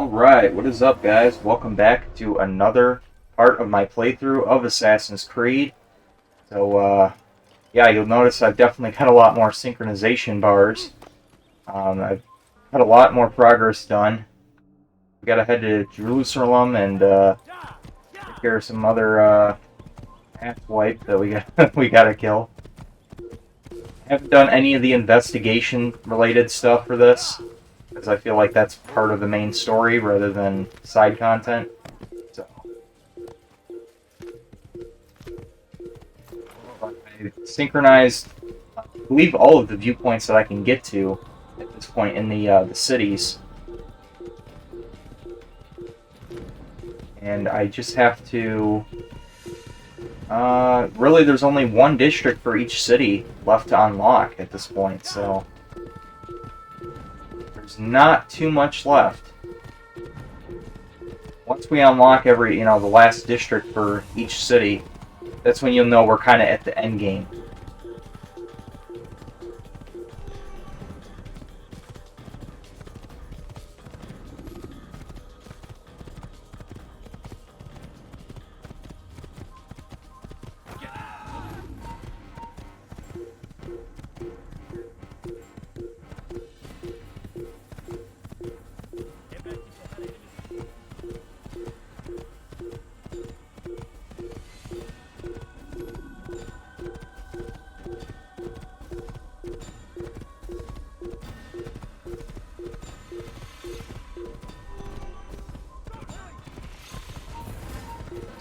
Alright, what is up guys? Welcome back to another part of my playthrough of Assassin's Creed. So, yeah, you'll notice I've definitely got a lot more synchronization bars. I've had a lot more progress done. We gotta head to Jerusalem and take care of some other half-wipe that we gotta kill. I haven't done any of the investigation-related stuff for this, because I feel like that's part of the main story rather than side content. So, I synchronized, I believe, all of the viewpoints that I can get to at this point in the cities, and I just have to. Really, there's only one district for each city left to unlock at this point, so. There's not too much left. Once we unlock the last district for each city, that's when you'll know we're kind of at the end game.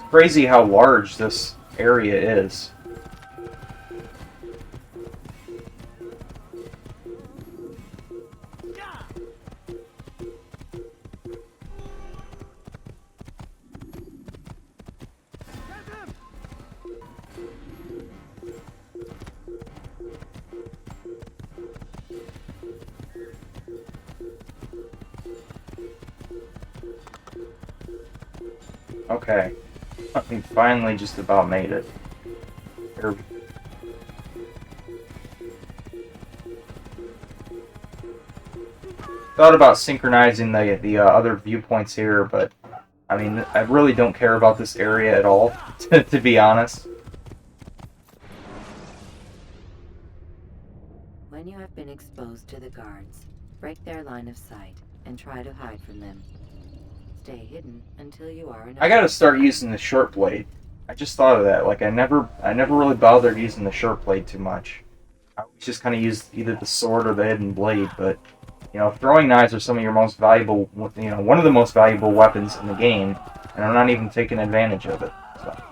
Crazy how large this area is. Okay. We finally just about made it. Thought about synchronizing the other viewpoints here, but I mean, I really don't care about this area at all, to be honest. When you have been exposed to the guards, break their line of sight and try to hide from them. Stay hidden until you are in. I gotta start using the short blade. I just thought of that. Like I never really bothered using the short blade too much. I just kind of used either the sword or the hidden blade. But throwing knives are some of your most valuable. One of the most valuable weapons in the game, and I'm not even taking advantage of it. So.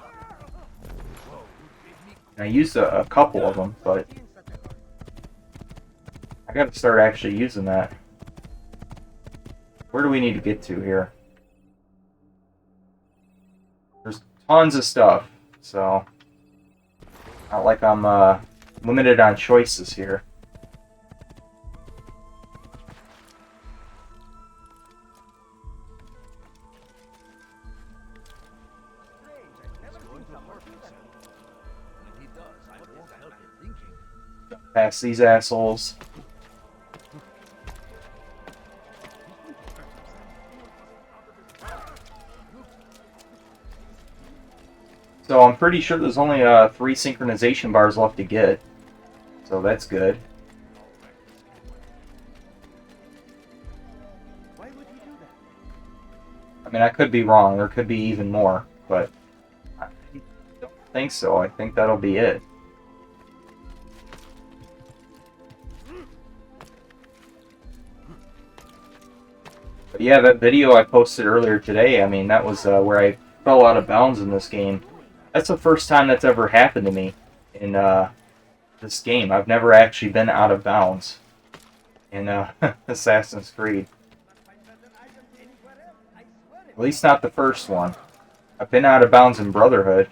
And I used a couple of them, but I gotta start actually using that. Where do we need to get to here? There's tons of stuff, so not like I'm limited on choices here. Past these assholes. So I'm pretty sure there's only 3 synchronization bars left to get. So that's good. I mean, I could be wrong. There could be even more. But I don't think so. I think that'll be it. But yeah, that video I posted earlier today, I mean, that was where I fell out of bounds in this game. That's the first time that's ever happened to me in this game. I've never actually been out of bounds in Assassin's Creed. At least not the first one. I've been out of bounds in Brotherhood.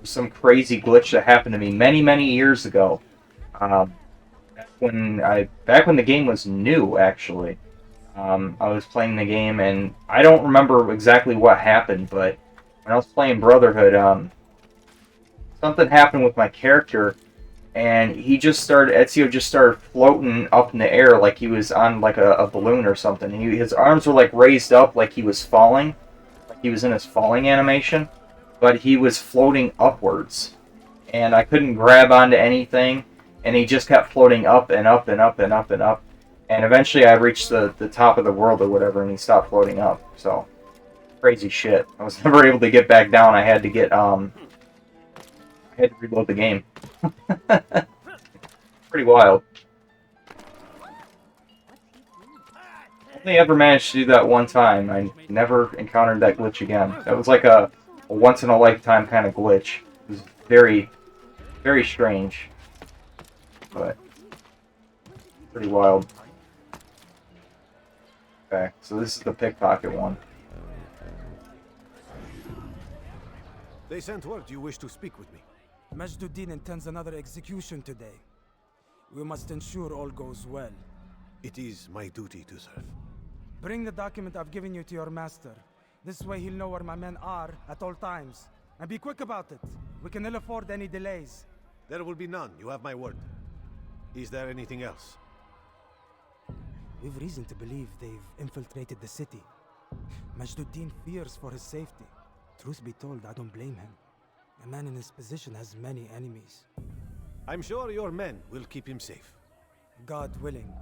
Some crazy glitch that happened to me many years ago. Back when the game was new, actually. I was playing the game, and I don't remember exactly what happened, but when I was playing Brotherhood, something happened with my character, and Ezio just started floating up in the air like he was on like a balloon or something. His arms were like raised up like he was falling, like he was in his falling animation, but he was floating upwards, and I couldn't grab onto anything, and he just kept floating up and up and up and up and up, and eventually I reached the top of the world or whatever, and he stopped floating up. So crazy shit. I was never able to get back down. I had to reload the game. Pretty wild. Only ever managed to do that one time. I never encountered that glitch again. That was like a once in a lifetime kind of glitch. It was very, very strange, but pretty wild. Okay, so this is the pickpocket one. They sent word you wish to speak with me. Majduddin intends another execution today. We must ensure all goes well. It is my duty to serve. Bring the document I've given you to your master. This way he'll know where my men are at all times. And be quick about it. We can ill afford any delays. There will be none, you have my word. Is there anything else? We've reason to believe they've infiltrated the city. Majduddin fears for his safety. Truth be told, I don't blame him. A man in his position has many enemies. I'm sure your men will keep him safe. God willing.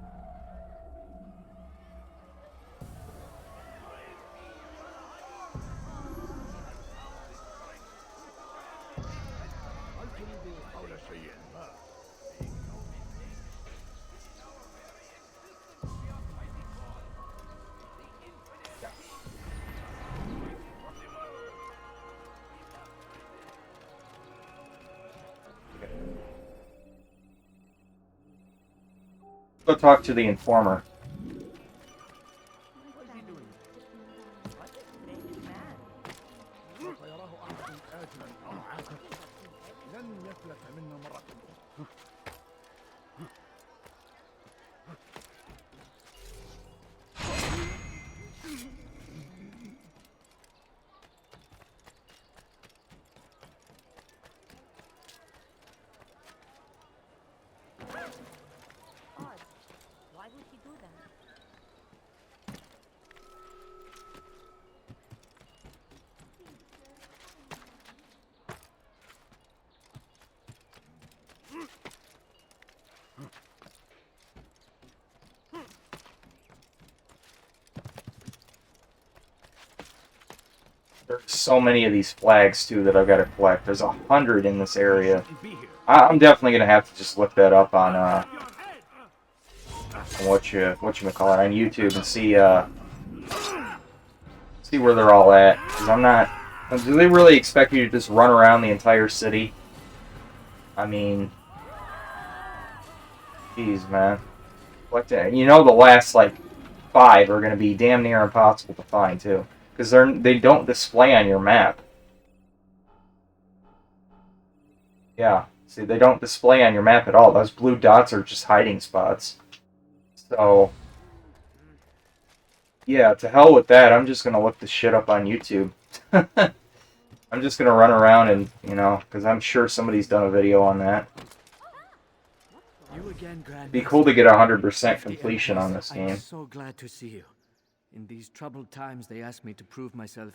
Go talk to the informer. Why would he do that? There's so many of these flags too that I've got to collect. There's 100 in this area. I'm definitely gonna have to just look that up on what you call it on YouTube and see where they're all at. Because I'm not. Do they really expect you to just run around the entire city? I mean, jeez, man. You know, the last like 5 are gonna be damn near impossible to find too. Because they don't display on your map. Yeah, see, they don't display on your map at all. Those blue dots are just hiding spots. So, yeah, to hell with that. I'm just going to look this shit up on YouTube. I'm just going to run around and, because I'm sure somebody's done a video on that. It'd be cool to get 100% completion on this game. I'm so glad to see you. In these troubled times, they ask me to prove myself.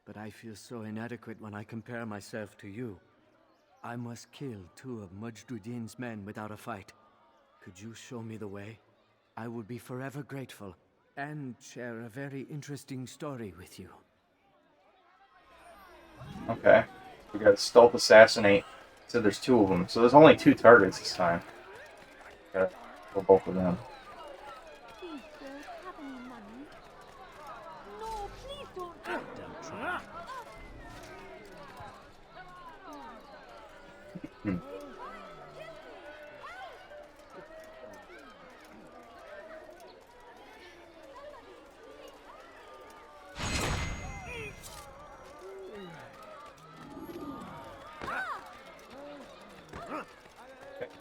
But I feel so inadequate when I compare myself to you. I must kill 2 of Majduddin's men without a fight. Could you show me the way? I would be forever grateful, and share a very interesting story with you. Okay. We got stealth assassinate. So there's 2 of them. So there's only 2 targets this time. Gotta kill both of them.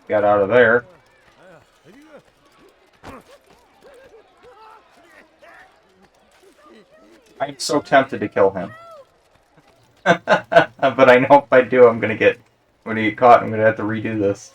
Got out of there. I'm so tempted to kill him. But I know if I do, I'm gonna get When he get caught, I'm gonna have to redo this.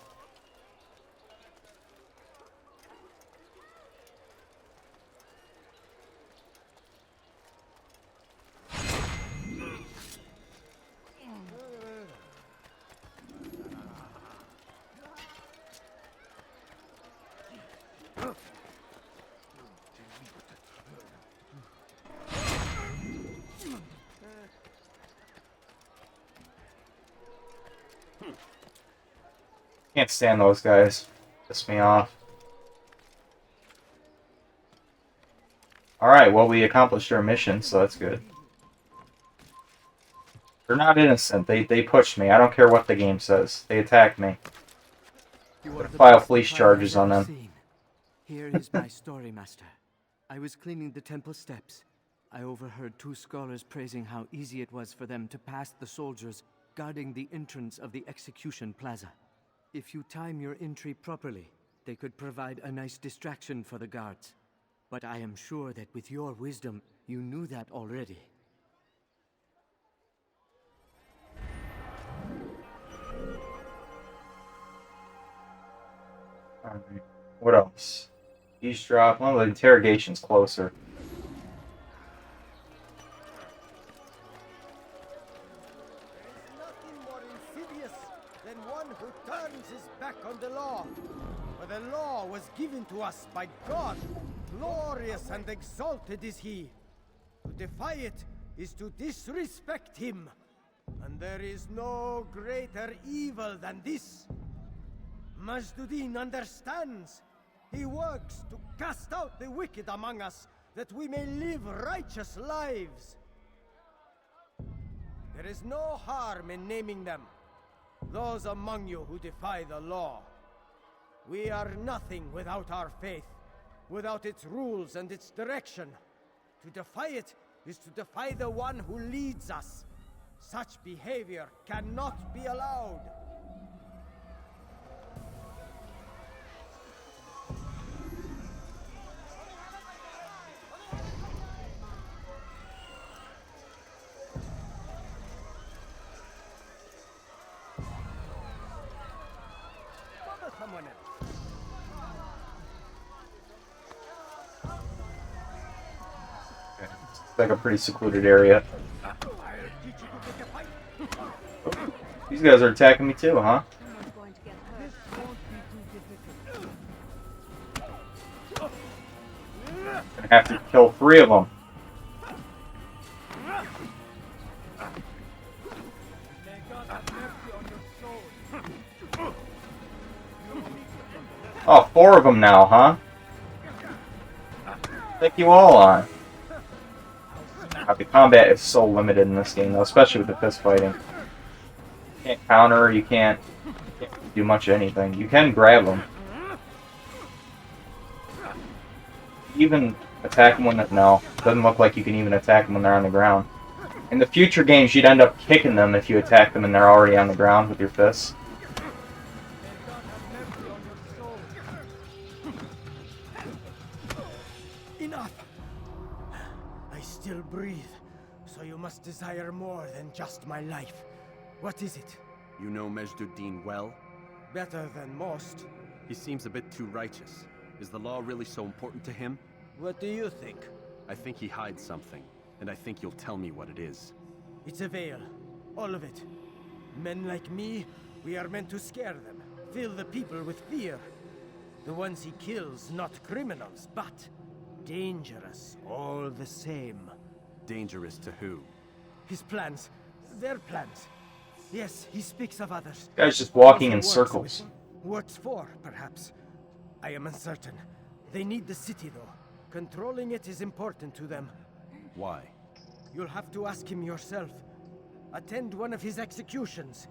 Can't stand those guys. Piss me off. Alright, well, we accomplished our mission, so that's good. They're not innocent. They pushed me. I don't care what the game says. They attacked me. You are the File best police fighter charges I've on ever them. seen. Here is my story, Master. I was cleaning the temple steps. I overheard two scholars praising how easy it was for them to pass the soldiers guarding the entrance of the execution plaza. If you time your entry properly, they could provide a nice distraction for the guards. But I am sure that with your wisdom, you knew that already. Alright, what else? Eavesdrop. Well, the interrogation's closer. Nothing more insidious than one who turns his back on the law. For the law was given to us by God. Glorious and exalted is he. To defy it is to disrespect him. And there is no greater evil than this. Majduddin understands. He works to cast out the wicked among us, that we may live righteous lives. There is no harm in naming them. Those among you who defy the law. We are nothing without our faith, without its rules and its direction. To defy it is to defy the one who leads us. Such behavior cannot be allowed. Someone else. It's like a pretty secluded area. These guys are attacking me too, huh? Someone's going to get hurt. I have to kill 3 of them. Oh, 4 of them now, huh? Take you all on. The combat is so limited in this game, though, especially with the fist fighting. You can't counter, you can't do much of anything. You can grab them. Even attack them when... No, doesn't look like you can even attack them when they're on the ground. In the future games, you'd end up kicking them if you attack them and they're already on the ground with your fists. Enough! I still breathe, so you must desire more than just my life. What is it? You know Majduddin well? Better than most. He seems a bit too righteous. Is the law really so important to him? What do you think? I think he hides something, and I think you'll tell me what it is. It's a veil. All of it. Men like me, we are meant to scare them, fill the people with fear. The ones he kills, not criminals, but dangerous all the same. Dangerous to who? His plans, their plans. Yes, he speaks of others. Guy's just walking in Works circles. with, works for, perhaps. I am uncertain. They need the city, though. Controlling it is important to them. Why? You'll have to ask him yourself. Attend one of his executions.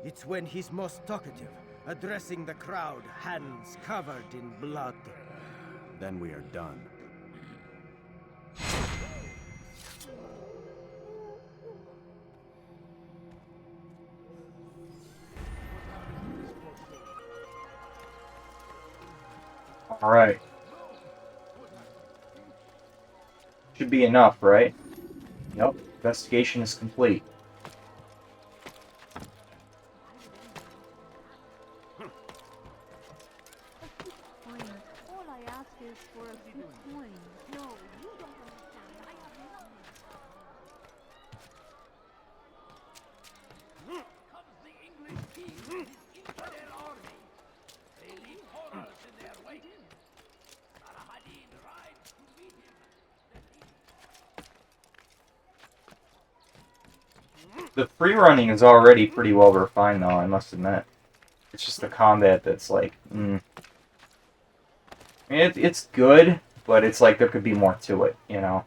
It's when he's most talkative, addressing the crowd, hands covered in blood. Then we are done. Alright. Should be enough, right? Yep. Investigation is complete. I ask is for a few coins. No, you don't understand. I have nothing. Comes the English king with his infidel army. They leave horrors in their wake. Sarahadin rides to meet him. The free running is already pretty well refined, though, I must admit. It's just the combat that's like, I mean, it's good, but it's like there could be more to it, you know?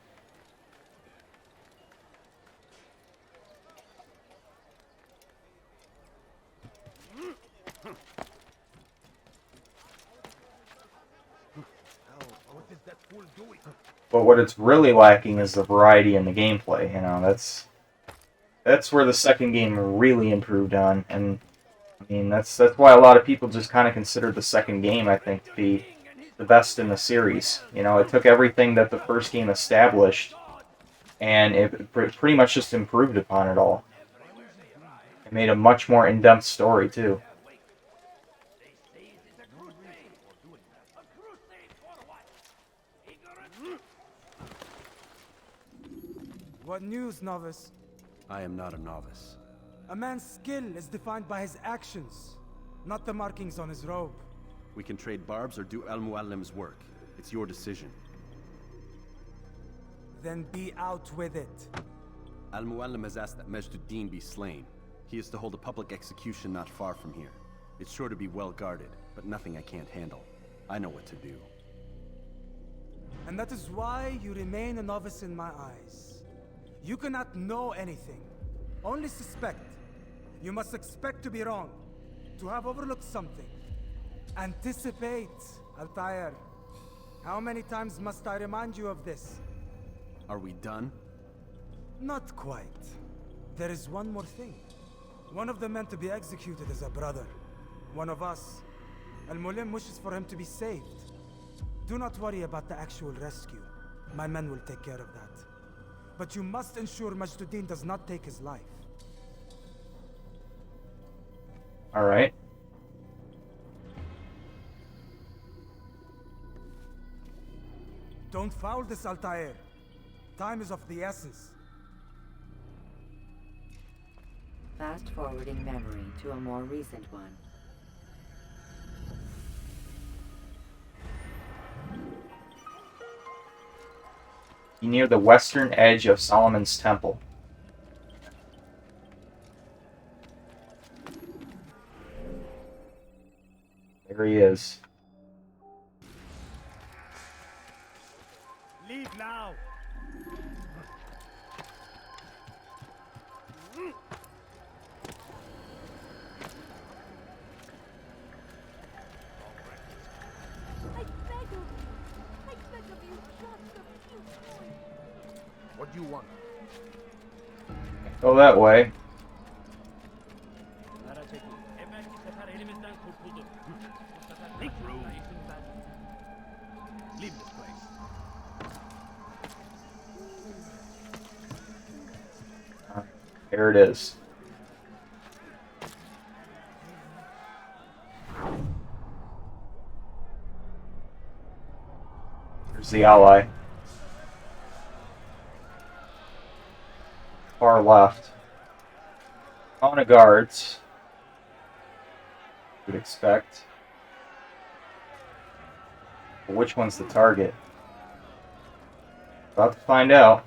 But what it's really lacking is the variety in the gameplay, you know? That's where the second game really improved on, and I mean, that's why a lot of people just kind of consider the second game, I think, to be the best in the series. You know, it took everything that the first game established, and it pretty much just improved upon it all. It made a much more in-depth story, too. What news, novice? I am not a novice. A man's skill is defined by his actions, not the markings on his robe. We can trade barbs or do Al-Muallim's work. It's your decision. Then be out with it. Al-Muallim has asked that Majduddin be slain. He is to hold a public execution not far from here. It's sure to be well guarded, but nothing I can't handle. I know what to do. And that is why you remain a novice in my eyes. You cannot know anything, only suspect. You must expect to be wrong, to have overlooked something. Anticipate, Altair. How many times must I remind you of this? Are we done? Not quite. There is one more thing. One of the men to be executed is a brother. One of us. Al-Mulim wishes for him to be saved. Do not worry about the actual rescue. My men will take care of that. But you must ensure Majduddin does not take his life. Alright. Don't foul this, Altair. Time is of the essence. Fast forwarding memory to a more recent one. Near the western edge of Solomon's Temple. There he is. Leave now! I beg of you. I beg of you just a few coins. What do you want? Go that way. Make room. Leave this place. There it is. There's the ally. Far left. On of guards. You'd expect. But which one's the target? About to find out.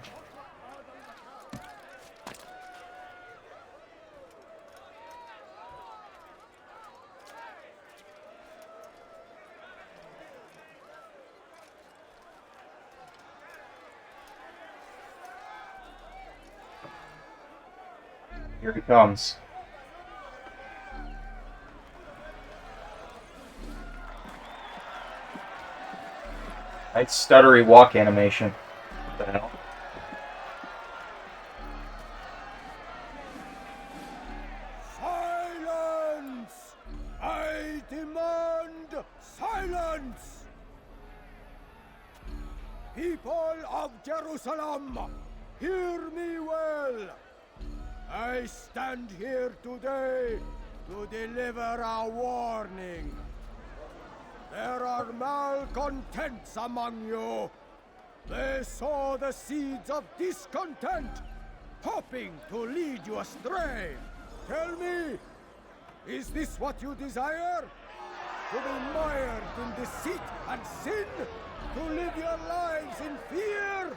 Here he comes. Nice stuttery walk animation. What the hell? Silence! I demand silence! People of Jerusalem, hear me well! I stand here today to deliver a warning. There are malcontents among you. They sow the seeds of discontent, hoping to lead you astray. Tell me, is this what you desire? To be mired in deceit and sin? To live your lives in fear?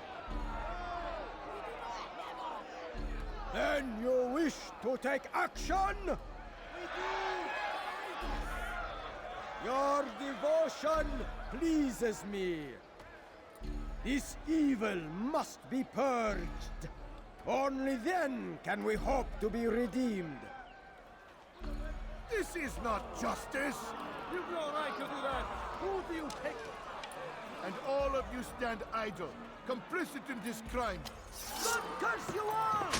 Then you wish to take action? Your devotion pleases me. This evil must be purged. Only then can we hope to be redeemed. This is not justice! You've no right to do that! Who do you think? And all of you stand idle, complicit in this crime. God curse you all!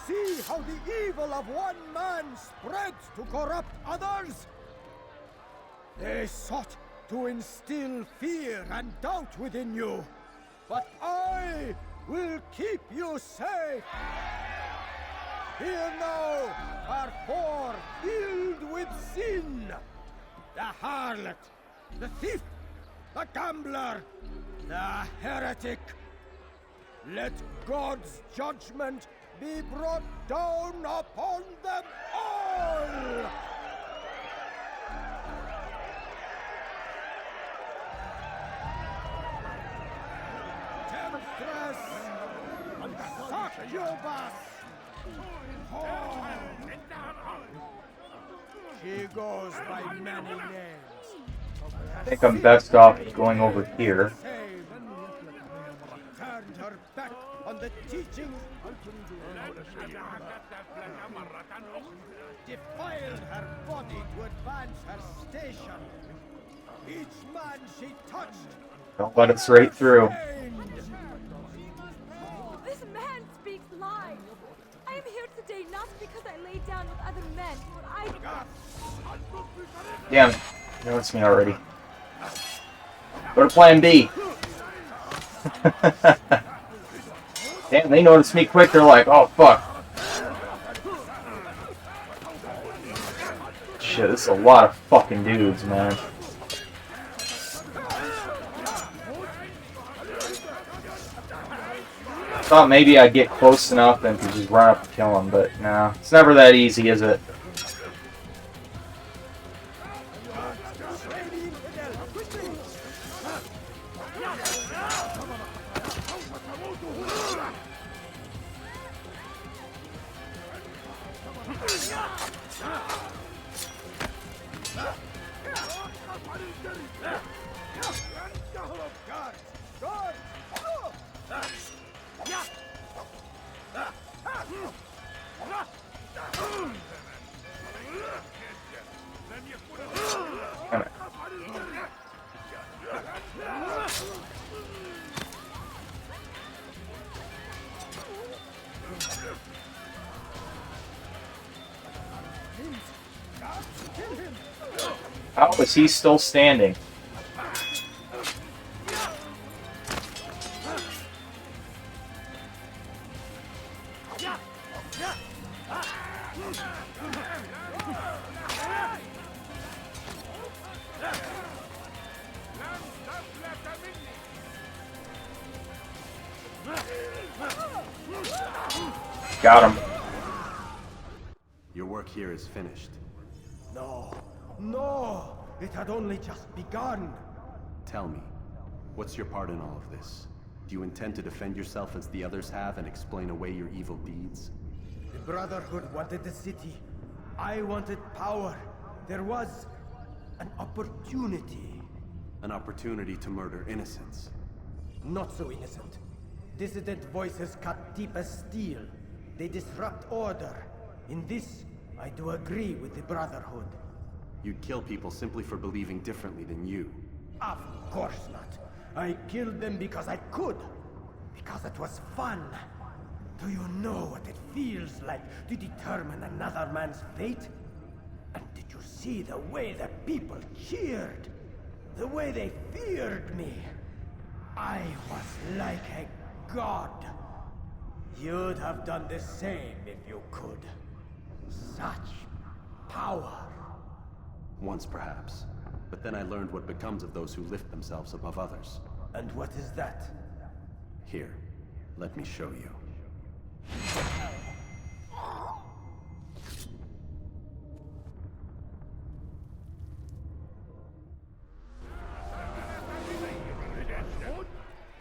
See how the evil of one man spreads to corrupt others? They sought to instill fear and doubt within you, but I will keep you safe. Here now are four filled with sin. The harlot, the thief, the gambler, the heretic. Let God's judgment be brought down upon them all! Temptress and succubus! She goes by many names. I think I'm best off going over here. Turned her back on the teachings, defiled her body to advance her station. Each man she touched, Don't let us right through. This man speaks lies. I am here today not because I laid down with other men, but I... Damn, you noticed me already. Go to plan B. Damn, they noticed me quick. They're like, oh fuck. Shit, this is a lot of fucking dudes, man. Thought maybe I'd get close enough and could just run up and kill him, but no, it's never that easy, is it? How is he still standing? Got him. Your work here is finished. No, no! It had only just begun. Tell me, what's your part in all of this? Do you intend to defend yourself as the others have and explain away your evil deeds? The Brotherhood wanted the city. I wanted power. There was an opportunity. An opportunity to murder innocents. Not so innocent. Dissident voices cut deep as steel. They disrupt order. In this, I do agree with the Brotherhood. You'd kill people simply for believing differently than you. Of course not. I killed them because I could. Because it was fun. Do you know what it feels like to determine another man's fate? And did you see the way the people cheered? The way they feared me? I was like a god. You'd have done the same if you could. Such power. Once, perhaps. But then I learned what becomes of those who lift themselves above others. And what is that? Here, let me show you.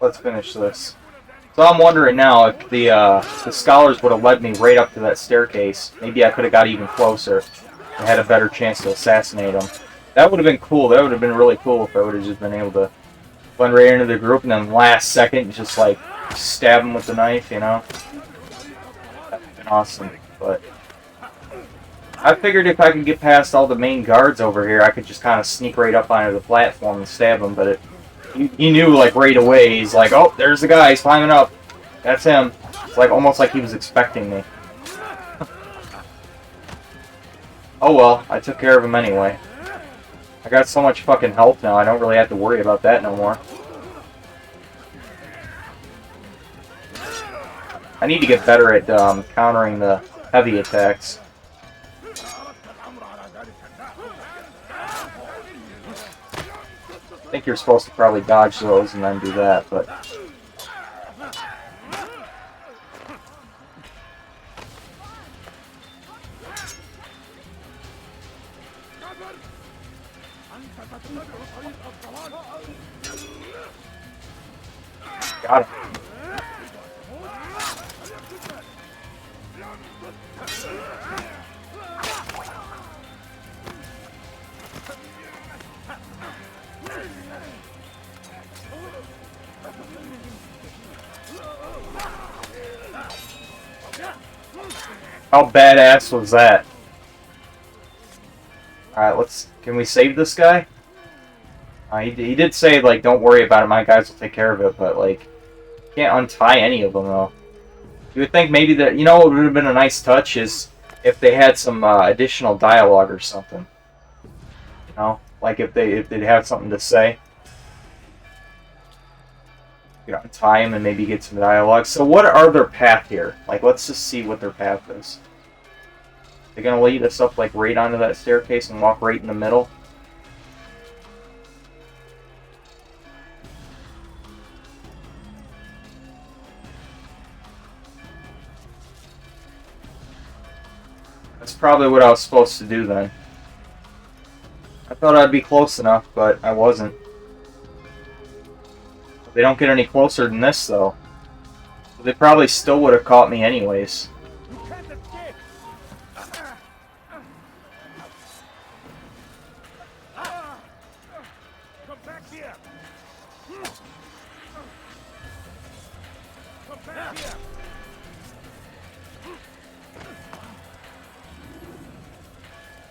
Let's finish this. So I'm wondering now if the scholars would have led me right up to that staircase. Maybe I could have got even closer and had a better chance to assassinate them. That would have been cool. That would have been really cool if I would have just been able to blend right into the group and then last second just like stab them with the knife, you know? That would have been awesome. But I figured if I could get past all the main guards over here, I could just kind of sneak right up onto the platform and stab them. But he knew like right away. He's like, oh, there's the guy. He's climbing up. That's him. It's like almost like he was expecting me. Oh well, I took care of him anyway. I got so much fucking health now, I don't really have to worry about that no more. I need to get better at countering the heavy attacks. I think you're supposed to probably dodge those and then do that, but... Got him. How badass was that? Alright, can we save this guy? He did say, like, don't worry about it, my guys will take care of it, but, like, can't untie any of them, though. You would think maybe that, you know what would have been a nice touch is if they had some additional dialogue or something. You know? Like, if they'd have something to say. You know, untie them and maybe get some dialogue. So what are their path here? Like, let's just see what their path is. They're gonna lead us up, like, right onto that staircase and walk right in the middle. That's probably what I was supposed to do then. I thought I'd be close enough, but I wasn't. They don't get any closer than this, though. They probably still would have caught me anyways.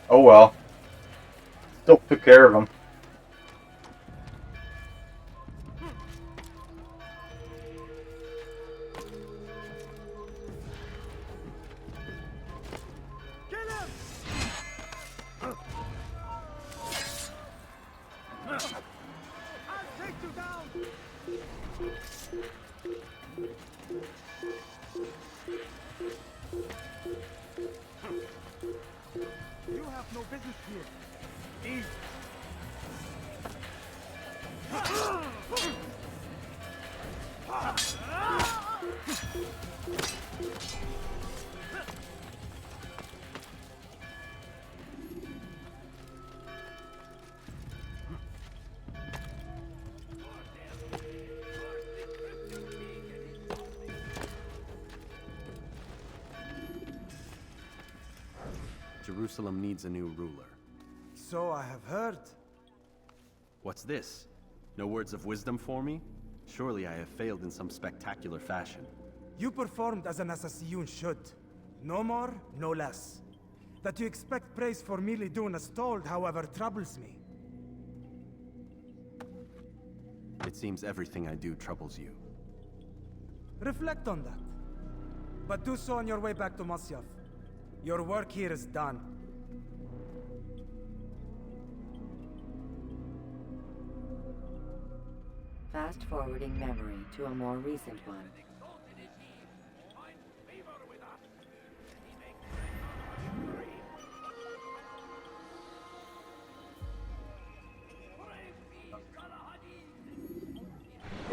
Oh well. Still took care of him. You have no business here. Easy. Jerusalem needs a new ruler. So I have heard. What's this? No words of wisdom for me? Surely I have failed in some spectacular fashion. You performed as an assassin should. No more, no less. That you expect praise for merely doing as told, however, troubles me. It seems everything I do troubles you. Reflect on that. But do so on your way back to Masyaf. Your work here is done. Fast-forwarding memory to a more recent one.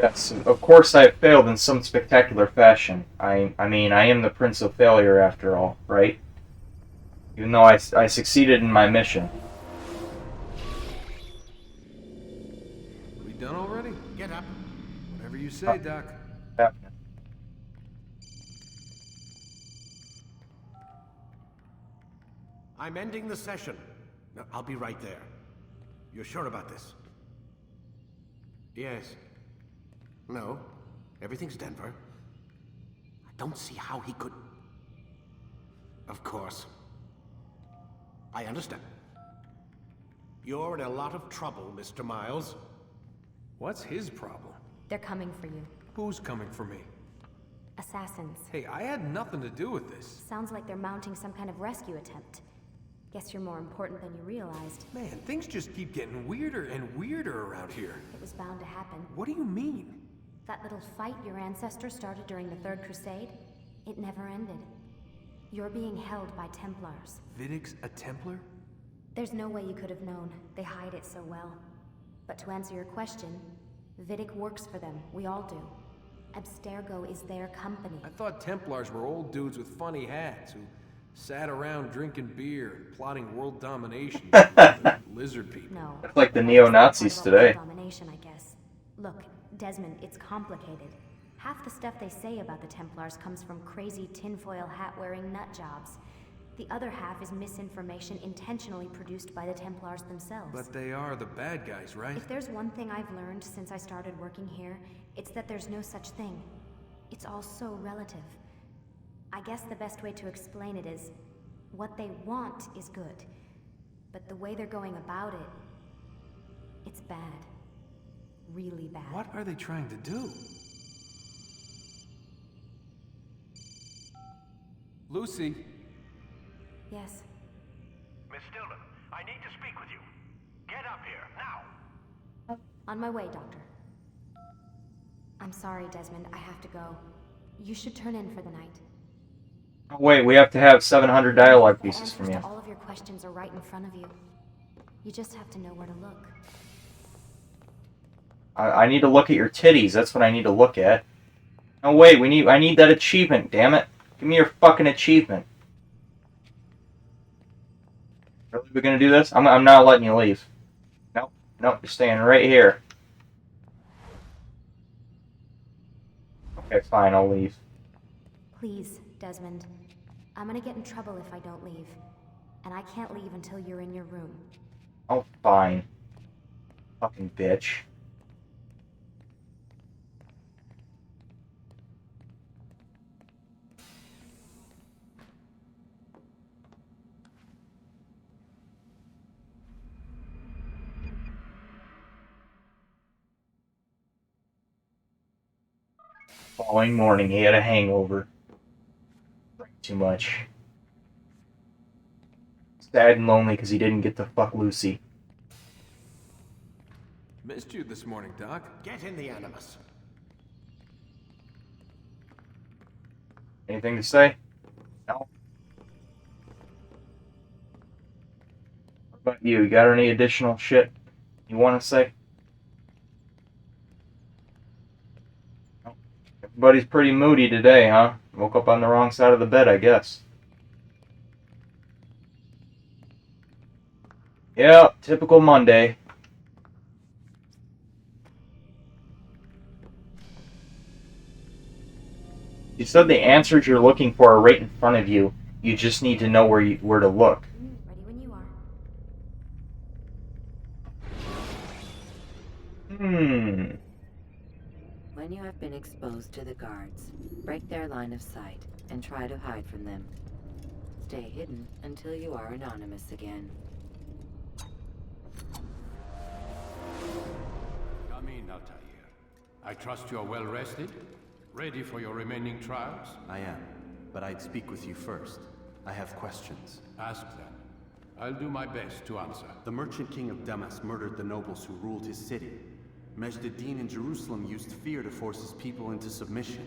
Yes, of course I have failed in some spectacular fashion. I mean, I am the Prince of Failure after all, right? Even though I succeeded in my mission. We done already? Get up. Whatever you say, Doc. Happening. I'm ending the session. No, I'll be right there. You're sure about this? Yes. No. Everything's Denver. I don't see how he could... Of course. I understand. You're in a lot of trouble, Mr. Miles. What's his problem? They're coming for you. Who's coming for me? Assassins. Hey, I had nothing to do with this. Sounds like they're mounting some kind of rescue attempt. Guess you're more important than you realized. Man, things just keep getting weirder and weirder around here. It was bound to happen. What do you mean? That little fight your ancestors started during the Third Crusade, it never ended. You're being held by Templars. Vidic's a Templar? There's no way you could have known. They hide it so well. But to answer your question, Vidic works for them. We all do. Abstergo is their company. I thought Templars were old dudes with funny hats who sat around drinking beer and plotting world domination with lizard people. No. That's like the neo-Nazis today. Domination, I guess. Look, Desmond, it's complicated. Half the stuff they say about the Templars comes from crazy tinfoil hat-wearing nut jobs. The other half is misinformation intentionally produced by the Templars themselves. But they are the bad guys, right? If there's one thing I've learned since I started working here, it's that there's no such thing. It's all so relative. I guess the best way to explain it is, what they want is good. But the way they're going about it, it's bad. Really bad. What are they trying to do? Lucy? Yes. Miss Stillman, I need to speak with you. Get up here, now! On my way, Doctor. I'm sorry, Desmond. I have to go. You should turn in for the night. Oh, wait, we have to have 700 dialogue The pieces from answers you. to all of your questions are right in front of you. You just have to know where to look. I need to look at your titties. That's what I need to look at. Oh wait, I need that achievement. Damn it! Give me your fucking achievement. Really, we're gonna do this? I'm not letting you leave. Nope, nope. You're staying right here. Okay, fine. I'll leave. Please, Desmond. I'm gonna get in trouble if I don't leave. And I can't leave until you're in your room. Oh, fine. Fucking bitch. Following morning, he had a hangover. Drank too much. Sad and lonely because he didn't get to fuck Lucy. Missed you this morning, Doc. Get in the Animus. Anything to say? No? What about you? You got any additional shit you want to say? No. Everybody's pretty moody today, huh? Woke up on the wrong side of the bed, I guess. Yeah, typical Monday. You said the answers you're looking for are right in front of you. You just need to know where to look. Ready when you are. When you have been exposed to the guards, break their line of sight and try to hide from them. Stay hidden until you are anonymous again. Come in, Altair. I trust you are well rested? Ready for your remaining trials? I am, but I'd speak with you first. I have questions. Ask them. I'll do my best to answer. The merchant king of Damas murdered the nobles who ruled his city. Majd ad-Din in Jerusalem used fear to force his people into submission.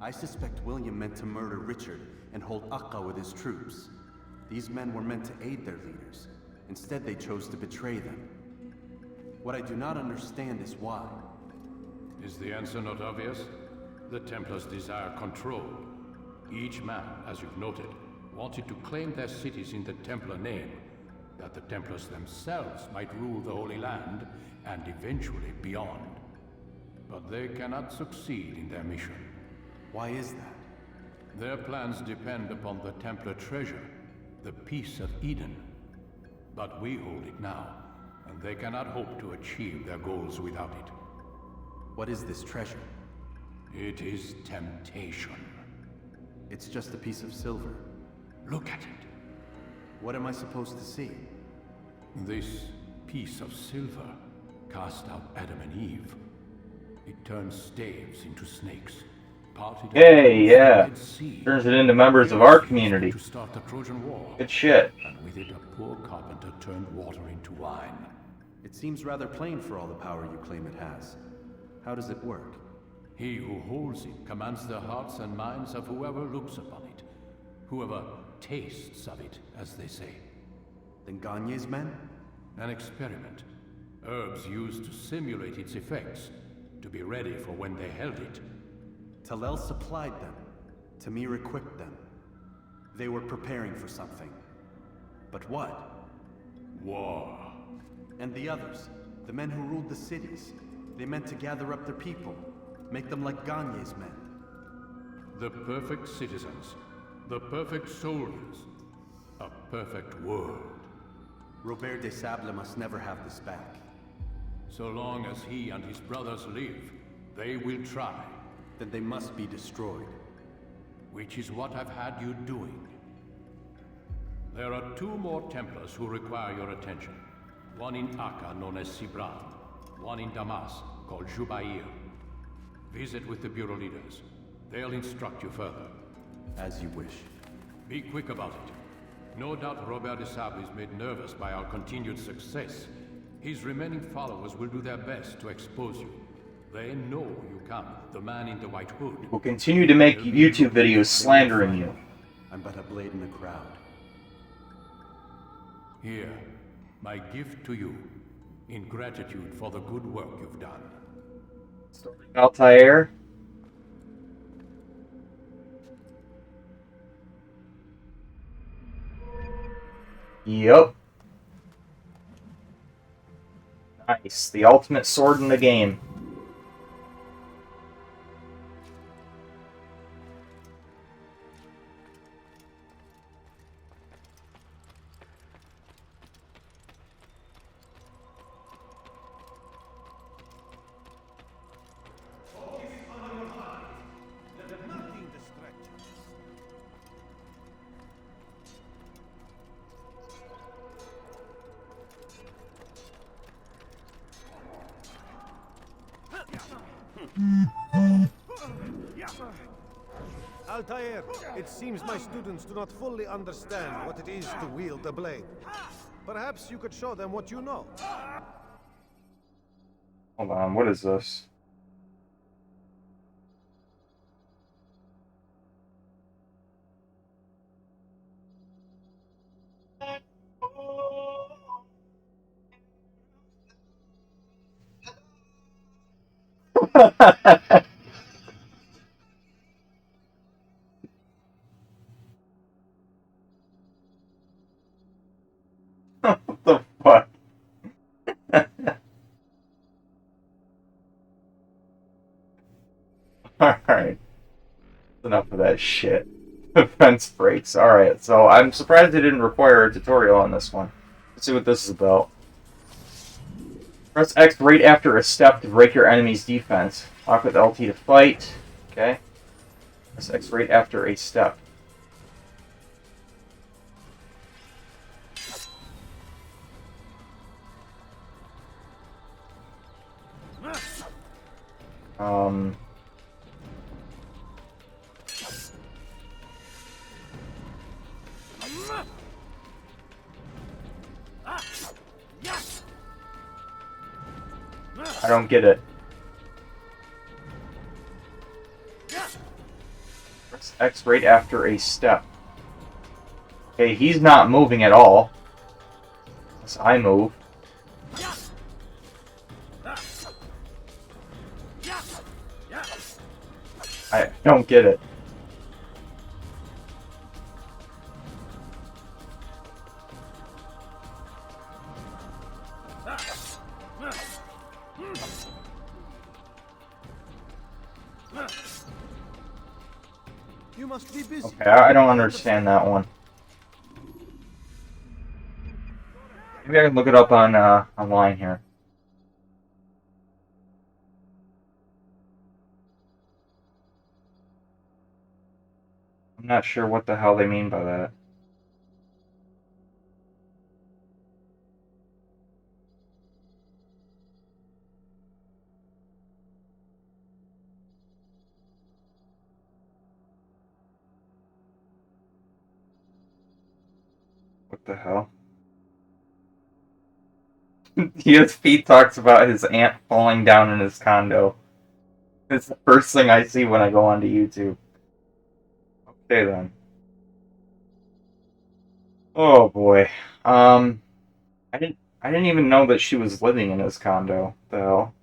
I suspect William meant to murder Richard and hold Aqqa with his troops. These men were meant to aid their leaders. Instead, they chose to betray them. What I do not understand is why. Is the answer not obvious? The Templars desire control. Each man, as you've noted, wanted to claim their cities in the Templar name, that the Templars themselves might rule the Holy Land, and eventually beyond. But they cannot succeed in their mission. Why is that? Their plans depend upon the Templar treasure, the Peace of Eden. But we hold it now, and they cannot hope to achieve their goals without it. What is this treasure? It is temptation. It's just a piece of silver. Look at it. What am I supposed to see? This piece of silver cast out Adam and Eve. It turns staves into snakes. Hey, yeah. Turns it into members of our community. To start the Trojan War. Good shit. And with it, a poor carpenter turned water into wine. It seems rather plain for all the power you claim it has. How does it work? He who holds it commands the hearts and minds of whoever looks upon it. Whoever tastes of it, as they say. Then Gagne's men? An experiment. Herbs used to simulate its effects, to be ready for when they held it. Talel supplied them. Tamir equipped them. They were preparing for something. But what? War. And the others, the men who ruled the cities, they meant to gather up their people, make them like Gagne's men. The perfect citizens, the perfect soldiers, a perfect world. Robert de Sable must never have this back. So long as he and his brothers live, they will try. Then they must be destroyed. Which is what I've had you doing. There are 2 more Templars who require your attention. One in Akka, known as Sibran. One in Damas, called Jubair. Visit with the Bureau leaders. They'll instruct you further. As you wish. Be quick about it. No doubt Robert de Sable is made nervous by our continued success. His remaining followers will do their best to expose you. They know you come, the man in the white hood. We'll continue to make YouTube videos slandering you. I'm but a blade in the crowd. Here, my gift to you, in gratitude for the good work you've done. Altair. Yup. Nice. The ultimate sword in the game. Altair, it seems my students do not fully understand what it is to wield a blade. Perhaps you could show them what you know. Hold on, what is this? What the fuck? Alright. Enough of that shit. Defense breaks. Alright, so I'm surprised they didn't require a tutorial on this one. Let's see what this is about. Press X right after a step to break your enemy's defense. Lock with LT to fight. Okay. Press X right after a step. I don't get it. Press X right after a step. Okay, he's not moving at all. Unless I move. I don't get it. You must be busy. Okay, I don't understand that one. Maybe I can look it up on online here. I'm not sure what the hell they mean by that. What the hell? ESP talks about his aunt falling down in his condo. It's the first thing I see when I go onto YouTube. Okay then. Oh boy. I didn't even know that she was living in his condo. The hell.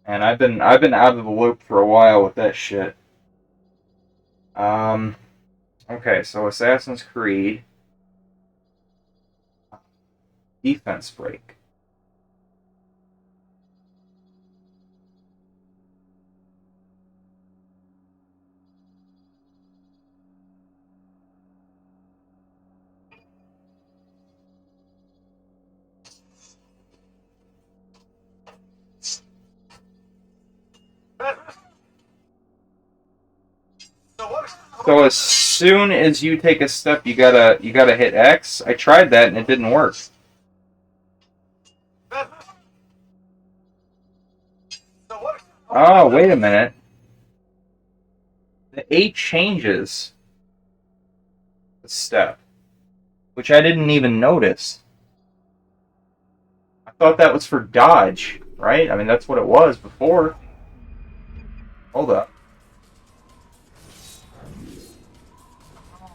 And I've been out of the loop for a while with that shit. Okay, so Assassin's Creed defense break. So as soon as you take a step, you gotta hit X. I tried that and it didn't work. Oh, wait a minute. The A changes the step, which I didn't even notice. I thought that was for dodge, right? I mean, that's what it was before. Hold up.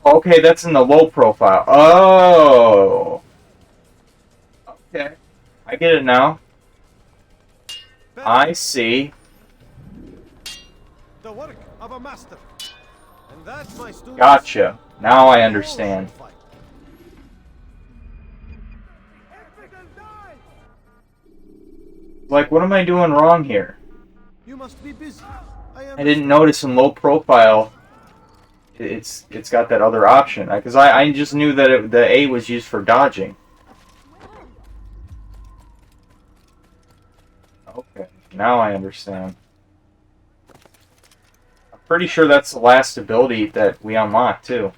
Okay, that's in the low profile. Oh. Okay. I get it now. I see. The work of a master. And that, my students, Gotcha. Now I understand. Like, what am I doing wrong here? You must be busy. I didn't notice in low profile it's got that other option. Because I just knew that the A was used for dodging. Okay, now I understand. I'm pretty sure that's the last ability that we unlock, too.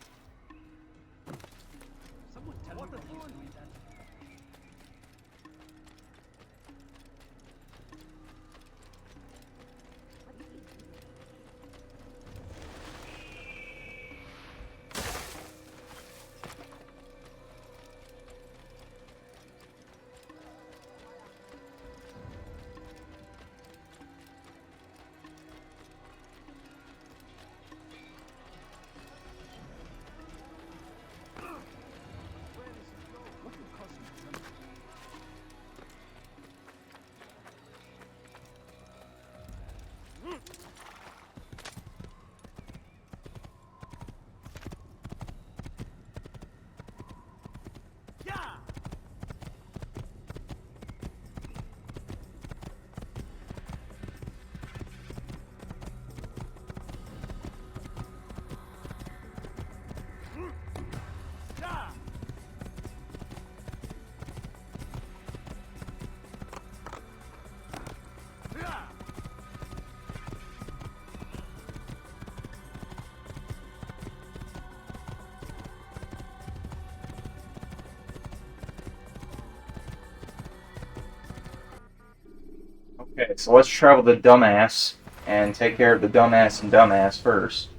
Okay, so let's travel the dumbass and take care of the dumbass and dumbass first.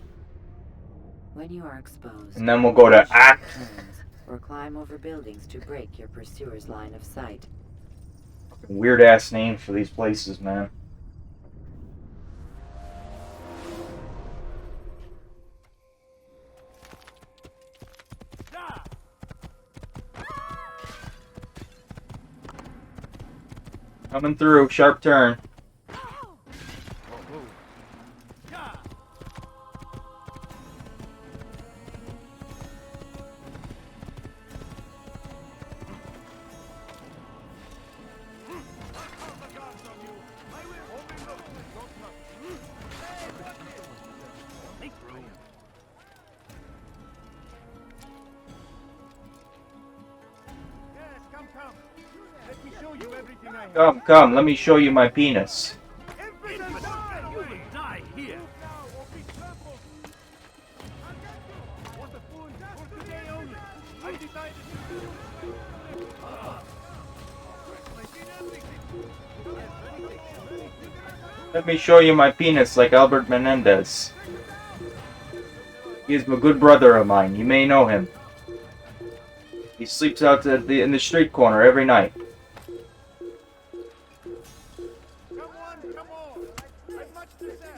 When you are exposed, And then we'll go to act. or climb over buildings to break your pursuer's line of sight. Weird ass names for these places, man. Coming through, sharp turn. Let me show you everything I have. Come, come, let me show you my penis. You will die here. What a fool! For today only. I decided Let me show you my penis like Albert Menendez. He is a good brother of mine. You may know him. He sleeps out in the street corner every night. Come on. I've much to say.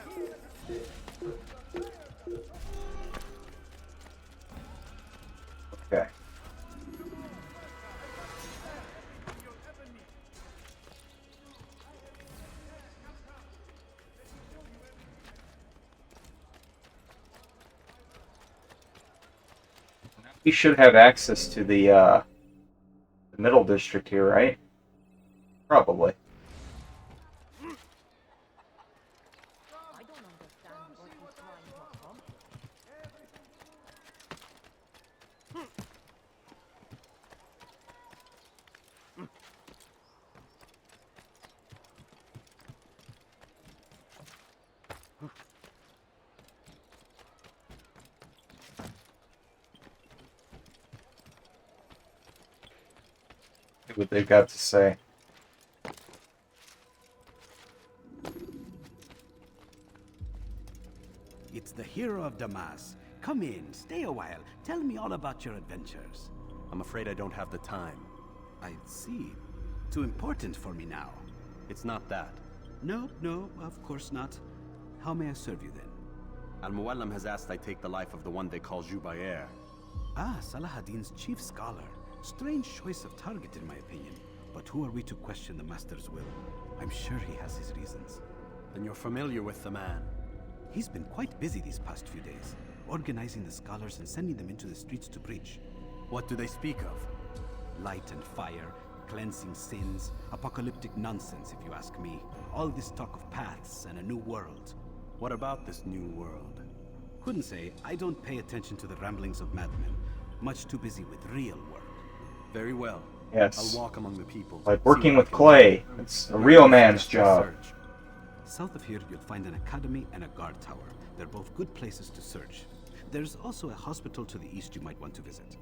Okay. We should have access to the middle district here, right? Probably. See what they've got to say. It's the hero of Damas. Come in, stay a while. Tell me all about your adventures. I'm afraid I don't have the time. I see. Too important for me now. It's not that. No, of course not. How may I serve you then? Al-Muallim has asked I take the life of the one they call Jubair. Ah, Salahuddin's chief scholar. Strange choice of target in my opinion. But who are we to question the Master's will? I'm sure he has his reasons. Then you're familiar with the man. He's been quite busy these past few days, organizing the scholars and sending them into the streets to preach. What do they speak of? Light and fire, cleansing sins, apocalyptic nonsense if you ask me. All this talk of paths and a new world. What about this new world? Couldn't say. I don't pay attention to the ramblings of madmen. Much too busy with real work. Very well. Yes. I'll walk among the people. Like working with clay. It's a real man's job. South of here, you'll find an academy and a guard tower. They're both good places to search. There's also a hospital to the east you might want to visit.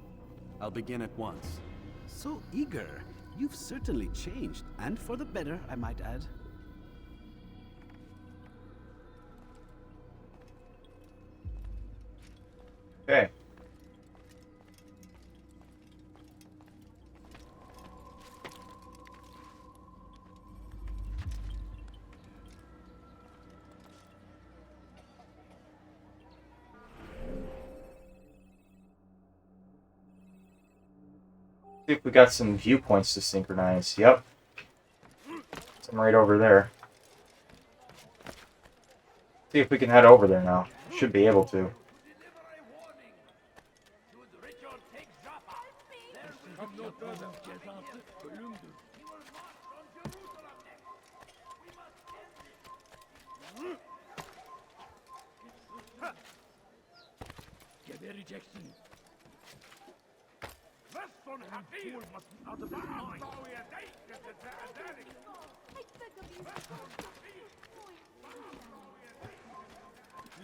I'll begin at once. So eager. You've certainly changed, and for the better, I might add. Okay. See if we got some viewpoints to synchronize. Yep. Some right over there. See if we can head over there now. Should be able to.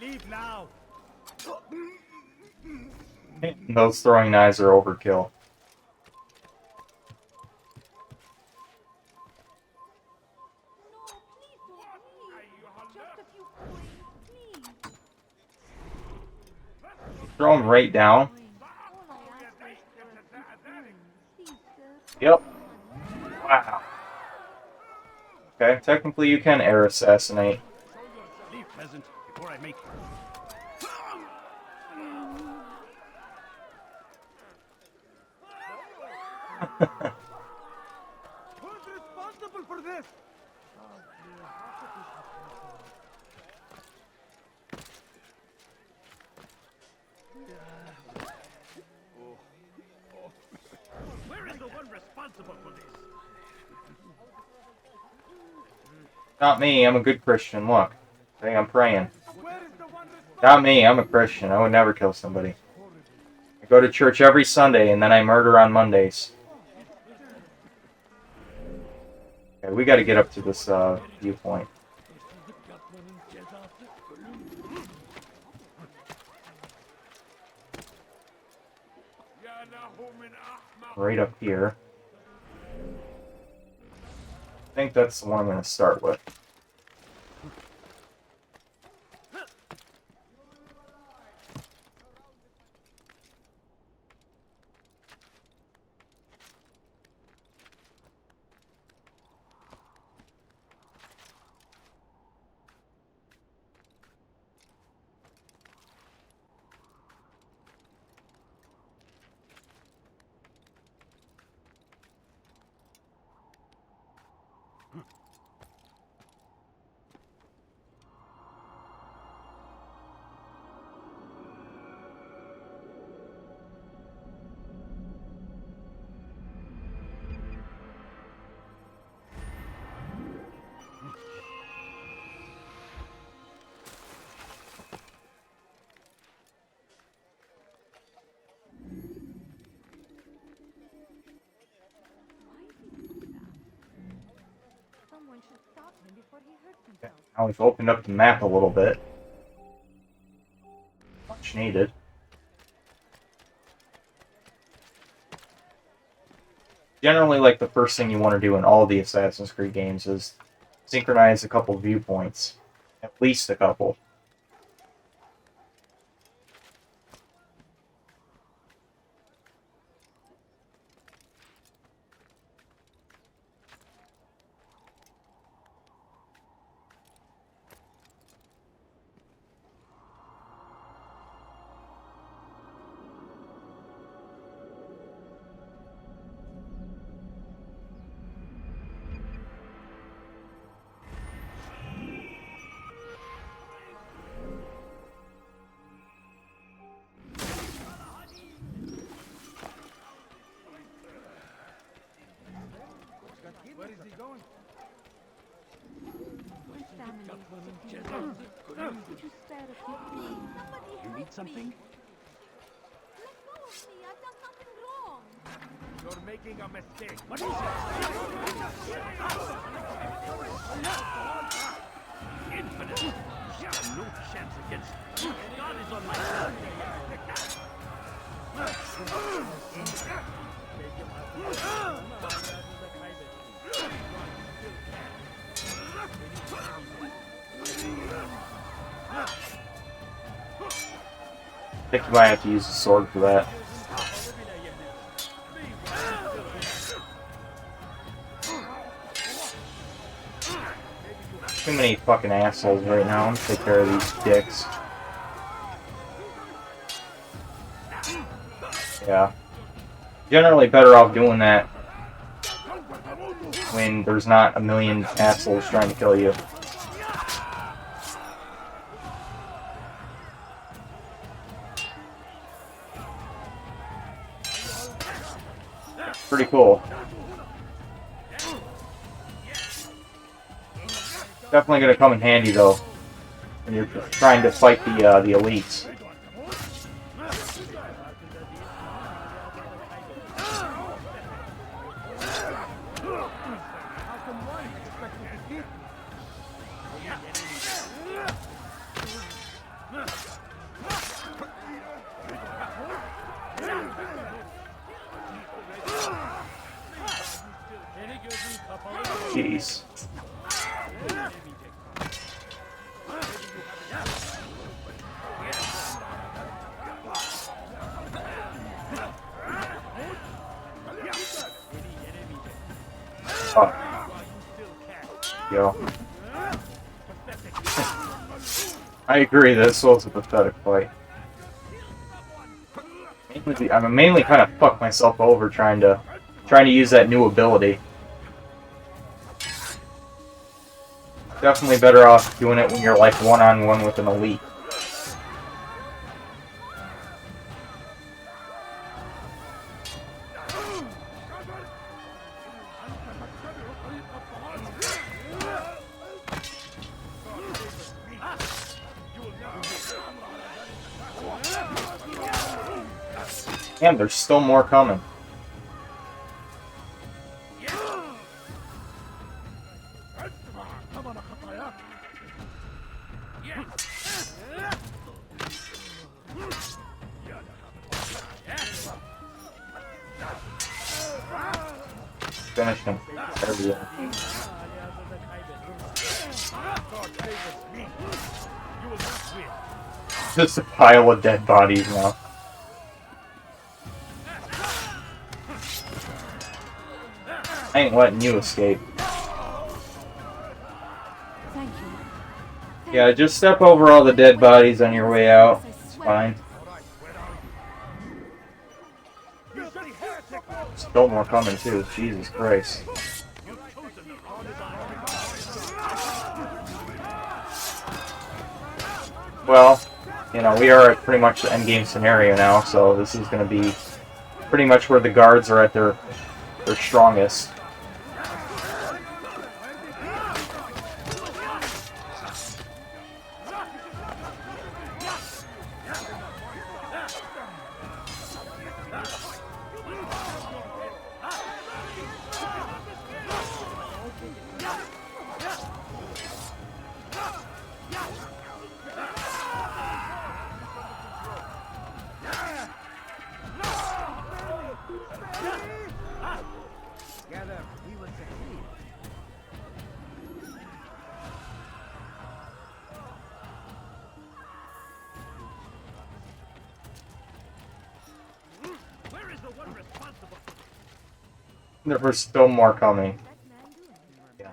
Leave now. Those throwing knives are overkill. Throw them right down. Yep. Wow. Okay, technically you can air assassinate. Leave peasant before I make Who's responsible for this? Where is the one responsible for this? Not me, I'm a good Christian, look. I think I'm praying. Not me, I'm a Christian. I would never kill somebody. I go to church every Sunday and then I murder on Mondays. Okay, we got to get up to this viewpoint. Right up here. I think that's the one I'm going to start with. Someone should stop him before he hurts Okay. himself. Now we've opened up the map a little bit. Much needed. Generally, like, the first thing you want to do in all the Assassin's Creed games is synchronize a couple viewpoints. At least a couple. Where is he going? Could you spare a few, please? Somebody You need something? Let go of me. I've done nothing wrong. You're making a mistake. What is it? Infinite. No chance against me. God is on my side. I think you might have to use the sword for that. Too many fucking assholes right now. I'm gonna take care of these dicks. Yeah. Generally better off doing that when there's not a million assholes trying to kill you. Pretty cool. Definitely gonna come in handy though when you're trying to fight the elites. Jeez. Oh. Yo. I agree, this was a pathetic fight. I'm mainly kind of fucked myself over trying to use that new ability. Definitely better off doing it when you're like one-on-one with an elite. Damn, there's still more coming. Finished him. There we go. Just a pile of dead bodies now. I ain't letting you escape. Thank you. Yeah, just step over all the dead bodies on your way out. It's fine. Still more coming too. Jesus Christ. Well, you know, we are at pretty much the endgame scenario now, so this is going to be pretty much where the guards are at their strongest. There were still more coming. Yeah.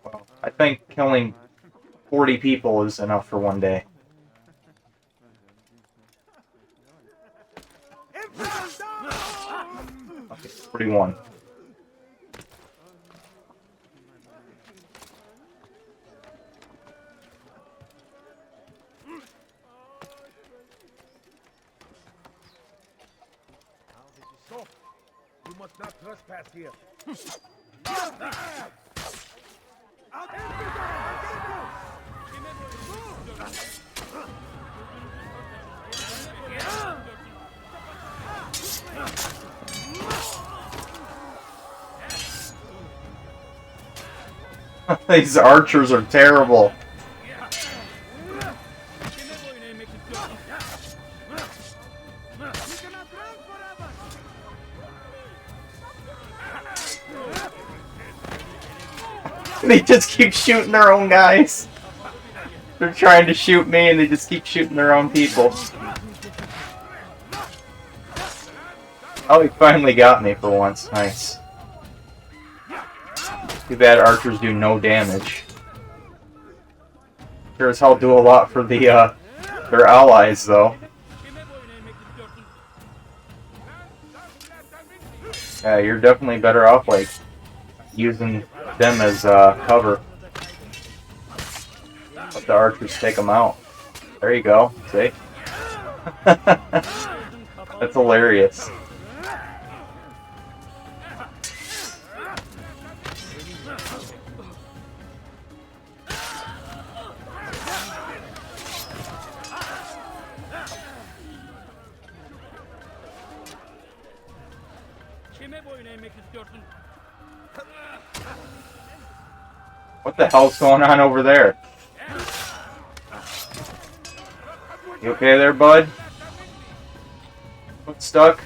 Well, I think killing 40 people is enough for one day. Okay, 41. You must not trespass here. These archers are terrible. They just keep shooting their own guys. They're trying to shoot me and they just keep shooting their own people. Oh, he finally got me for once. Nice. Too bad archers do no damage. Sure as hell do a lot for the their allies though. Yeah, you're definitely better off like using them as cover. Let the archers take them out. There you go. See? That's hilarious. What the hell's going on over there? You okay there, bud? What's stuck?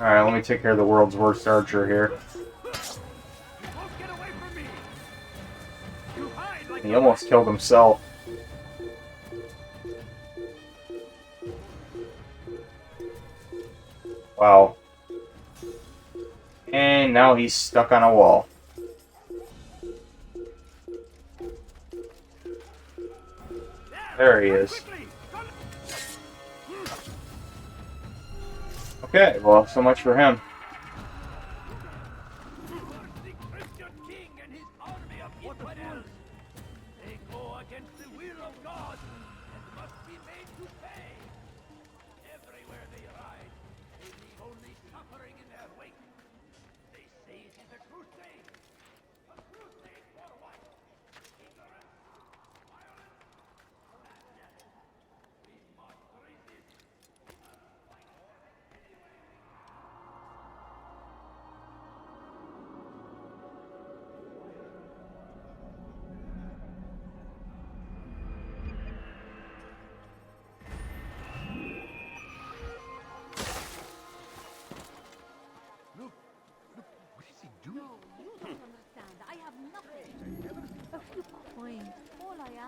Alright, let me take care of the world's worst archer here. He almost killed himself. Wow. And now he's stuck on a wall. There he is. Okay, well, so much for him.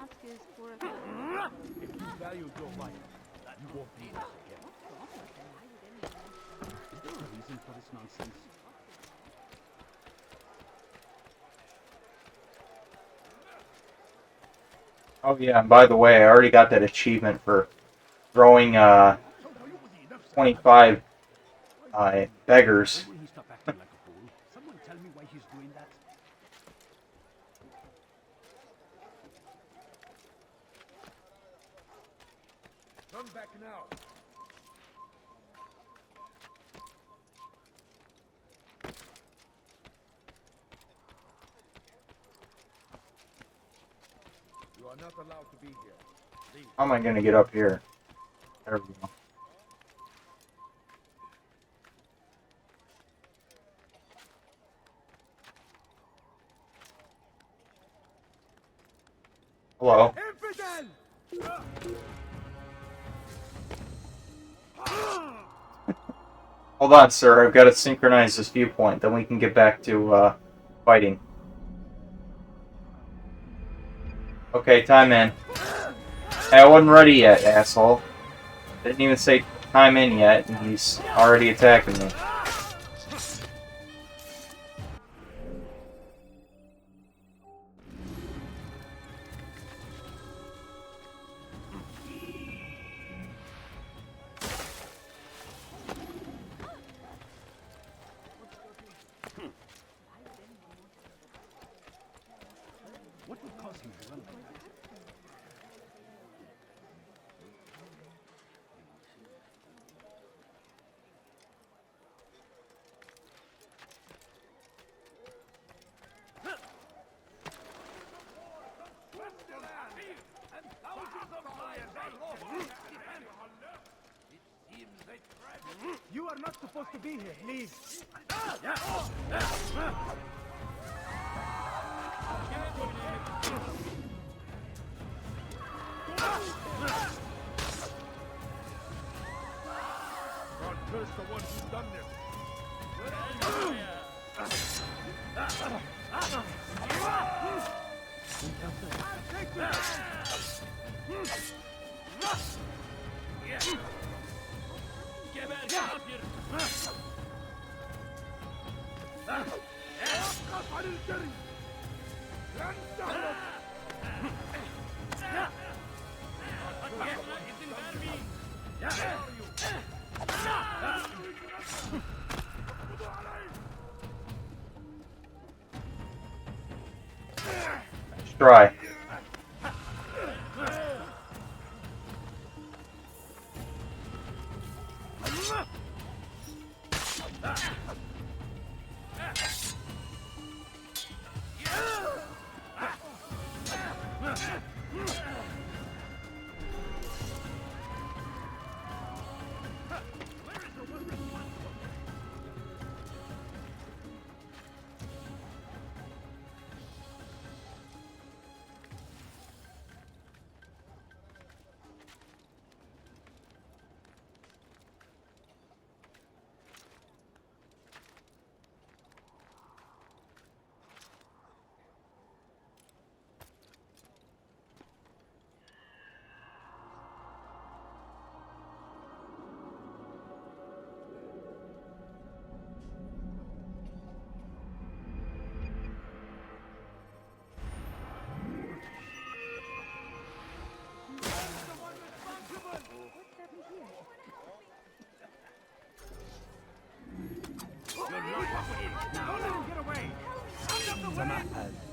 ask is for a... If you value your life, you won't need us again. Is there a reason for this nonsense? Oh yeah, and by the way, I already got that achievement for throwing 25 beggars. Why will he stop acting like a fool? Someone tell me why he's doing that. Come back now. You are not allowed to be here. Leave. How am I going to get up here? There we go. Hello. Hold on, sir. I've got to synchronize this viewpoint. Then we can get back to fighting. Okay, time in. Hey, I wasn't ready yet, asshole. Didn't even say time in yet, and he's already attacking me. What would cause him to run away? You are not supposed to be here. Leave. God curse the one who's done this. Let's try.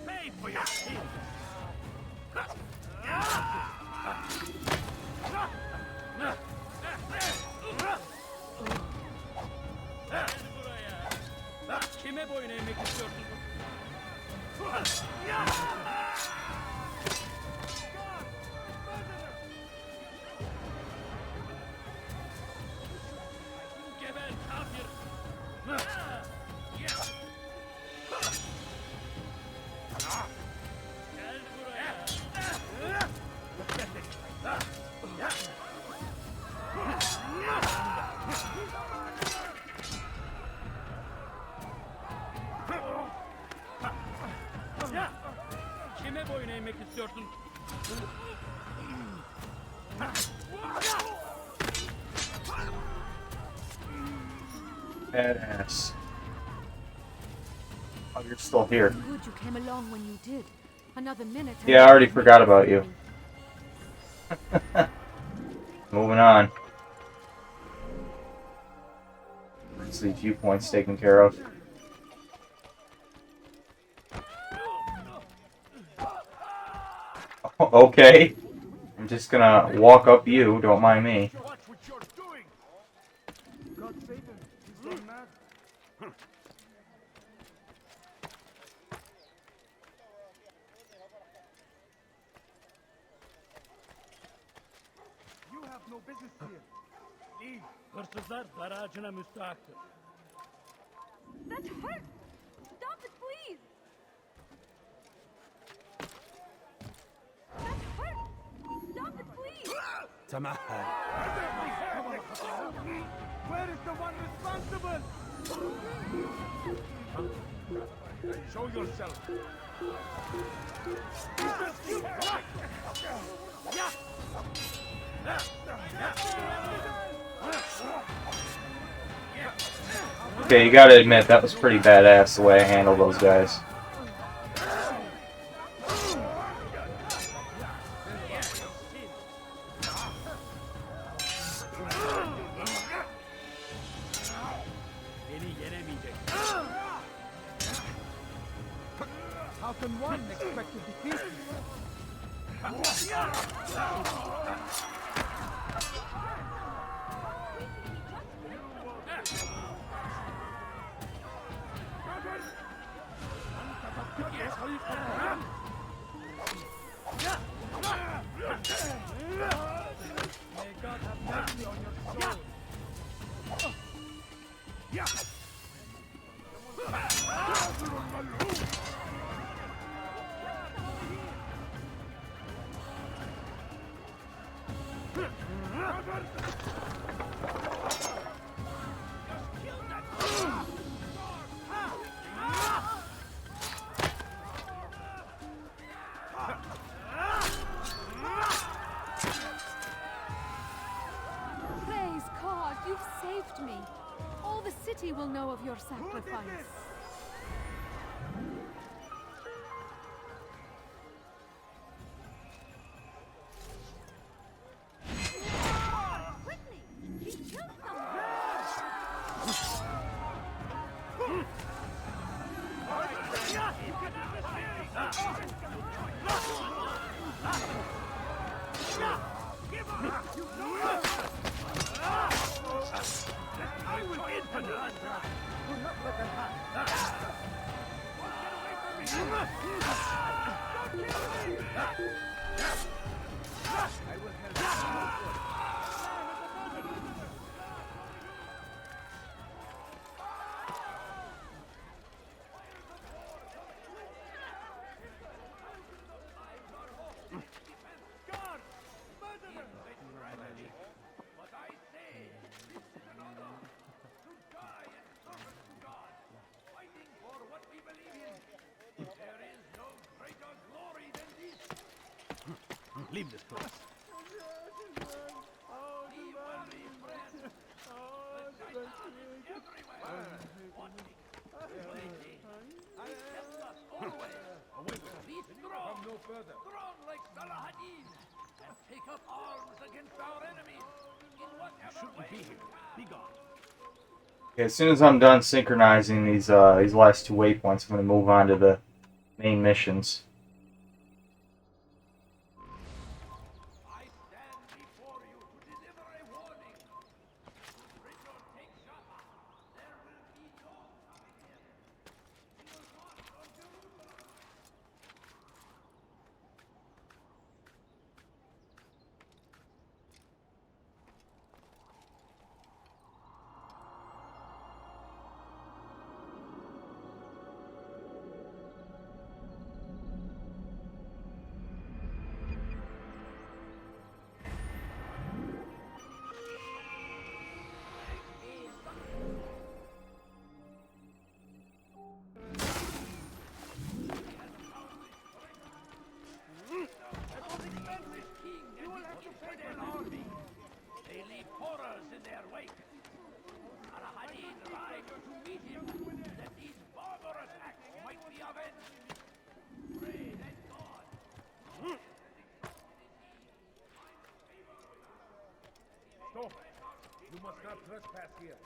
Pay for your sins. Kime boyun eğmek istiyorsun? Geber kafir. Gel buraya. Kime boyun eğmek istiyorsun? Badass. Oh, you're still here. Good you came along when you did. Another minute. and Yeah, I already I'd forgot make about you. Moving on. Let's see, viewpoints taken care of. Okay. I'm just gonna walk up you, don't mind me. Watch what you're doing! God save him. He's gone mad. You have no business here. Leave. Hırsızlar barajına müstahaktır. That hurt! Stop it, please! That hurt! Stop it, please! Tamahal. Where is the one responsible? Show yourself. Okay, you gotta admit, that was pretty badass the way I handled those guys. How can one expect to defeat me? May God have mercy on your soul. Praise God, you've saved me. All the city will know of your sacrifice. Quickly! He killed Leave this place. Strong like Salahadin, and take up arms against our enemies. In whatever way. Be here. Be gone. Okay, as soon as I'm done synchronizing these last two waypoints, I'm gonna move on to the main missions. You must not trespass here.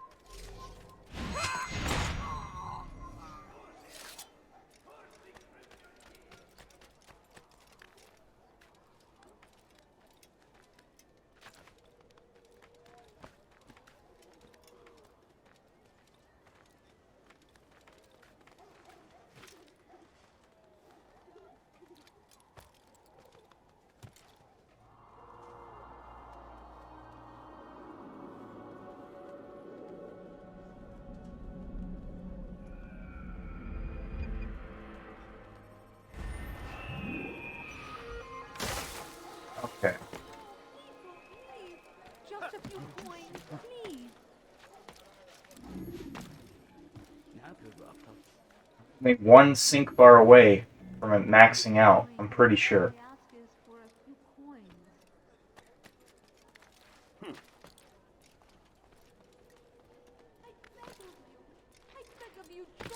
Okay. Just a few coins, please. Maybe one sync bar away from it maxing out, I'm pretty sure.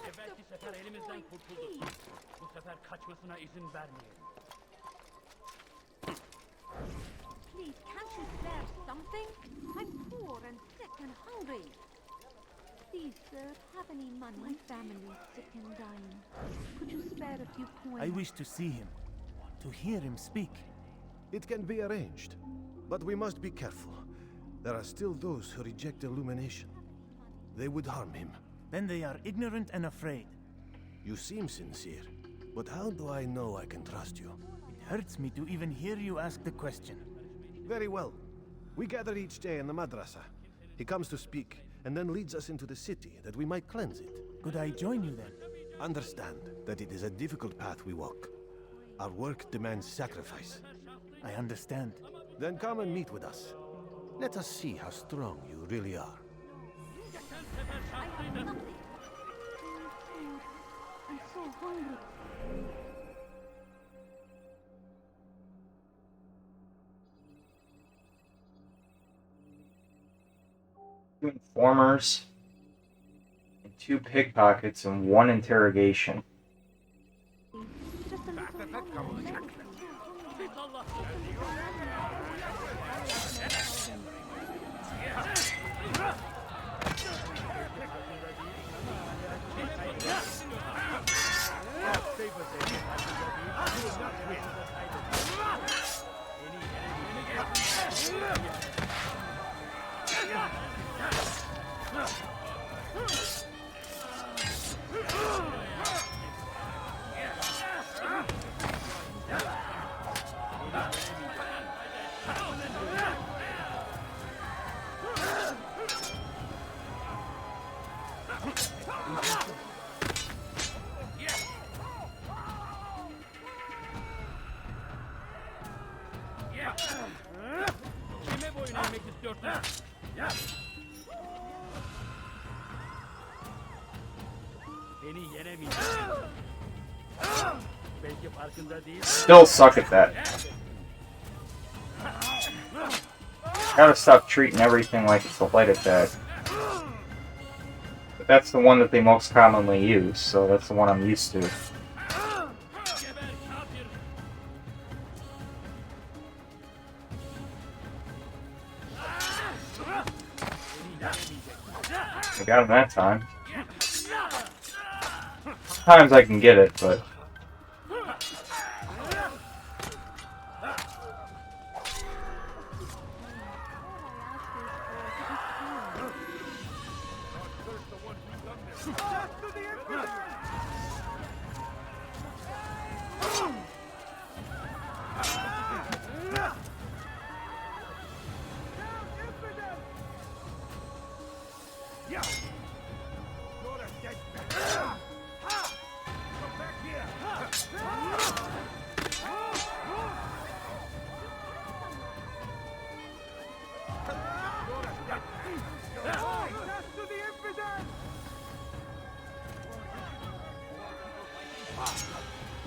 Evvelki sefer elimizden kurtulduk. Bu sefer kaçmasına izin vermeyelim. Please, can't you spare something? I'm poor and sick and hungry. Please, sir, have any money? My family's sick and dying. Could you spare a few coins? I wish to see him, to hear him speak. It can be arranged, but we must be careful. There are still those who reject illumination. They would harm him. Then they are ignorant and afraid. You seem sincere, but how do I know I can trust you? It hurts me to even hear you ask the question. Very well. We gather each day in the madrasa. He comes to speak, and then leads us into the city, that we might cleanse it. Could I join you then? Understand that it is a difficult path we walk. Our work demands sacrifice. I understand. Then come and meet with us. Let us see how strong you really are. I have nothing. I'm so hungry. Two informers, and 2 pickpockets, and 1 interrogation. Kime boyun eğmek istiyorsun? Beni yenemeyeceksin. Belki farkında değil. Still suck at that. Gotta stop treating everything like it's a light attack. But that's the one that they most commonly use, so that's the one I'm used to. I got him that time. Sometimes I can get it, but...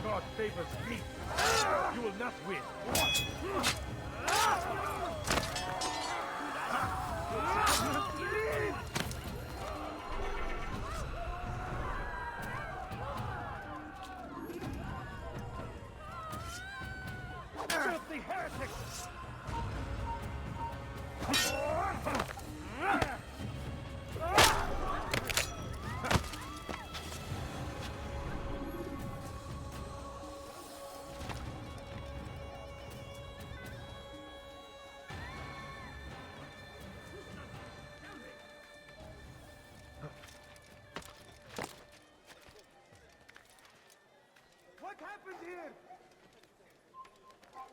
God favors me. You will not win. Filthy heretics!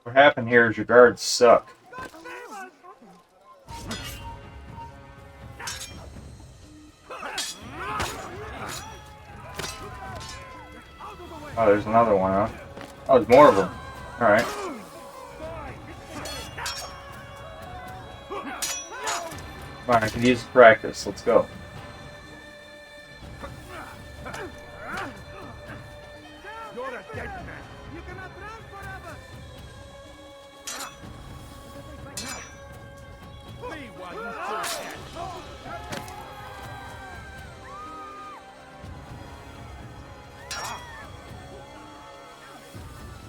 What happened here is your guards suck. Oh, there's another one, huh? Oh, there's more of them. Alright. Come on, I can use practice. Let's go. You're a dead man. You cannot run forever. Me while you still can.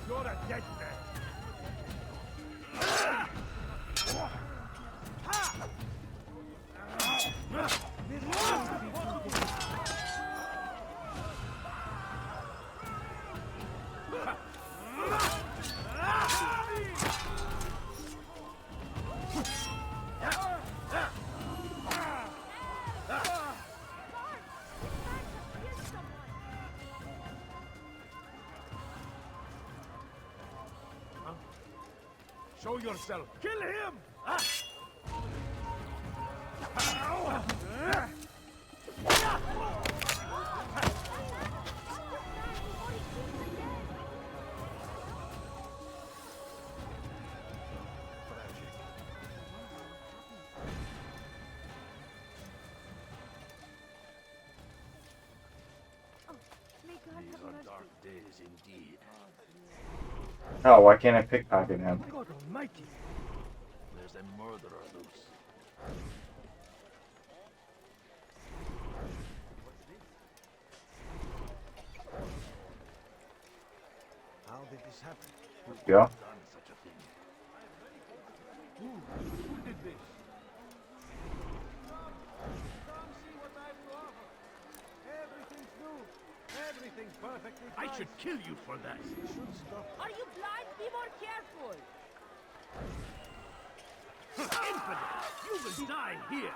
You're a dead man. Show yourself. Kill him! These are dark days indeed. Oh, why can't I pickpocket him? God almighty! There's a murderer loose. How did this happen? Yeah. Done such a thing. Who did this? Come see what I have to offer. Everything's new. Everything's perfectly I should kill you for that. Are you blind? Be more careful. Infidel! You will die here.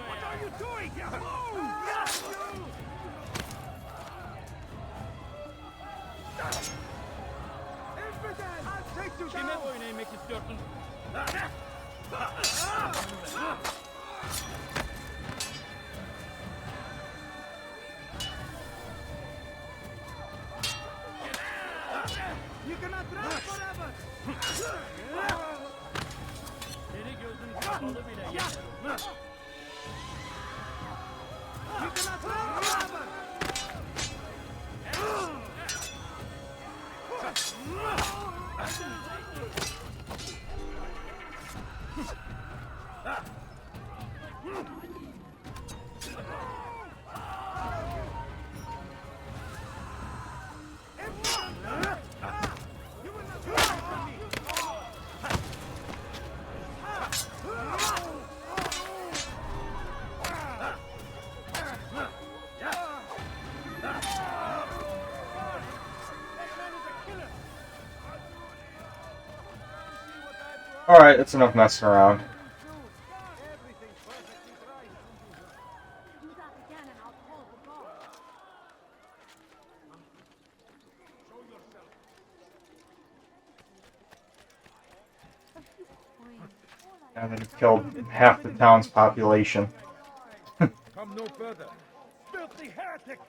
What are you doing here? I'll take you down! You cannot run forever! You cannot run forever! Alright, that's enough messing around. Do that again and I'll call the guard. Now that he's killed half the town's population. Come no further. Fill of the heretic!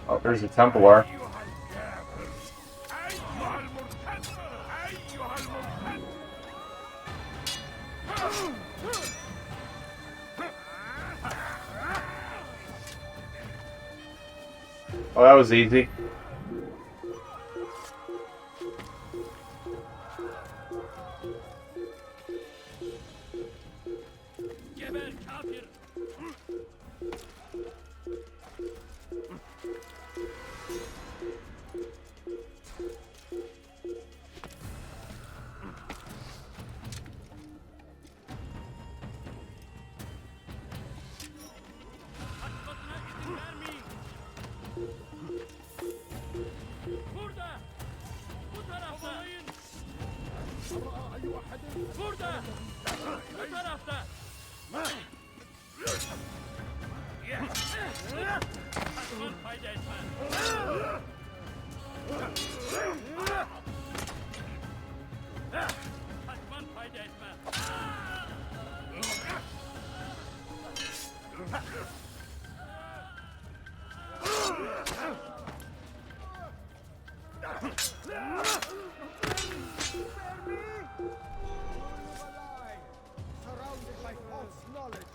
Oh, there's a Templar. Oh, that was easy. Surrounded by false knowledge,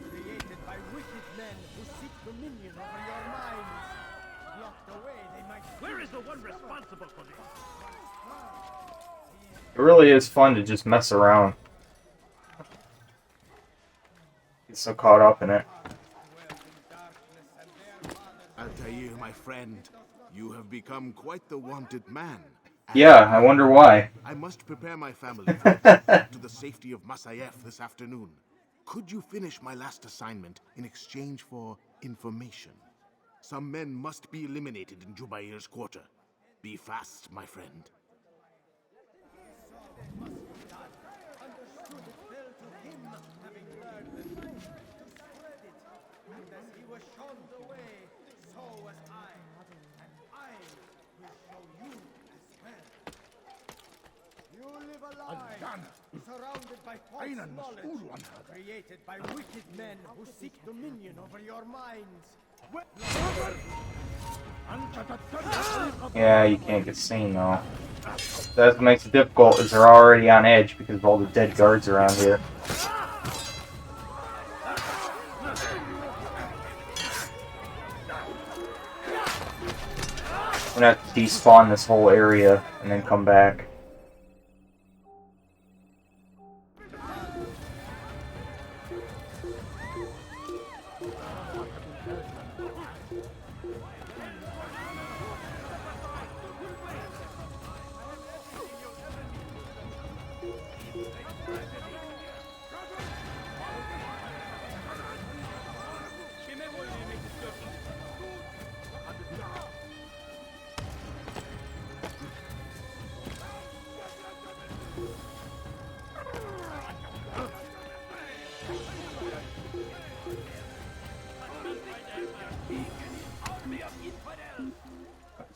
created by wicked men who seek dominion over your minds. Locked away, they might. Where is the one responsible for this? It really is fun to just mess around. Get so caught up in it. Altair, my friend, you have become quite the wanted man. Yeah, I wonder why. I must prepare my family for a trip to the safety of Masayef this afternoon. Could you finish my last assignment in exchange for information? Some men must be eliminated in Jubair's quarter. Be fast, my friend. Understood it fell to him, having learned the truth, to spread it. And as he was shown the way, so was I. And I will show you as well. You live a lie, surrounded by false knowledge, created by wicked men who seek dominion over your minds. Yeah, you can't get seen though. That's what makes it difficult, is they're already on edge because of all the dead guards around here. I'm gonna have to despawn this whole area and then come back.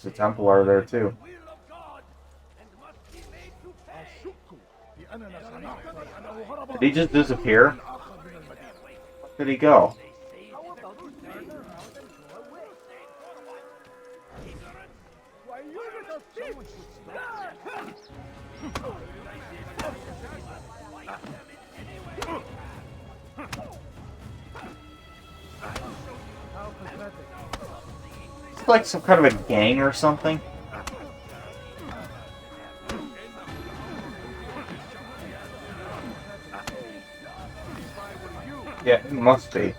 There's a Templar there too. Did he just disappear? Where did he go? It's like some kind of a gang or something. Yeah, it must be.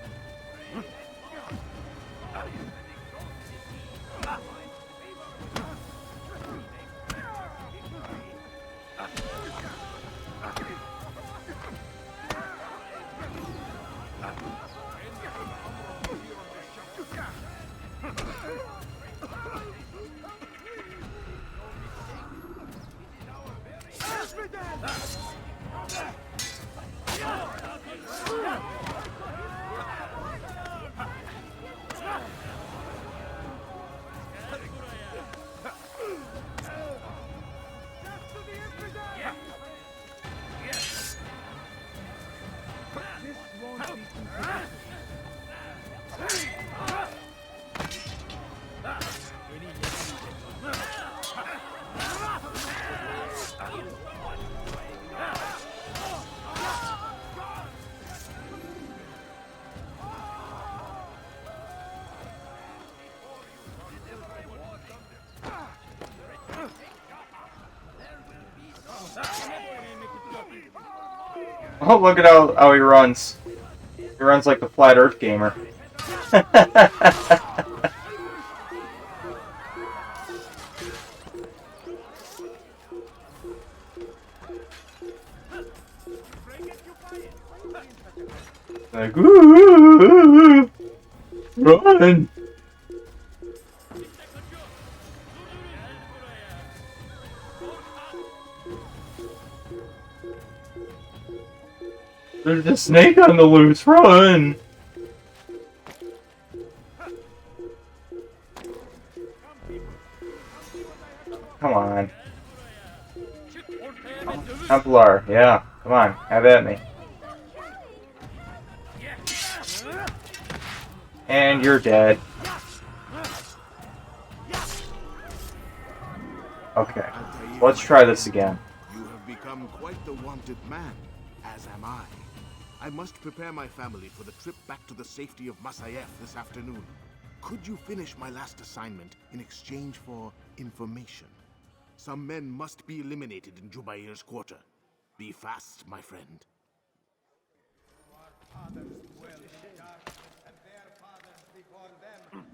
Oh, look at how he runs. He runs like the Flat Earth Gamer. Like, ooh, run! There's a snake on the loose, run! Come on. Templar, yeah, come on, have at me. And you're dead. Okay, let's try this again. You have become quite the wanted man, as am I. I must prepare my family for the trip back to the safety of Masayef this afternoon. Could you finish my last assignment in exchange for information? Some men must be eliminated in Jubair's quarter. Be fast, my friend.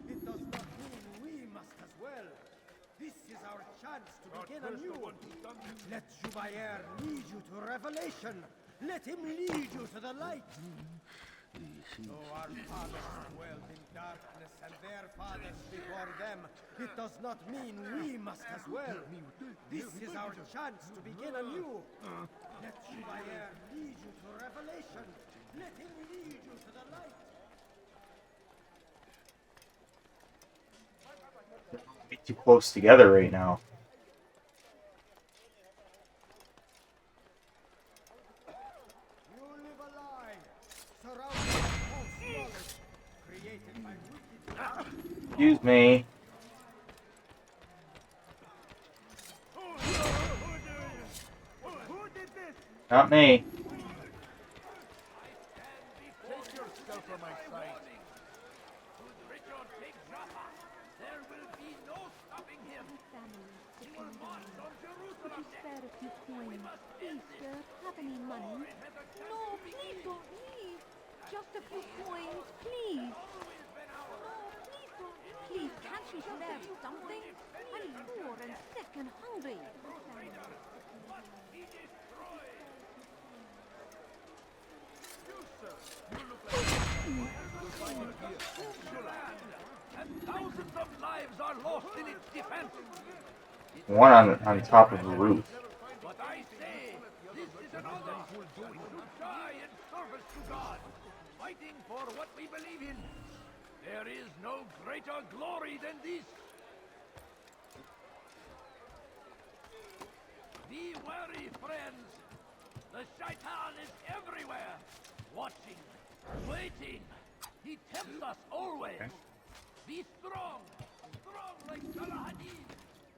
It does not mean we must as well. This is our chance to begin anew. Let Jubair lead you to revelation. Let him lead you to the light. Though our fathers dwelled in darkness and their fathers before them, it does not mean we must as well. This is our chance to begin anew. Let Jubair lead you to revelation. Let him lead you to the light. Be too close together right now. Excuse me. Not me. Spare a few coins. Please, sir, have any money? No, please don't leave. Just a few coins, please. Please, can't you spare something? I'm poor and sick and hungry. And thousands of lives are lost in its defense. One on top of the roof. But I say, this is an honor to die in service to God, fighting for what we believe in. There is no greater glory than this. Be wary, friends. The Shaitan is everywhere, watching, waiting. He tempts us always. Okay. Be strong like Salahadin,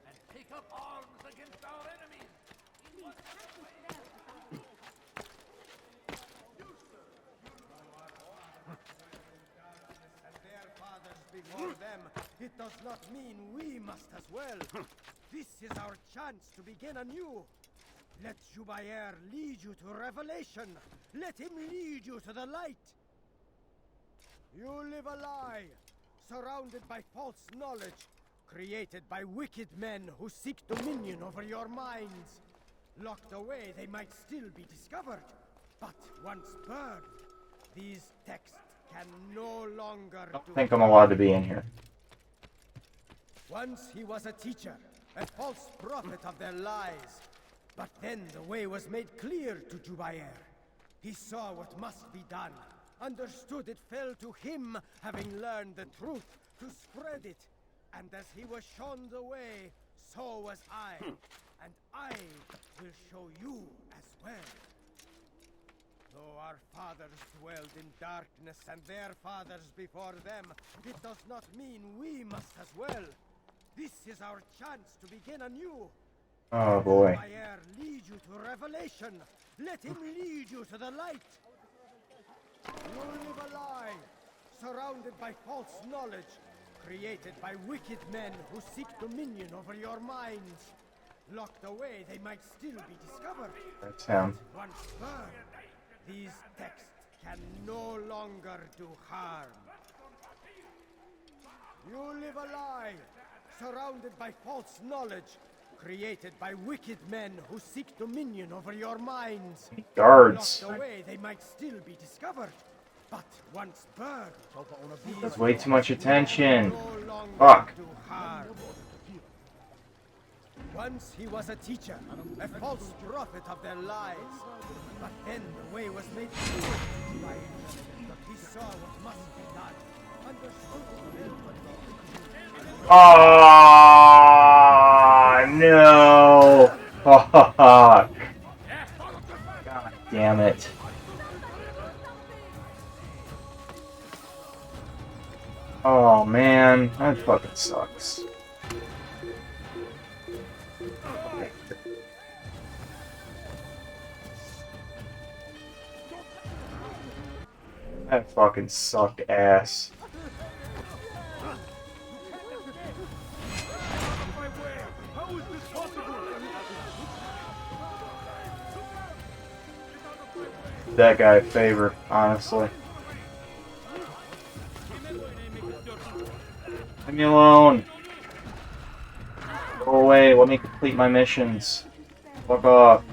and take up arms against our enemies. In whatever way. And their fathers before them, it does not mean we must as well. This is our chance to begin anew. Let Jubair lead you to revelation. Let him lead you to the light. You live a lie, surrounded by false knowledge, created by wicked men who seek dominion over your minds. Locked away, they might still be discovered. But once burned, these texts can no longer I don't think I'm allowed to be in here. Once he was a teacher, a false prophet of their lies. But then the way was made clear to Jubair. He saw what must be done, understood it fell to him, having learned the truth, to spread it. And as he was shown the way, so was I. And I will show you as well. Though our fathers dwelled in darkness and their fathers before them, it does not mean we must as well. This is our chance to begin anew. Oh boy. Fire lead you to revelation. Let him lead you to the light. You live a lie, surrounded by false knowledge, created by wicked men who seek dominion over your minds. Locked away, they might still be discovered. That's him. Once burned, these texts can no longer do harm. You live a lie, surrounded by false knowledge, created by wicked men who seek dominion over your minds. Guards. Locked away, they might still be discovered. But once burned, That's way too much attention. no longer Fuck. do harm. Once he was a teacher, a false prophet of their lies. But then the way was made clear by him. He saw what must be done, understood Oh no! Fuck! God damn it! Oh man, that fucking sucks. That fucking sucked ass. That guy a favor, honestly. Leave me alone. Go away, let me complete my missions. Fuck off.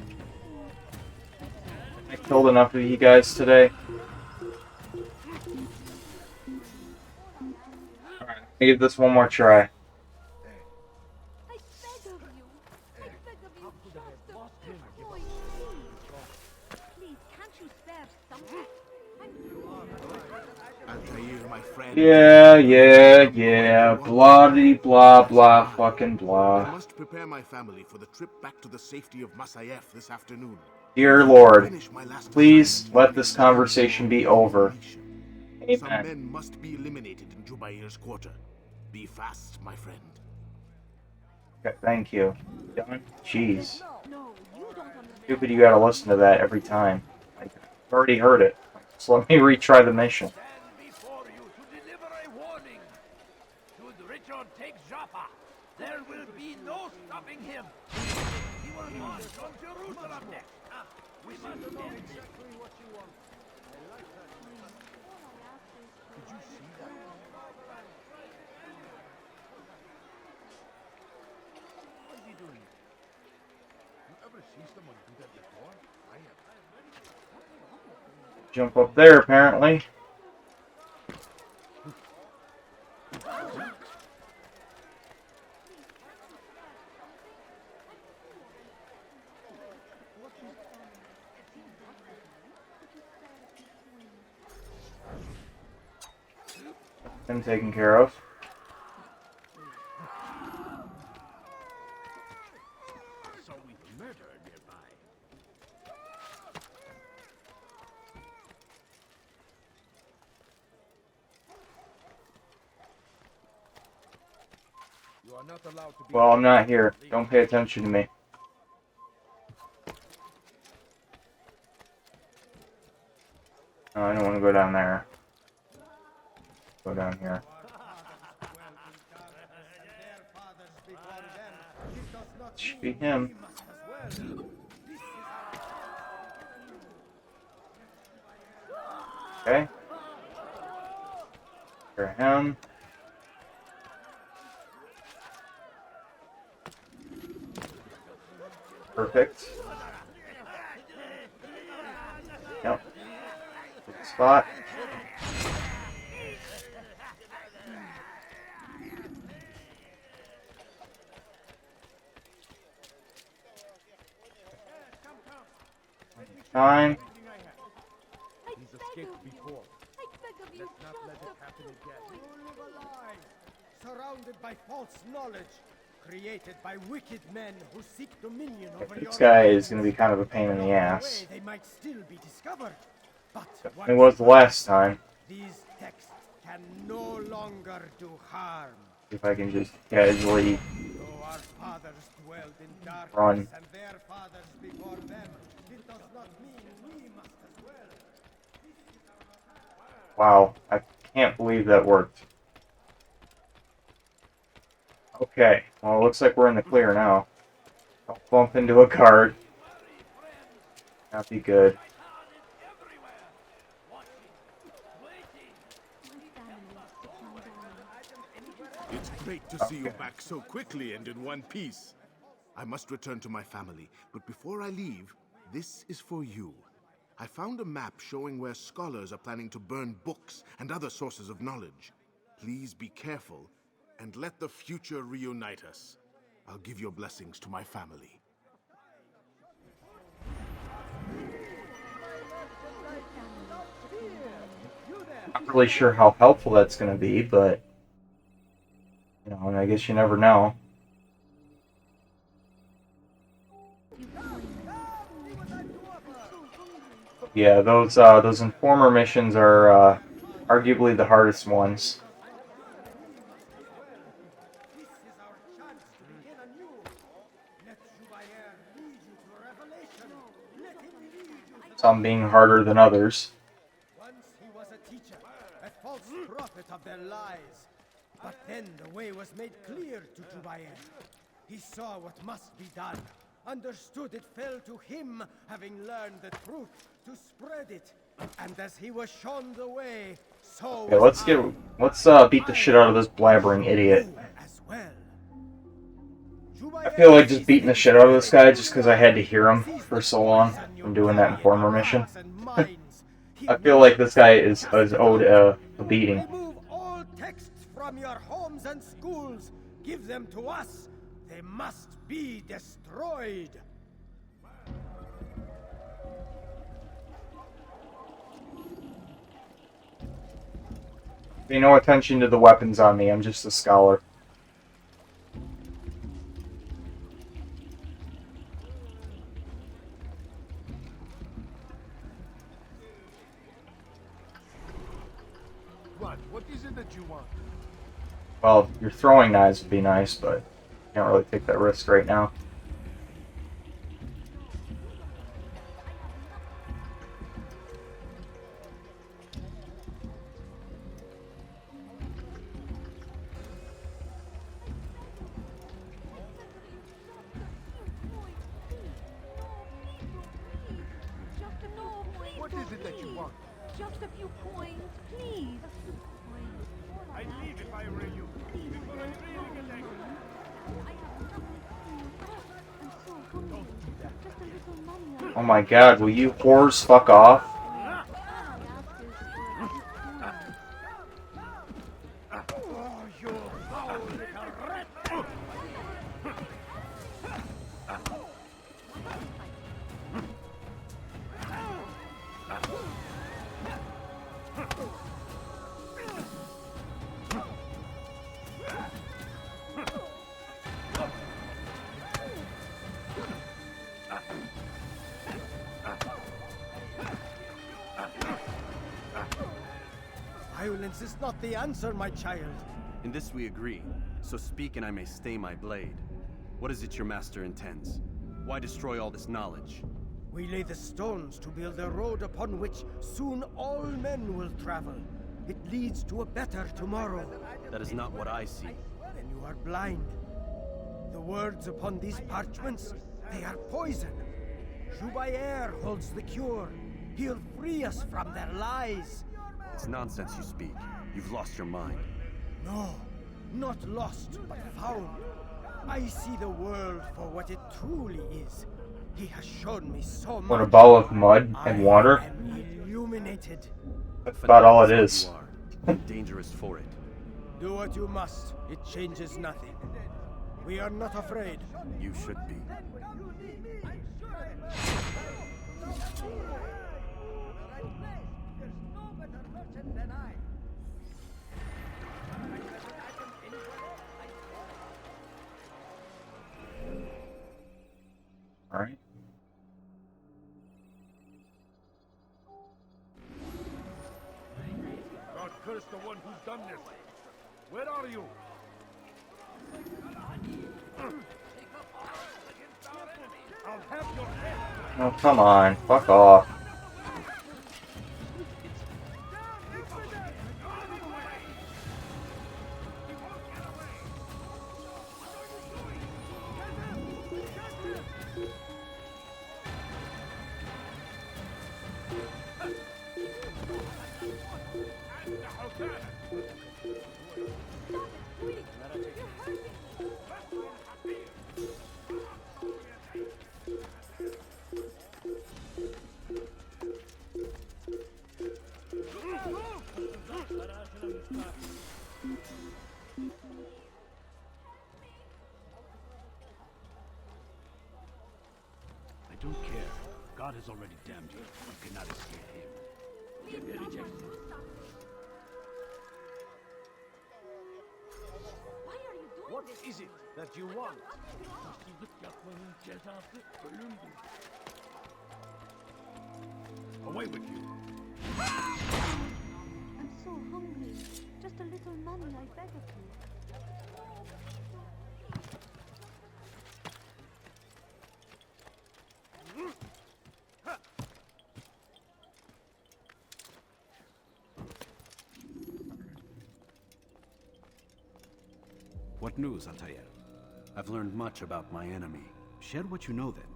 I killed enough of you guys today. Alright, let me give this one more try. Altair, my friend. Yeah. Blah blah fucking I blah. must prepare my family for the trip back to the safety of Masayef this afternoon. Dear Lord, please let this conversation be over. Some Amen. men must be eliminated in Jubair's quarter. Be fast, my friend. Okay, thank you. Done? Jeez. Stupid you gotta listen to that every time. I've already heard it. So let me retry the mission. Before you to deliver a warning. Should Richard take Joppa, there will be no stopping him. He will march from Jerusalem next. We must end this. Did you see that? What is he doing? You ever see someone do that before? I have. Jump up there, apparently. Been taken care of. So we murder nearby. You are not allowed to be. Well, I'm not here. Don't pay attention to me. No, I don't want to go down there. Go down here. Should be him. Okay. For him. Perfect. Yep. Good spot. Time. He's escaped before. Let's not let it happen again. You live a lie, surrounded by false knowledge, created by wicked men who seek dominion over your This guy lives. is going to be kind of a pain in the ass. They might still be discovered. But It was the last time. these texts can no longer do harm. If I can just casually Though our fathers dwelled in darkness run. and their fathers before them, it does not mean we must as well. Wow, I can't believe that worked. Okay, well, it looks like we're in the clear now. I'll bump into a guard. That'd be good. It's great to see you back so quickly and in one piece. I must return to my family, but before I leave, this is for you. I found a map showing where scholars are planning to burn books and other sources of knowledge. Please be careful, and let the future reunite us. I'll give your blessings to my family. Not really sure how helpful that's going to be, but you know, and I guess you never know. Yeah, those informer missions are arguably the hardest ones. Some being harder than others. Once he was a teacher, a false prophet of their lies. But then the way was made clear to Jubair. He saw what must be done, understood it fell to him, having learned the truth, to spread it. And as he was shown the way, so Okay, let's beat the shit out of this blabbering idiot. I feel like just beating the shit out of this guy just because I had to hear him for so long from doing that informer mission. I feel like this guy is owed a beating. Remove all texts from your homes and schools. Give them to us. They must be destroyed. Pay no attention to the weapons on me, I'm just a scholar. What is it that you want? Well, your throwing knives would be nice, but can't really take that risk right now. What is it that you want? Just a few coins, please. I'd leave if I were you. Before I really get angry. Oh my god, will you whores fuck off? Violence is not the answer, my child. In this we agree, so speak and I may stay my blade. What is it your master intends? Why destroy all this knowledge? We lay the stones to build a road upon which soon all men will travel. It leads to a better tomorrow. That is not what I see. Then you are blind. The words upon these parchments, they are poison. Jubair holds the cure. He'll free us from their lies. It's nonsense you speak. You've lost your mind. No, not lost, but found. I see the world for what it truly is. He has shown me so much. What, a ball of mud and water? I am illuminated. That's about all it is. Dangerous for it. Do what you must. It changes nothing. We are not afraid. You should be. Alright. curse the one who's done this. Where are you? I'll have your head. Oh, come on. Fuck off. I don't care. God has already damned you. You cannot escape him. What is it that you want? Away with you. I'm so hungry. Just a little money, I beg of you. What news, Altair? I've learned much about my enemy. Share what you know then.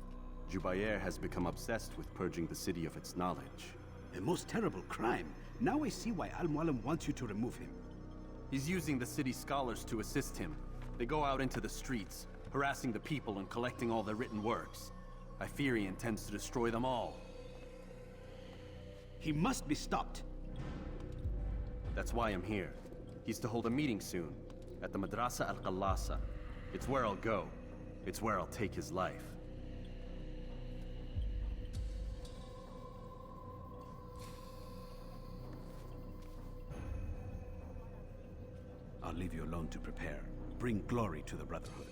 Jubair has become obsessed with purging the city of its knowledge. A most terrible crime. Now I see why Al-Mualim wants you to remove him. He's using the city scholars to assist him. They go out into the streets, harassing the people and collecting all their written works. I fear he intends to destroy them all. He must be stopped. That's why I'm here. He's to hold a meeting soon, at the Madrasa Al-Qallasa. It's where I'll go. It's where I'll take his life. I'll leave you alone to prepare. Bring glory to the Brotherhood.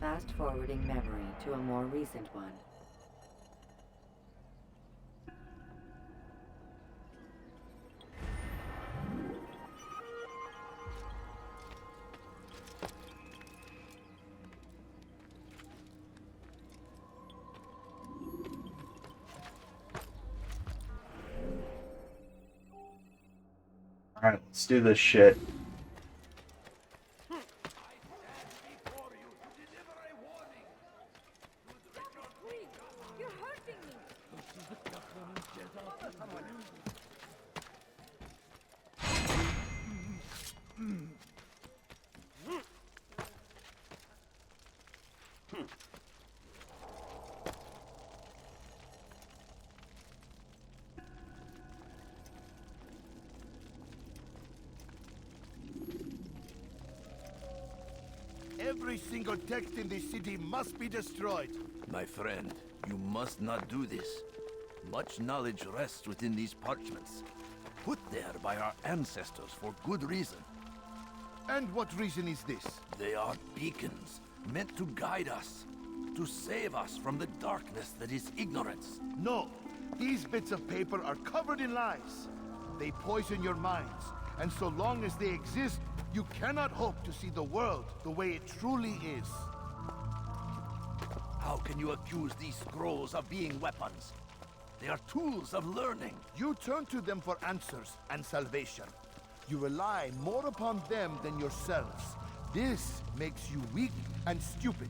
Fast forwarding memory to a more recent one. Alright, let's do this shit. You're hurting me. Every single text in this city must be destroyed. My friend, you must not do this. Much knowledge rests within these parchments, put there by our ancestors for good reason. And what reason is this? They are beacons, meant to guide us, to save us from the darkness that is ignorance. No, these bits of paper are covered in lies. They poison your minds, and so long as they exist, you cannot hope to see the world the way it truly is. How can you accuse these scrolls of being weapons? They are tools of learning. You turn to them for answers and salvation. You rely more upon them than yourselves. This makes you weak and stupid.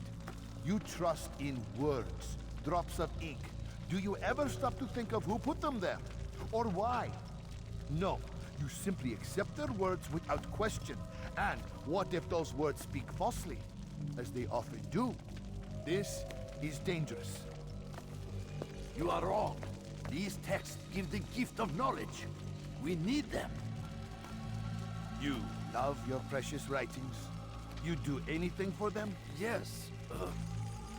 You trust in words, drops of ink. Do you ever stop to think of who put them there? Or why? No, you simply accept their words without question. And what if those words speak falsely? As they often do. This is dangerous. You are wrong. These texts give the gift of knowledge. We need them. You love your precious writings? You'd do anything for them? Yes.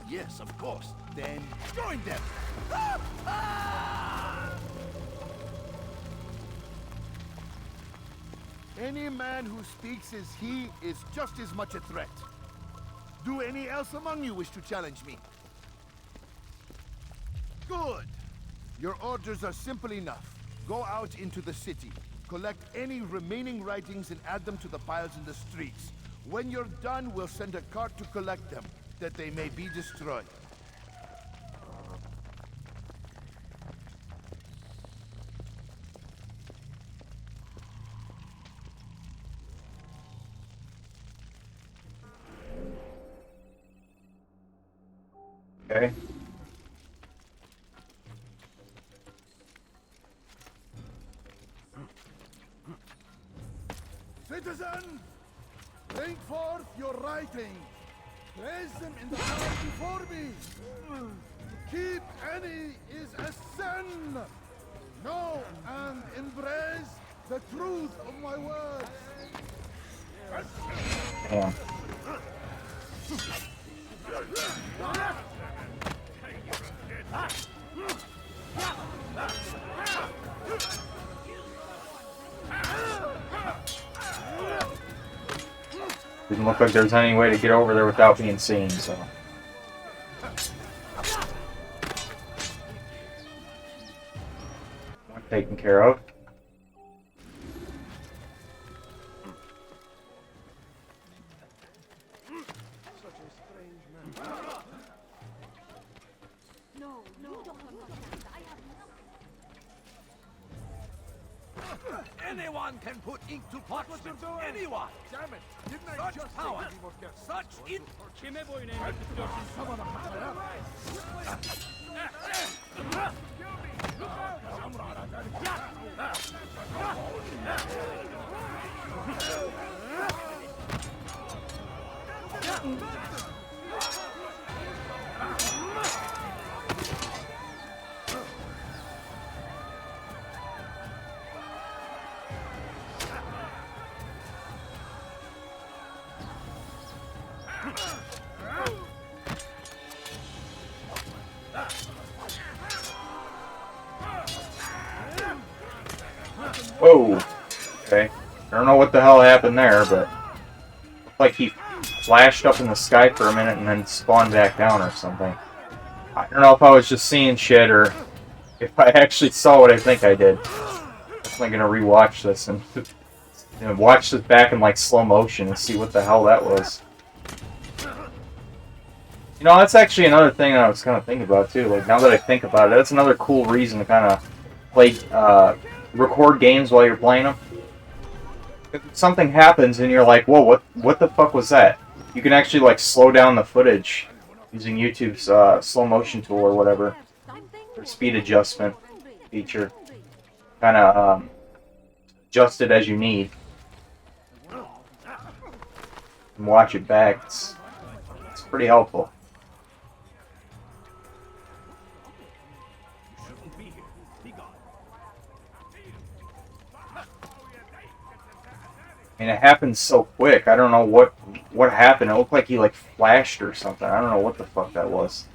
Yes, of course. Then join them! Any man who speaks as he is just as much a threat. Do any else among you wish to challenge me? Good! Your orders are simple enough. Go out into the city, collect any remaining writings and add them to the piles in the streets. When you're done, we'll send a cart to collect them, that they may be destroyed. Okay. Citizen, bring forth your writing. Place them in the pile before me. To keep any is a sin. Know and embrace the truth of my words. Damn. Didn't look like there's any way to get over there without being seen, so. One taken care of. No, you don't understand. I have Anyone can put ink to parchment. Anyone. Damn it! Didn't I just power, such it. Kime boyun eğmek istiyorsun? Whoa. Okay. I don't know what the hell happened there, but looked like he flashed up in the sky for a minute and then spawned back down or something. I don't know if I was just seeing shit or if I actually saw what I think I did. I'm gonna rewatch this and watch this back in like slow motion and see what the hell that was. You know, that's actually another thing I was kind of thinking about too. Like now that I think about it, that's another cool reason to kind of play, record games while you're playing them. If something happens and you're like, "Whoa, what the fuck was that?" You can actually like slow down the footage using YouTube's slow motion tool or whatever, or speed adjustment feature. Kind of adjust it as you need and watch it back. It's pretty helpful. I mean, it happened so quick. I don't know what happened. It looked like he like flashed or something. I don't know what the fuck that was.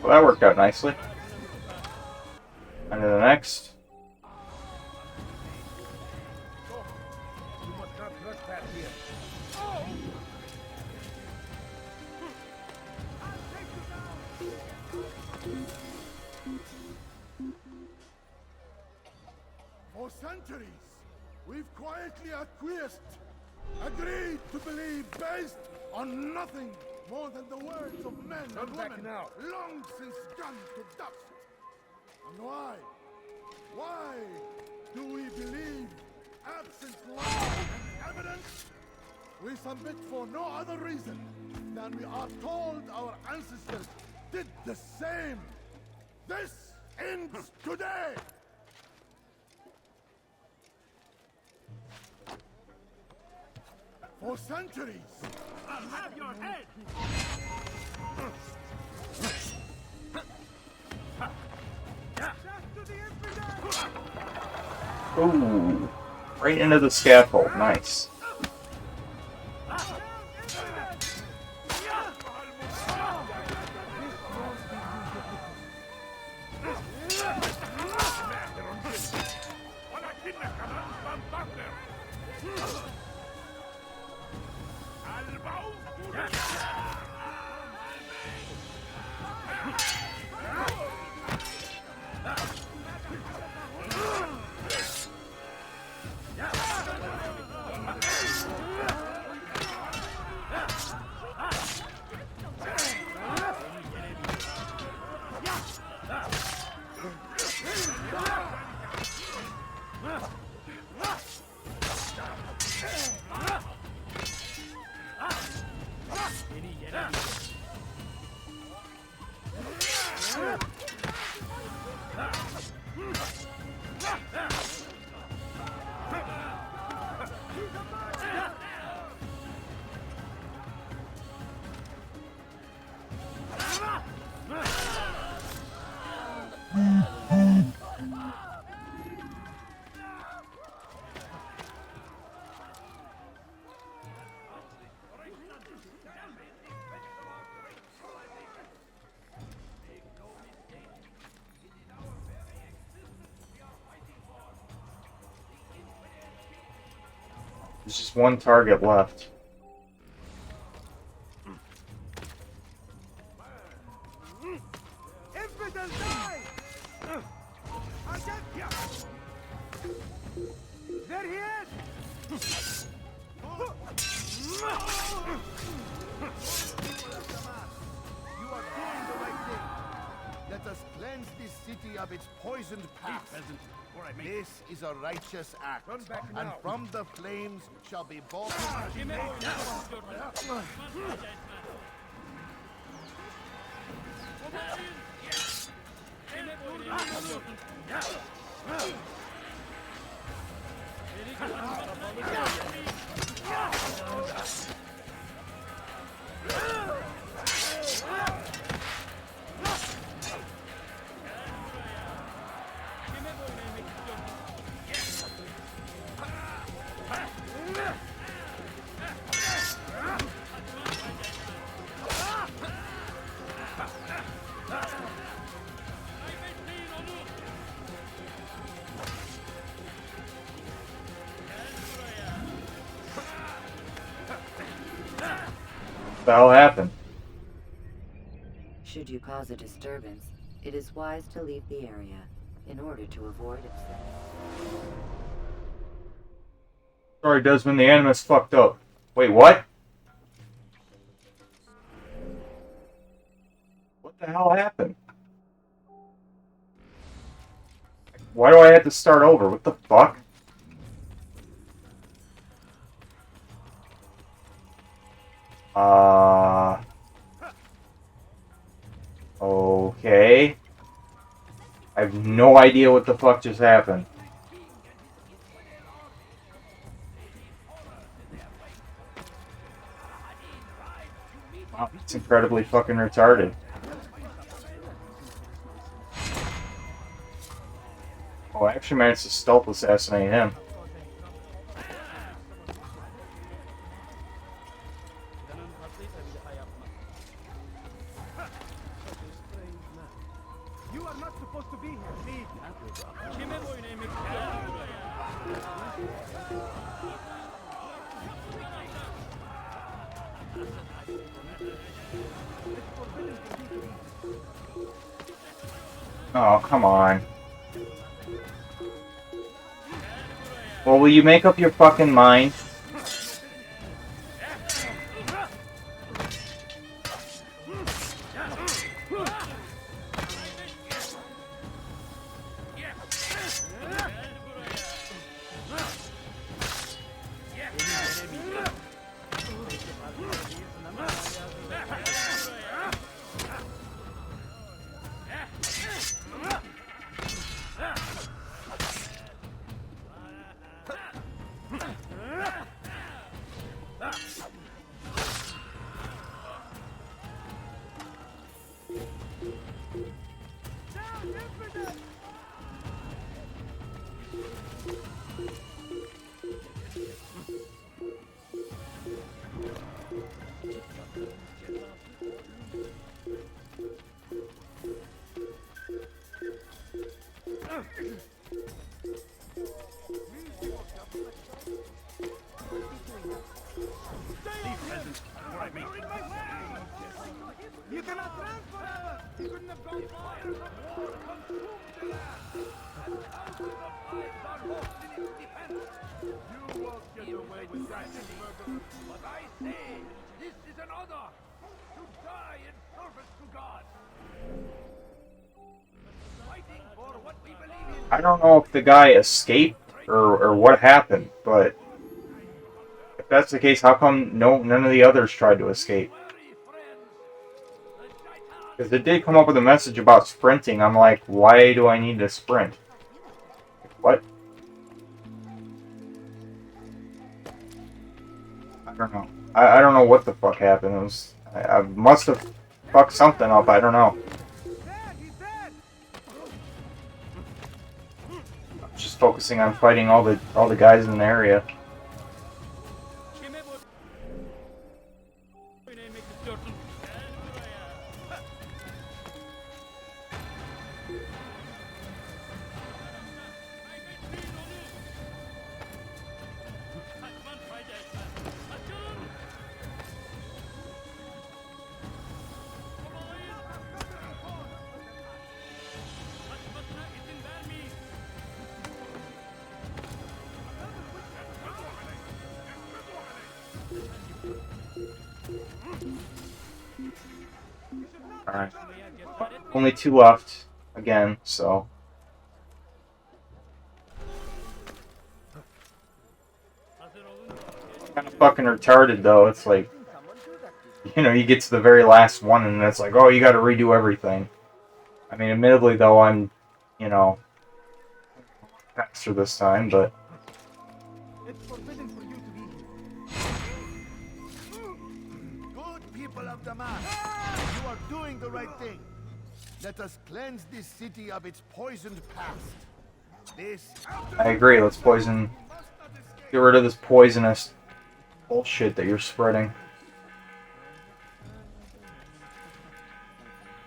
Well, that worked out nicely. On to the next. You must not trespass here. For centuries, we've quietly acquiesced, agreed to believe based on nothing more than the words of men Come and back women, now. long since gone to dust. And why? Why do we believe, absent law and evidence? We submit for no other reason than we are told our ancestors did the same. This ends today! For centuries! I'll have your head! Ooh. Right into the scaffold. Nice. There's just one target left. Infidel die! There he is! You are doing the right thing. Let us cleanse this city of its poisoned past. This is a righteous act, and from the flames shall be born. What the hell happened? Should you cause a disturbance, it is wise to leave the area in order to avoid upset. Sorry, Desmond, the Animus fucked up. Wait, what? What the hell happened? Why do I have to start over? What the fuck? Okay. I have no idea what the fuck just happened. Oh, it's incredibly fucking retarded. Oh, I actually managed to stealth assassinate him. You are not supposed to be here. Leave. Kime boyun eğmek istiyorsun? Oh, come on. Well, will you make up your fucking mind? You cannot run forever! You couldn't have gone fire! You won't get away with that, but I say, this is an honor to die in service to God. Fighting for what we believe in. I don't know if the guy escaped or what happened, but if that's the case, how come none of the others tried to escape? Because it did come up with a message about sprinting. I'm like, why do I need to sprint? What? I don't know. I don't know what the fuck happened. It was, I must have fucked something up. I don't know. I'm just focusing on fighting all the guys in the area. Alright. Only 2 left again, so. Kind of fucking retarded though. It's like, you know, you get to the very last one and it's like, oh, you gotta redo everything. I mean, admittedly though, I'm, you know, faster this time, but. It's forbidden for you to be here. Good people of Damas, you are doing the right thing. Let us cleanse this city of its poisoned past. This... I agree, let's poison... Get rid of this poisonous bullshit that you're spreading.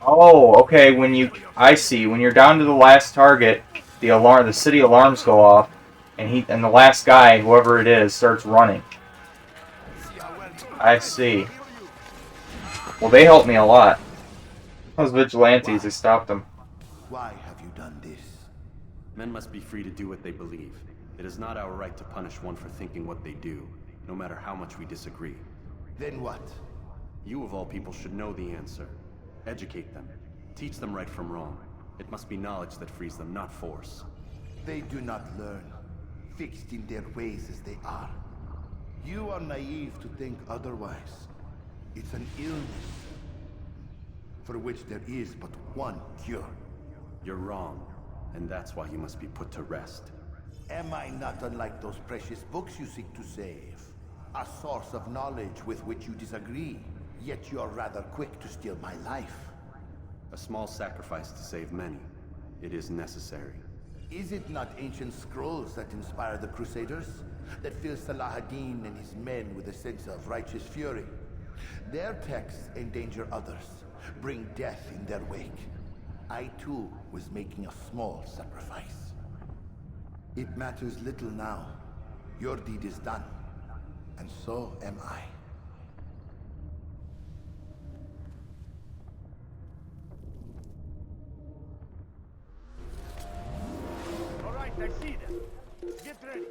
Oh, okay, when you... I see, when you're down to the last target, the city alarms go off, and the last guy, whoever it is, starts running. I see. Well, they helped me a lot. Those vigilantes, they stopped them. Why have you done this? Men must be free to do what they believe. It is not our right to punish one for thinking what they do, no matter how much we disagree. Then what? You of all people should know the answer. Educate them. Teach them right from wrong. It must be knowledge that frees them, not force. They do not learn, fixed in their ways as they are. You are naive to think otherwise. It's an illness for which there is but one cure. You're wrong, and that's why you must be put to rest. Am I not unlike those precious books you seek to save? A source of knowledge with which you disagree, yet you are rather quick to steal my life. A small sacrifice to save many. It is necessary. Is it not ancient scrolls that inspire the Crusaders? That fill Salah ad-Din and his men with a sense of righteous fury? Their texts endanger others, bring death in their wake. I too was making a small sacrifice. It matters little now. Your deed is done, and so am I. All right, I see them. Get ready.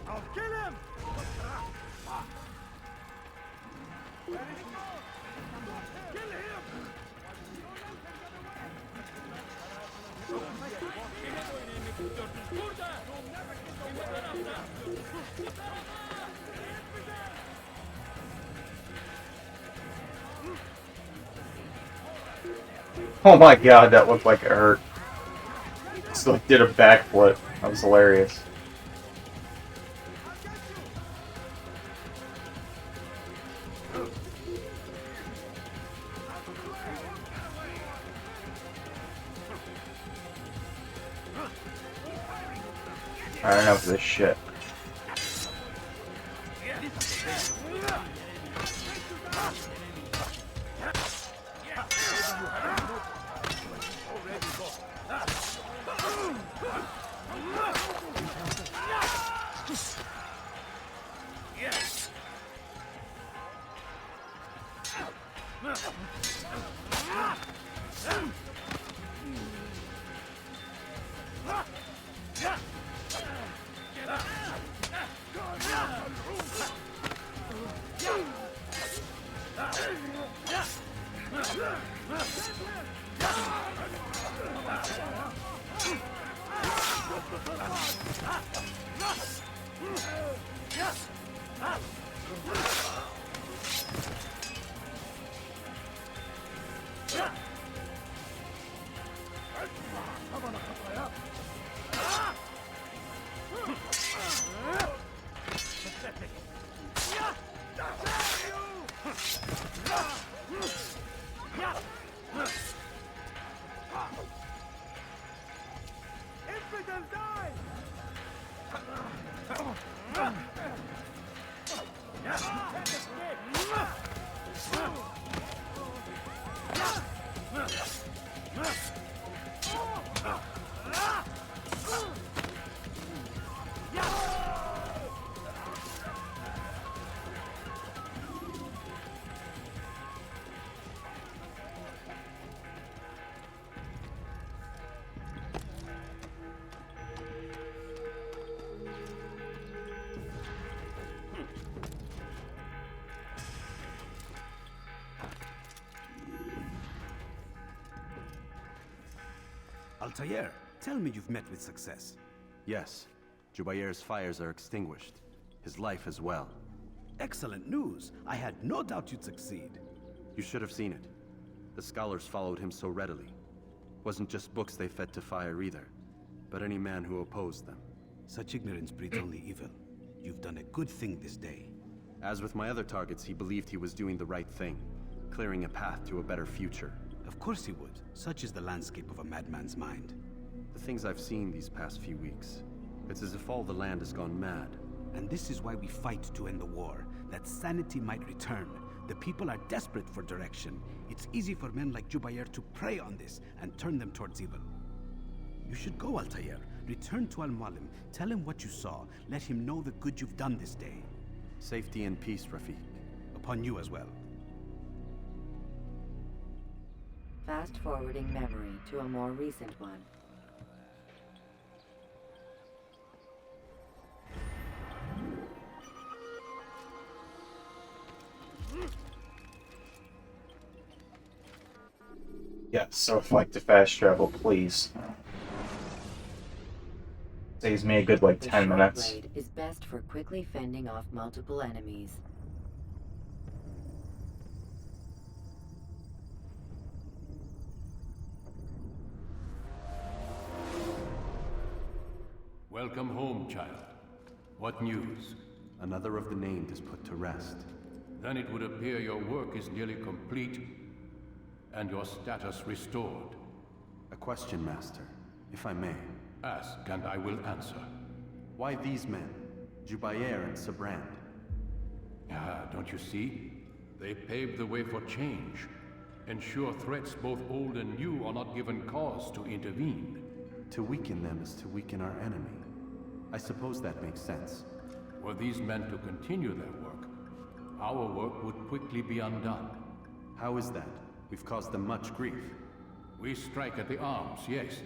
I'll kill him! Kill him! Oh my god, that looked like it hurt. Just like did a backflip. That was hilarious. I don't know for this shit. Altair, tell me you've met with success. Yes. Jubair's fires are extinguished. His life as well. Excellent news. I had no doubt you'd succeed. You should have seen it. The scholars followed him so readily. Wasn't just books they fed to fire either, but any man who opposed them. Such ignorance breeds only evil. You've done a good thing this day. As with my other targets, he believed he was doing the right thing, clearing a path to a better future. Of course he would. Such is the landscape of a madman's mind. The things I've seen these past few weeks, it's as if all the land has gone mad. And this is why we fight to end the war, that sanity might return. The people are desperate for direction. It's easy for men like Jubair to prey on this and turn them towards evil. You should go, Altair. Return to Al-Mualim. Tell him what you saw. Let him know the good you've done this day. Safety and peace, Rafiq. Upon you as well. Fast-forwarding memory to a more recent one. Yes, so if like to fast travel, please. Saves me a good like 10 minutes. The short blade is best for quickly fending off multiple enemies. Welcome home, child. What news? Another of the named is put to rest. Then it would appear your work is nearly complete, and your status restored. A question, Master, if I may. Ask, and I will answer. Why these men? Jubayer and Sabrand? Ah, don't you see? They paved the way for change. Ensure threats both old and new are not given cause to intervene. To weaken them is to weaken our enemy. I suppose that makes sense. Were these men to continue their work, our work would quickly be undone. How is that? We've caused them much grief. We strike at the arms, yes.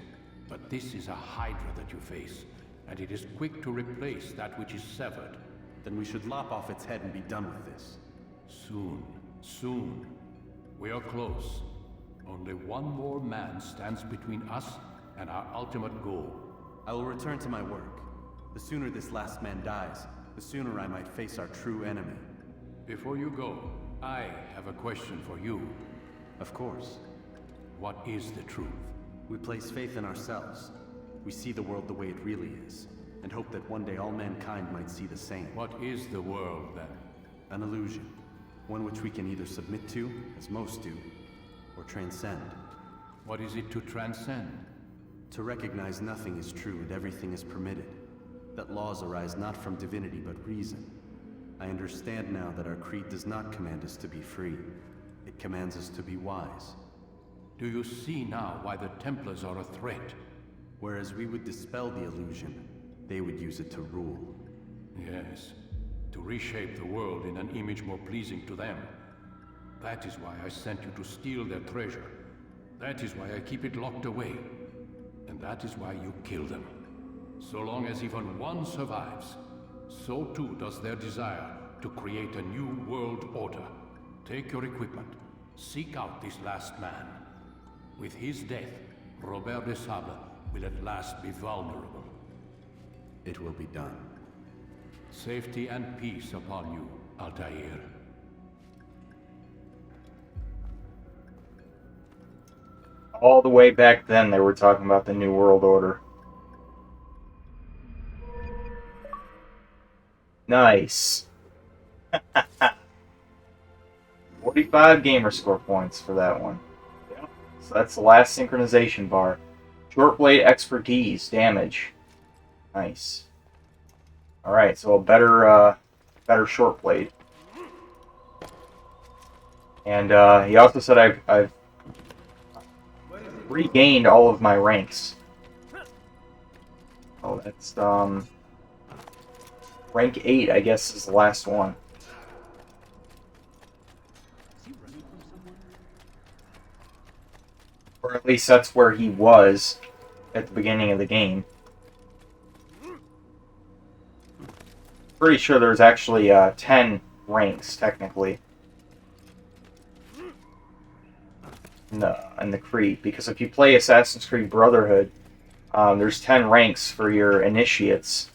But this is a hydra that you face, and it is quick to replace that which is severed. Then we should lop off its head and be done with this. Soon, soon. We are close. Only one more man stands between us and our ultimate goal. I will return to my work. The sooner this last man dies, the sooner I might face our true enemy. Before you go, I have a question for you. Of course. What is the truth? We place faith in ourselves. We see the world the way it really is, and hope that one day all mankind might see the same. What is the world, then? An illusion. One which we can either submit to, as most do, or transcend. What is it to transcend? To recognize nothing is true and everything is permitted. That laws arise not from divinity but reason. I understand now that our creed does not command us to be free. It commands us to be wise. Do you see now why the Templars are a threat? Whereas we would dispel the illusion, they would use it to rule. Yes, to reshape the world in an image more pleasing to them. That is why I sent you to steal their treasure. That is why I keep it locked away. And that is why you kill them. So long as even one survives, so too does their desire to create a new world order. Take your equipment. Seek out this last man. With his death, Robert de Sable will at last be vulnerable. It will be done. Safety and peace upon you, Altair. All the way back then, they were talking about the New World Order. Nice. 45 gamer score points for that one. Yeah. So that's the last synchronization bar. Short blade expertise, damage. Nice. Alright, so a better short blade. And he also said I've regained all of my ranks. Oh, that's rank 8, I guess, is the last one. Or at least that's where he was at the beginning of the game. Pretty sure there's actually 10 ranks, technically. In the Creed, because if you play Assassin's Creed Brotherhood, there's 10 ranks for your initiates.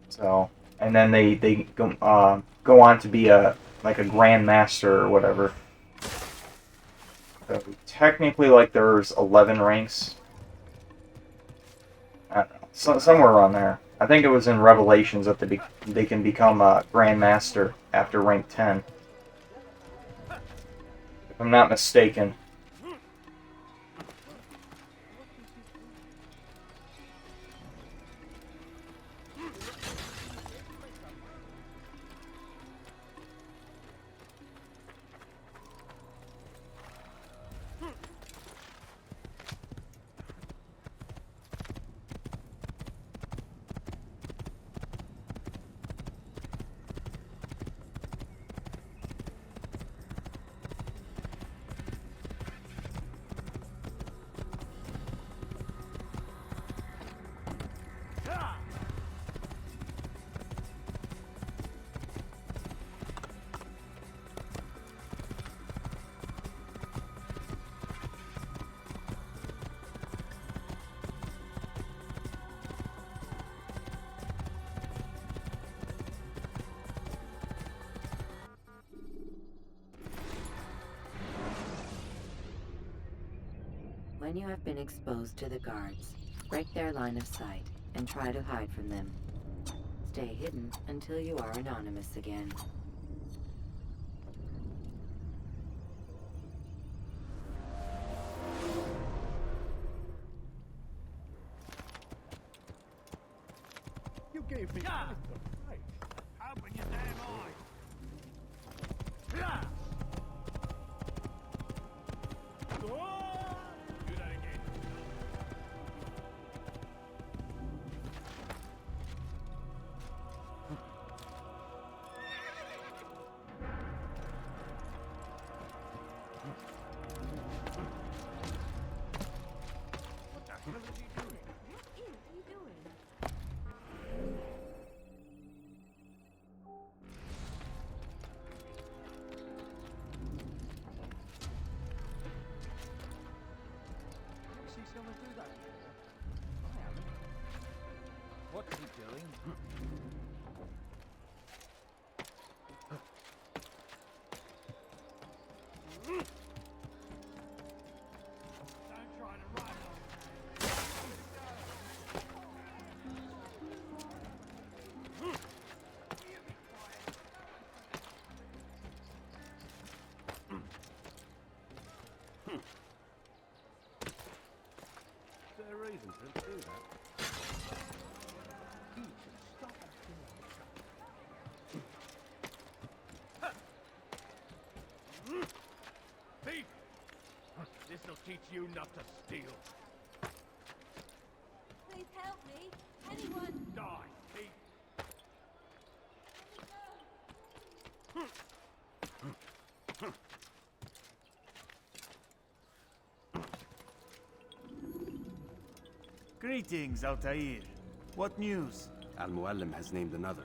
So, and then they go on to be like a Grand Master or whatever. So technically, like, there's 11 ranks. I don't know, somewhere around there. I think it was in Revelations that they can become a Grand Master after rank 10. If I'm not mistaken. When you have been exposed to the guards, break their line of sight and try to hide from them. Stay hidden until you are anonymous again. You gave me open your damn eyes. Do that again. What the hell is he doing? What is he doing? Never see someone do that before. I haven't. What's he doing? Don't try to run. Is there a reason for him to do that? He should stop acting like Thief! This'll teach you not to steal. Please help me. Anyone. Die, thief! Greetings, Altair. What news? Al-Mualim has named another.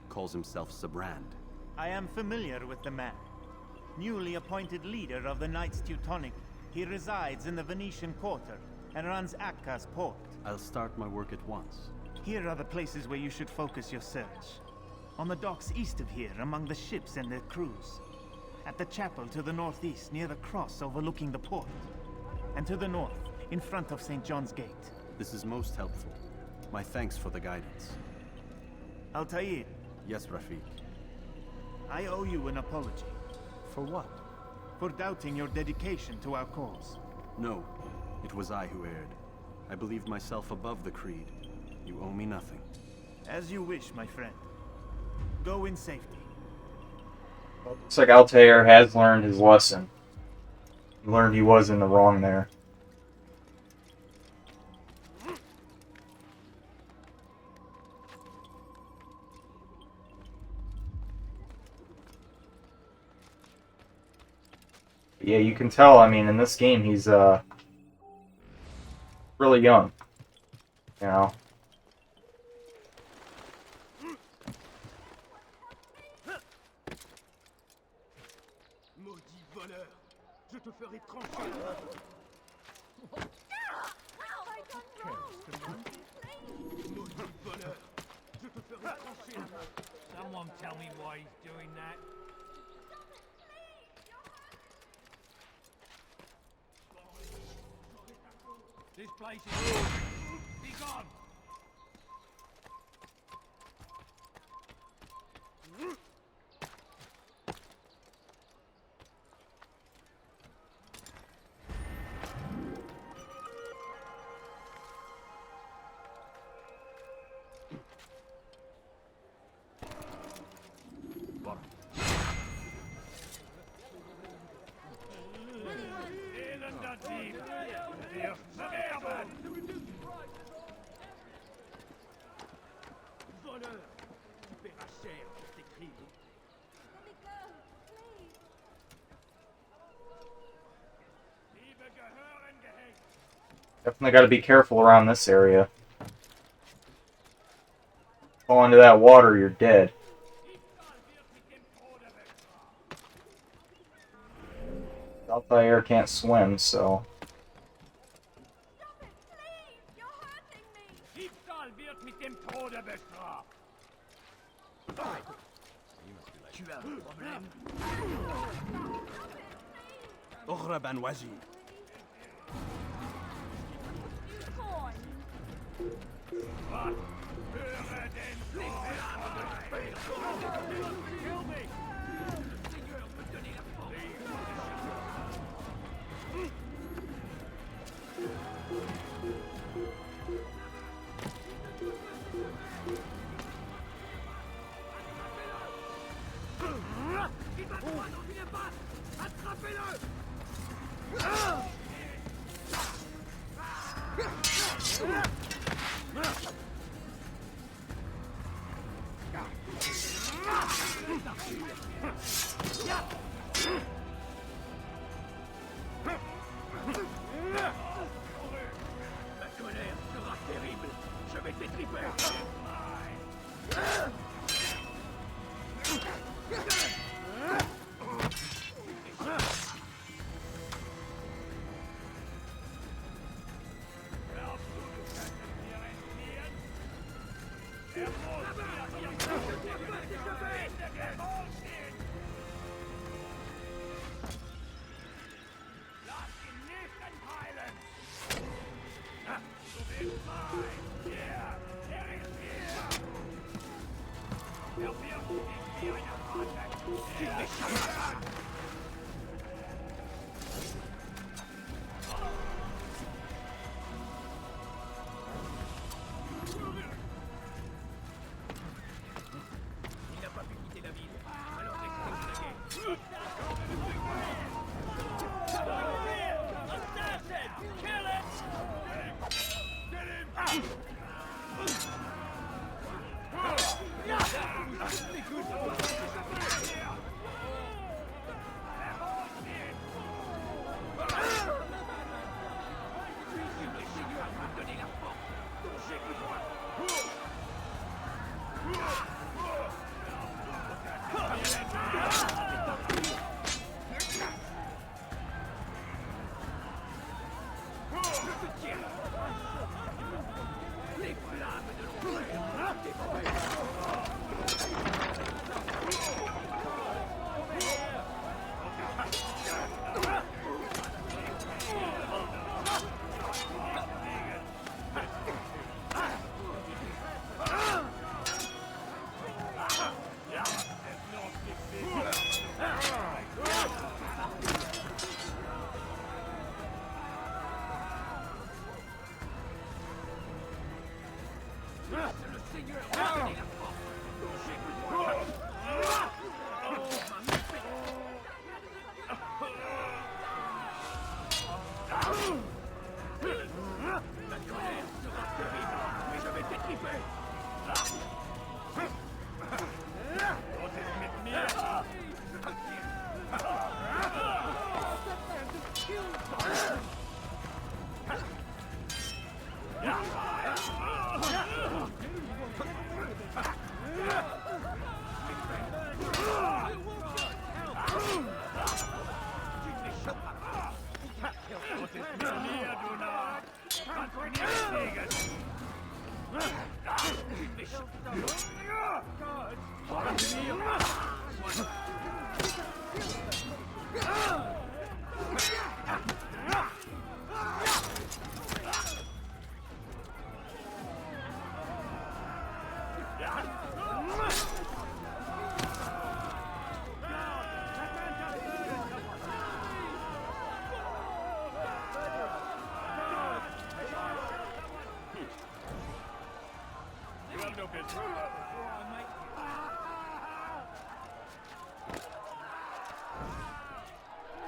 Calls himself Sabrand. I am familiar with the man. Newly appointed leader of the Knights Teutonic, he resides in the Venetian Quarter and runs Akka's port. I'll start my work at once. Here are the places where you should focus your search. On the docks east of here, among the ships and their crews. At the chapel to the northeast, near the cross overlooking the port. And to the north, in front of St. John's Gate. This is most helpful. My thanks for the guidance. Altair, Yes, Rafiq. I owe you an apology. For what? For doubting your dedication to our cause. No, it was I who erred. I believed myself above the creed. You owe me nothing. As you wish, my friend. Go in safety. Looks like Altair has learned his lesson. He learned he was in the wrong there. Yeah, you can tell, I mean, in this game, he's, really young. You know? Maudit voleur! Je te ferai trancher la main! Maudit voleur! Je te ferai trancher la main! Someone tell me why he's doing that. This place is yours. Be gone! Voleur! Tu paieras cher pour tes crimes. Let me go, please. Liebe Gehören Definitely got to be careful around this area. Fall into that water, you're dead. Altair can't swim, so... Diebstahl wird mit dem Tode bestraft. Tu as un problème? Oghra ban Wajid. La colère sera terrible. Je vais t'étriper. Il n'a pas pu quitter la ville. Alors restez les flammes de l'enfer le Seigneur m'a donné la force dont j'ai besoin. Ma colère sera terrible, mais je vais t'étriper.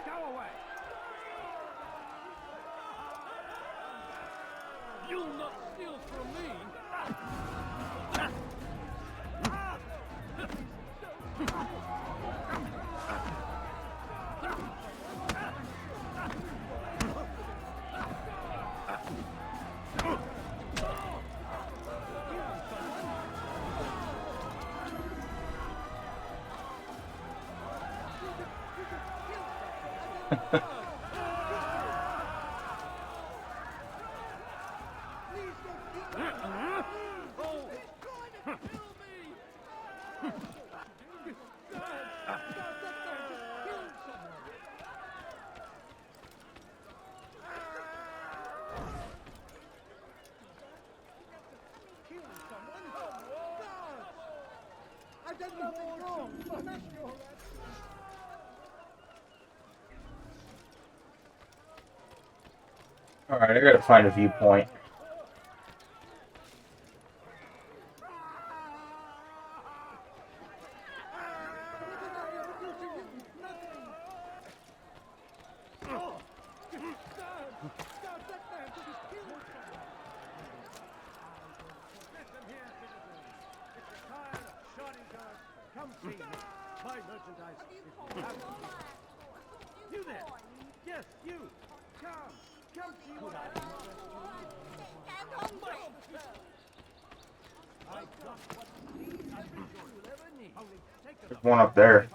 Go away! You'll not steal from me! Alright, I gotta find a viewpoint. Come see me. My merchandise is you there. Yes, you. Come see what I There's one up there.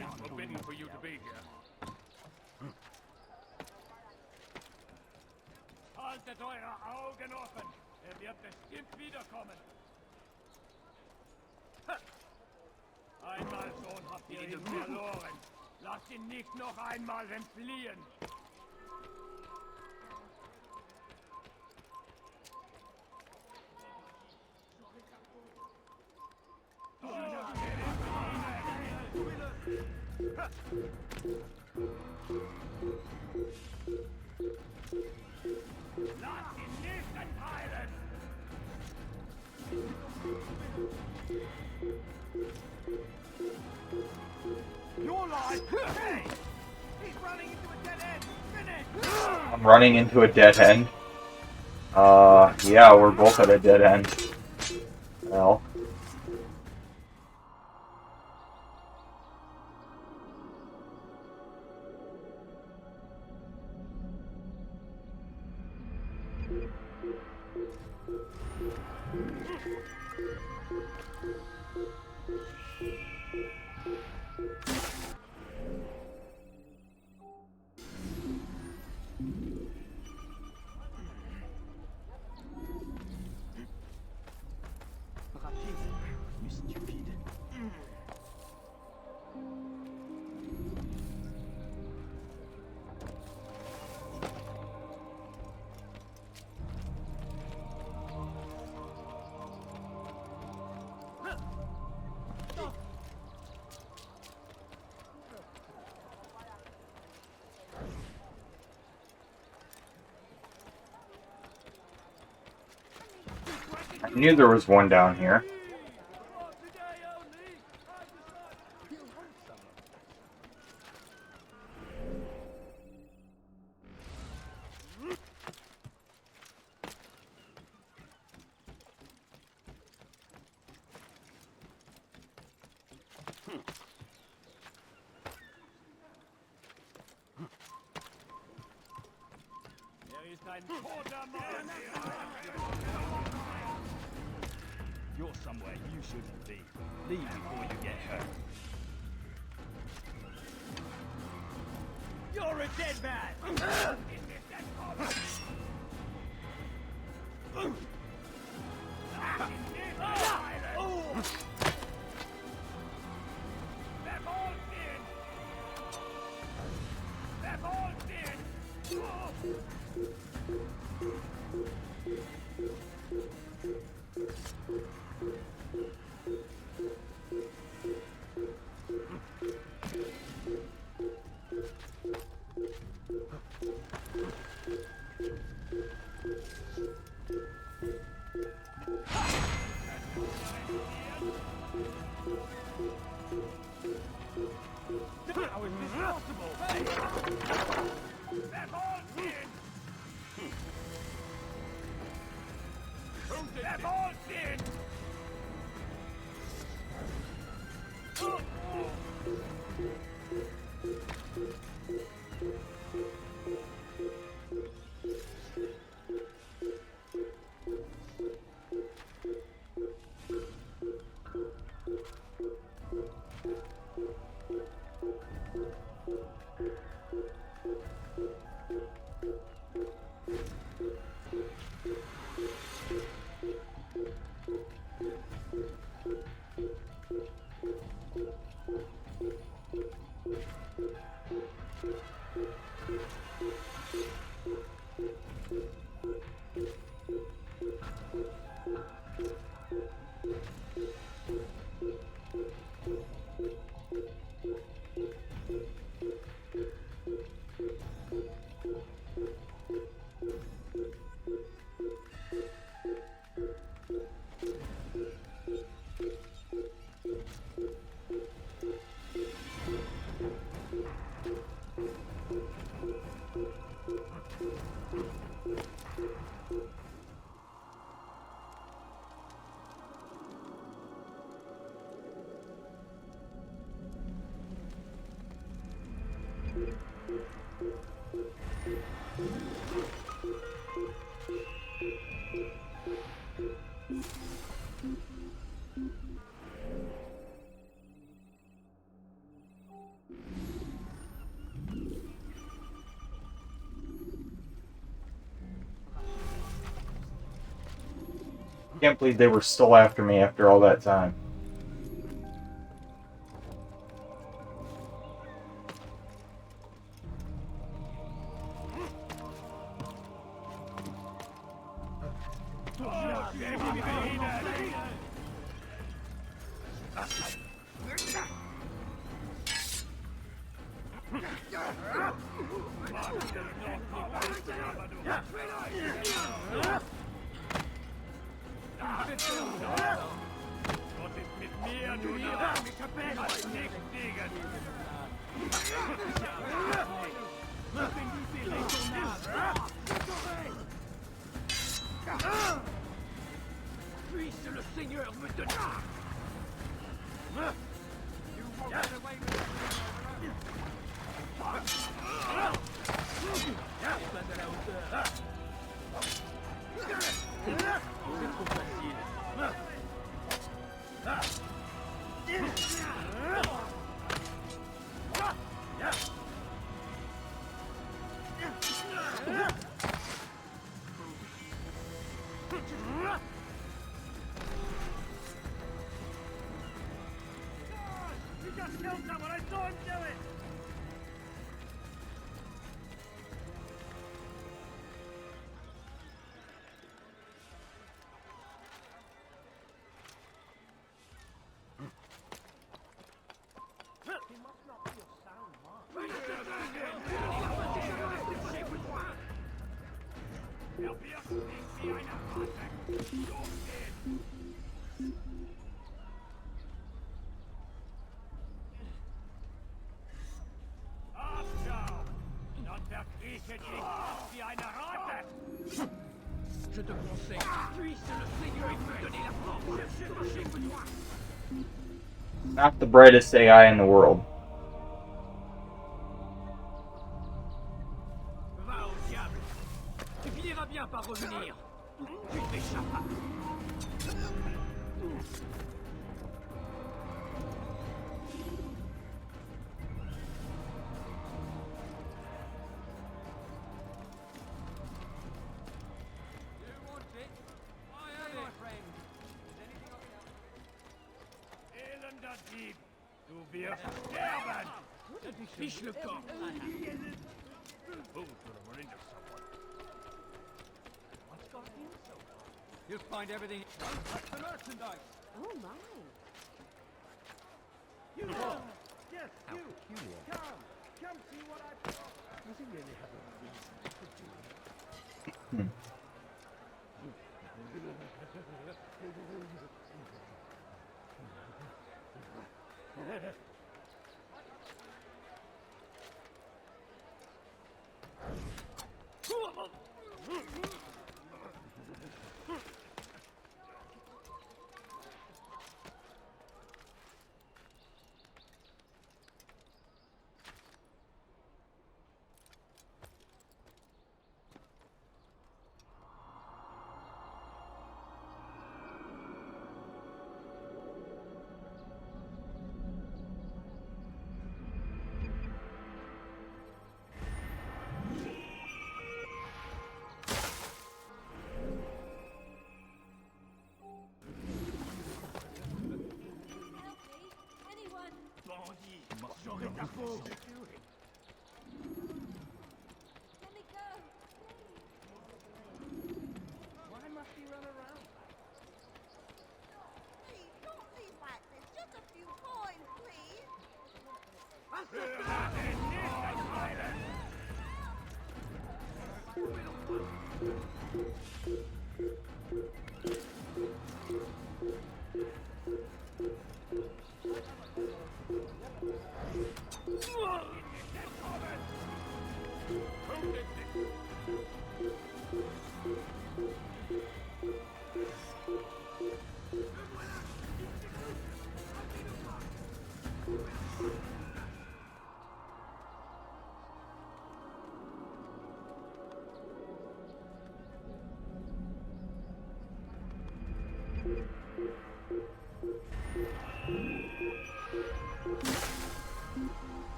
It's forbidden for you to be here. Haltet eure Augen offen. Wird bestimmt wiederkommen. Einmal schon habt ihr ihn verloren. Lasst ihn nicht noch einmal entfliehen. I'm running into a dead end. Yeah, we're both at a dead end. Well. I knew there was one down here. You're somewhere you shouldn't be. Leave before you get hurt. You're a dead man! They've all sinned! Can't believe they were still after me after all that time. Puisse le Seigneur me donner. You just killed someone, I saw him do it! He must not be of sound mind. There'll be a snake behind that contact. You're dead. Abschau! Non verkrieche dich wie eine Ratte! Je te conseille, puisse le Seigneur me donner la force. Cherchez Benoît. Not the brightest AI in the world. Va au diable! Tu finiras bien par revenir! Tu t'échappas! Elender Dieb! Du wirst sterben! Fisch le Kopf! Food to the marine of someone. What's got him so far? You'll find everything. Don't touch the merchandise! Oh my. You! Yes, you! Come see what I brought! Does he really have a reason to do it?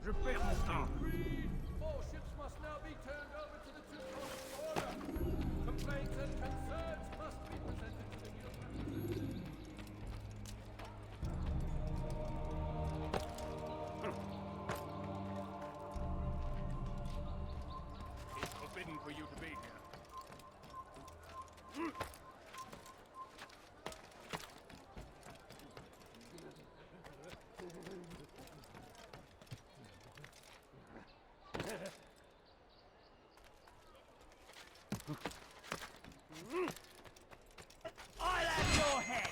Je perds mon temps. All ships must now be turned over to the Teutonic Order. Complaints and concerns must be presented to the Guild. It's forbidden for you to be here. I'll have your head.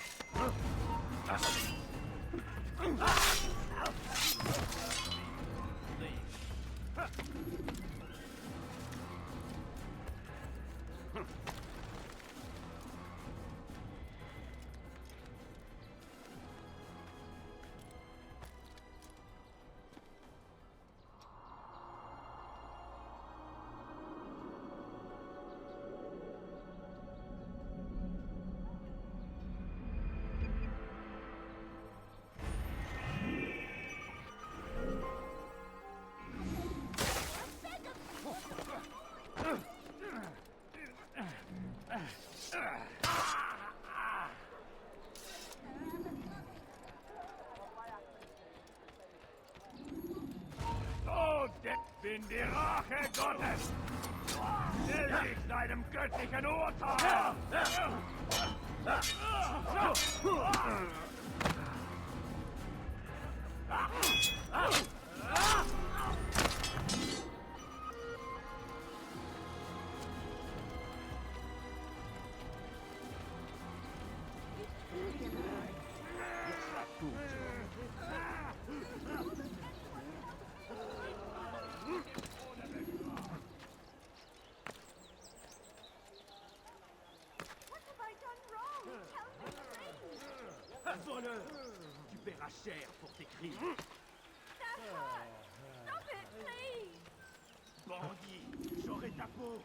So, das bin die Rache Gottes. Der liegt deinem göttlichen Urteil. Voleur, tu paieras cher pour tes crimes. Stop it, please! Bandit, j'aurai ta peau.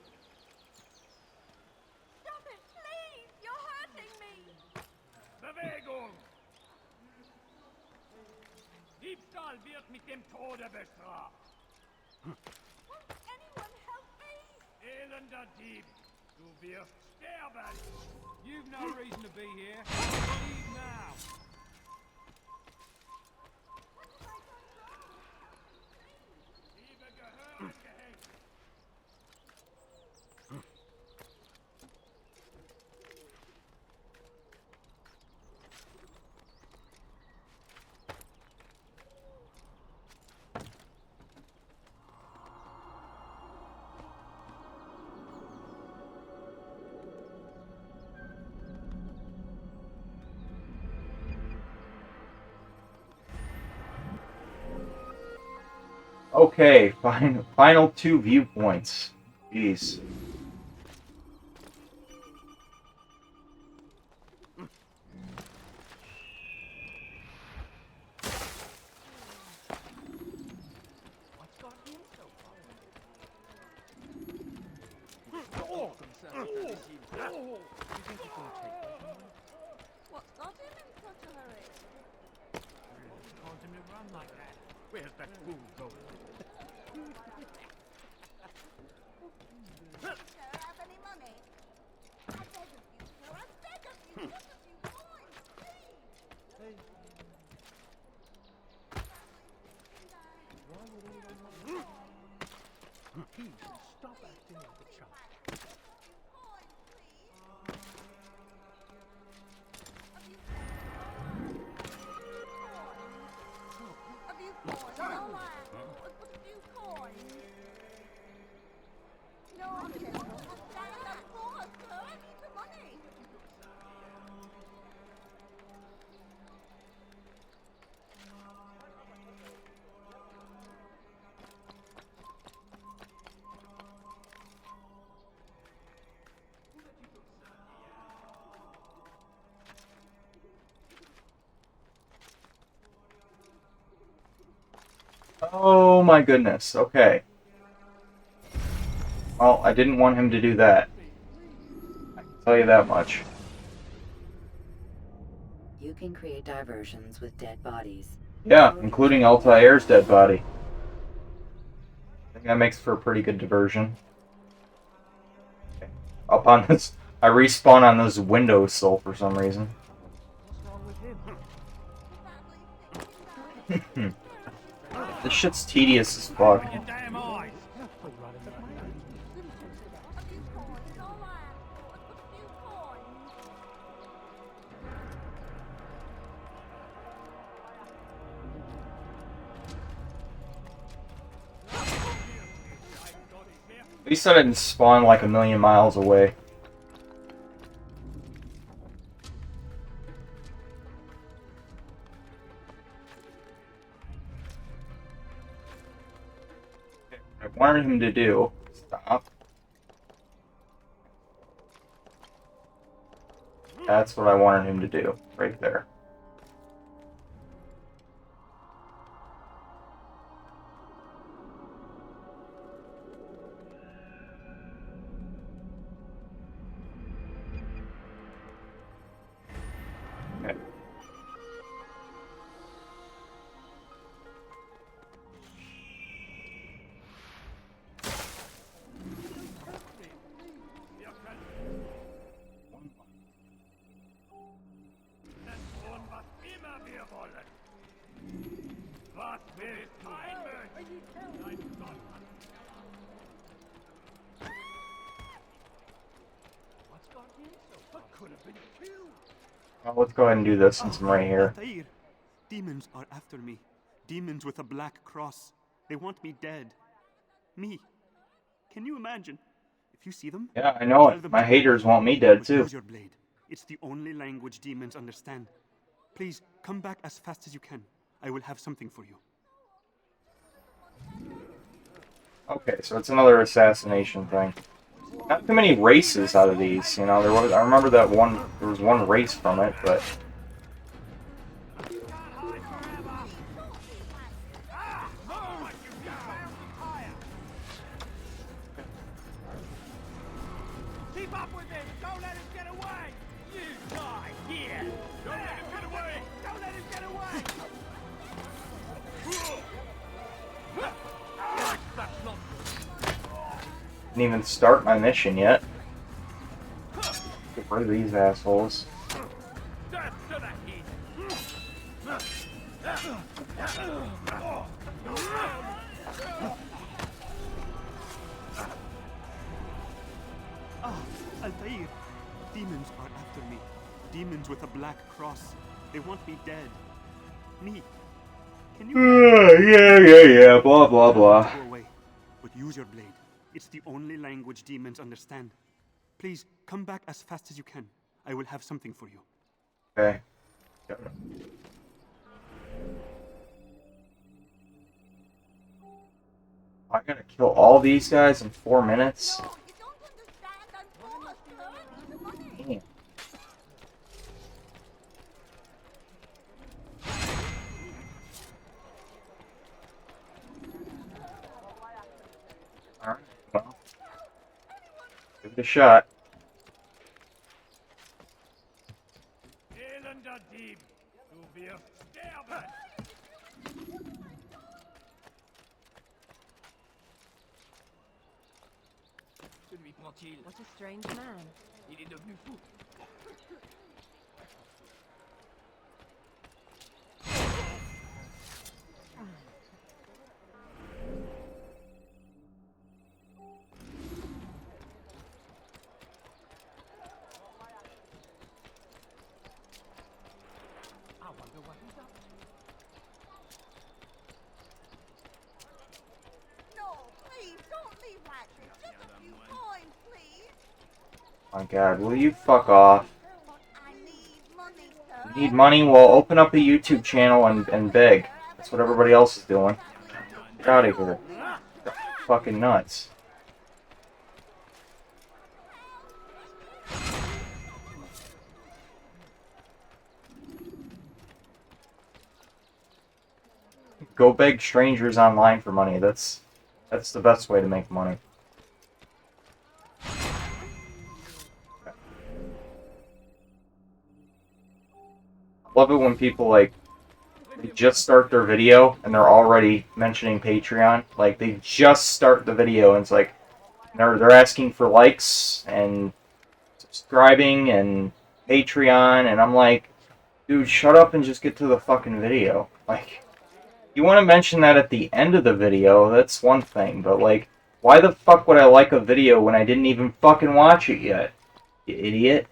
Stop it, please! You're hurting me! Bewegung! Diebstahl wird mit dem Tode bestraft. Won't anyone help me? Elender Dieb, du wirst sterben. You've no reason to be here. Leave now. Liebe Gehör gehängt. Okay, final two viewpoints. Jeez. What's got him in such a hurry? Caused him to run like that. Where's that fool going? Do you have any money? I beg of you, sir, I beg of you, just a few coins, please! He should stop acting like a child. A few coins, all right. A few coins. No, I can't understand that for, sir. I need the money. Oh my goodness, okay. Well, I didn't want him to do that. I can tell you that much. You can create diversions with dead bodies. Yeah, including Altair's dead body. I think that makes for a pretty good diversion. Okay. Up on this, I respawn on this windowsill for some reason. This shit's tedious as fuck. At least I didn't spawn like a million miles away. I wanted him to do. Stop. That's what I wanted him to do, right there. Okay. Well, let's go ahead and do this since I'm right here. Altair, demons are after me. Demons with a black cross. They want me dead. Me. Can you imagine? If you see them, Yeah, I know tell it. them My to- haters want me dead But too. use your blade. It's the only language demons understand. Please come back as fast as you can. I will have something for you. Okay, so it's another assassination thing. Not too many races out of these, you know. I remember that one. There was one race from it, but Keep up with him! Don't let him get away! You die here! Don't let him get away! Don't let him get away! That's not... didn't even start my mission yet. Get rid of these assholes. Death to the heat! Ah, Altair. Demons are after me. Demons with a black cross. They want me dead. Me. Can you... Yeah, blah, blah, blah. Go away, but use your blade. It's the only language demons understand. Please, come back as fast as you can. I will have something for you. Okay. I gotta kill all these guys in 4 minutes? Damn. Alright, well. Give it a shot. Elender Dieb! Du wirst sterben! Celui prend-il? What a strange man. Il est devenu fou. what he's up to. No, please, don't leave like this. Just a few coins, please. My God, will you fuck off? I need money, sir. You need money? Well, open up a YouTube channel and beg. That's what everybody else is doing. Get out of here. You're fucking nuts. Go beg strangers online for money. That's the best way to make money. I love it when people like they just start their video and they're already mentioning Patreon. Like they just start the video and it's like they're asking for likes and subscribing and Patreon, and I'm like, dude, shut up and just get to the fucking video. Like, you want to mention that at the end of the video, that's one thing, but like, why the fuck would I like a video when I didn't even fucking watch it yet? You idiot.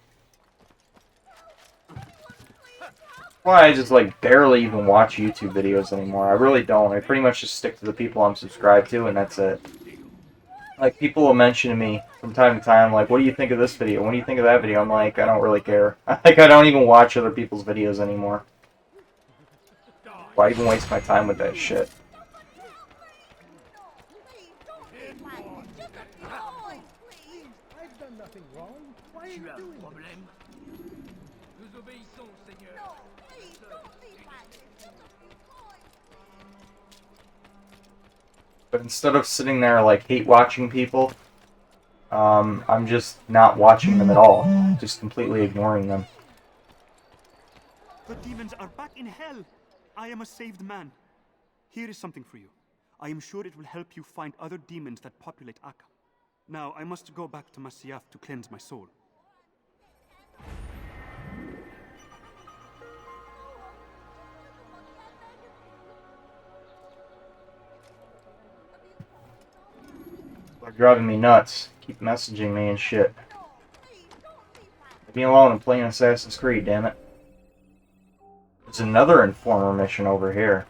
Why I just like barely even watch YouTube videos anymore. I really don't. I pretty much just stick to the people I'm subscribed to and that's it. Like, people will mention to me from time to time, like, what do you think of this video? What do you think of that video? I'm like, I don't really care. Like, I don't even watch other people's videos anymore. Why even waste my time with that shit? I've done nothing wrong. Why are you doing Problème. Nous obéissons, Seigneur. No, please, don't leave like this. Just a few coins. But instead of sitting there, like, hate-watching people, I'm just not watching them at all. Just completely ignoring them. The demons are back in hell. I am a saved man. Here is something for you. I am sure it will help you find other demons that populate Akka. Now, I must go back to Masyaf to cleanse my soul. They're driving me nuts. Keep messaging me and shit. Leave me alone and playing Assassin's Creed, damn it. There's another Informer mission over here.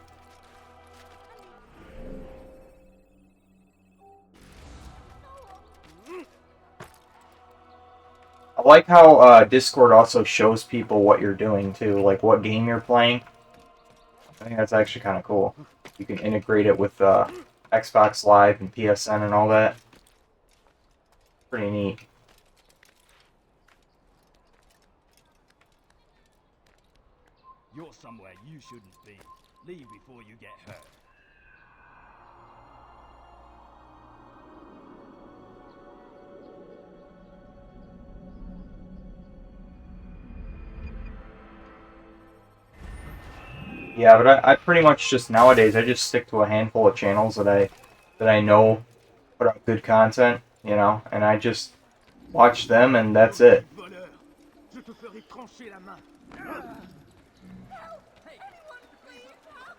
I like how Discord also shows people what you're doing too, like what game you're playing. I think that's actually kind of cool. You can integrate it with Xbox Live and PSN and all that. Pretty neat. You're somewhere you shouldn't be. Leave before you get hurt. Yeah, but I pretty much just nowadays I just stick to a handful of channels that I know put out good content, you know, and I just watch them and that's it.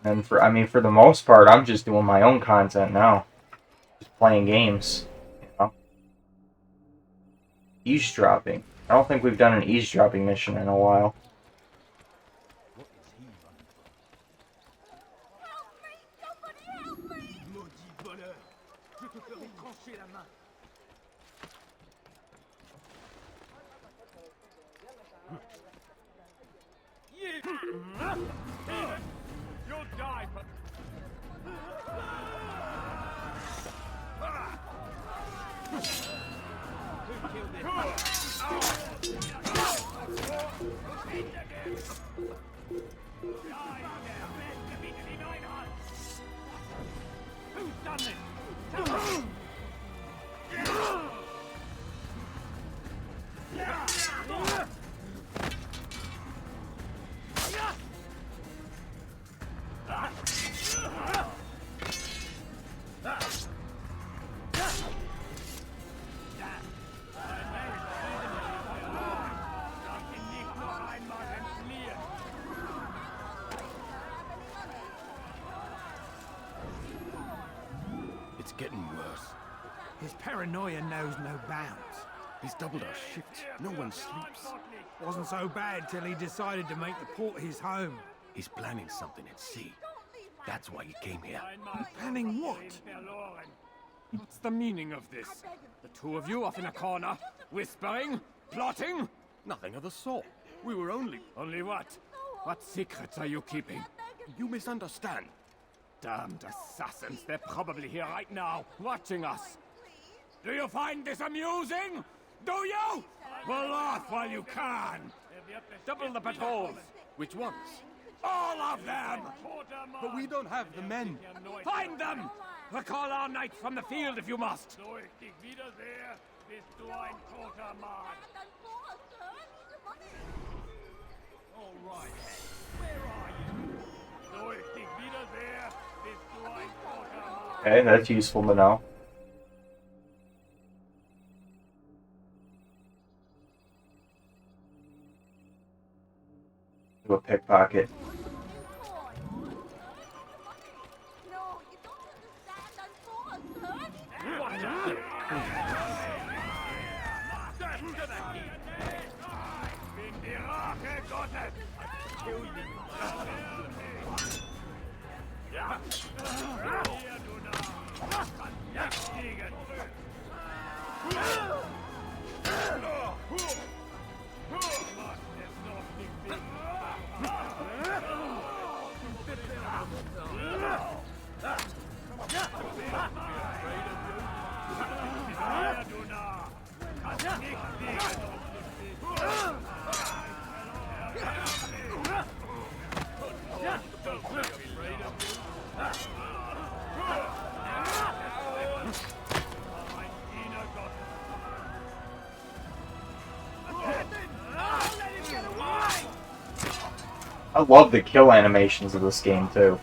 And for the most part, I'm just doing my own content now, just playing games, you know. Eavesdropping. I don't think we've done an eavesdropping mission in a while. You'll die, but... Who killed Who's done this? Tell me! It's getting worse. His paranoia knows no bounds. He's doubled our shifts. No one sleeps. Wasn't so bad till he decided to make the port his home. He's planning something at sea. That's why he came here. Planning what? What's the meaning of this? The two of you off in a corner, whispering, plotting? Nothing of the sort. We were only... Only what? What secrets are you keeping? You misunderstand. Damned assassins, they're probably here right now, watching us. Do you find this amusing? Do you? Well, laugh while you can. Double the patrols. Which ones? All of them! But we don't have the men. Find them! Recall our knights from the field if you must. All right. Where are you? Okay, that's useful to know. Do a pickpocket. I love the kill animations of this game too.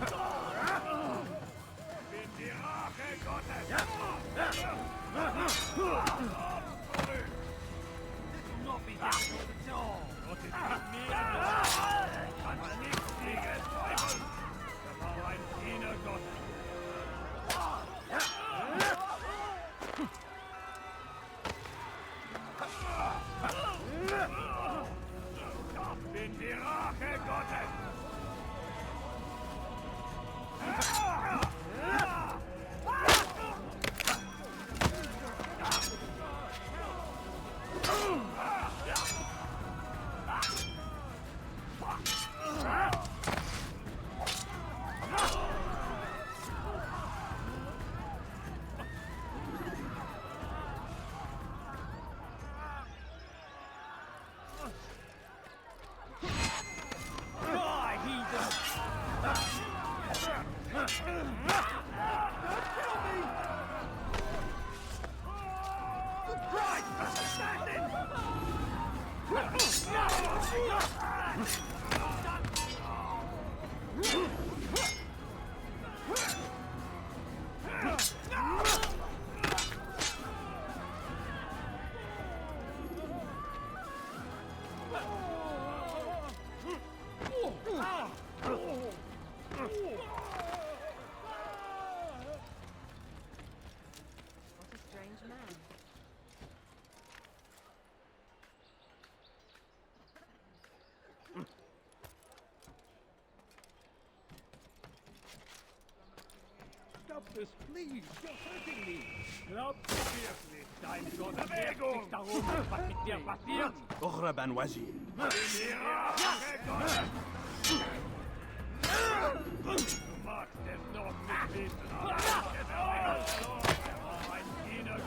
Stop this, please! You're hurting me! Glaubt wirklich, dein Gott merkt sich darum, was mit dir passiert? اغرب عن وجهي. Du magst es noch nicht wissen, aber ein Diener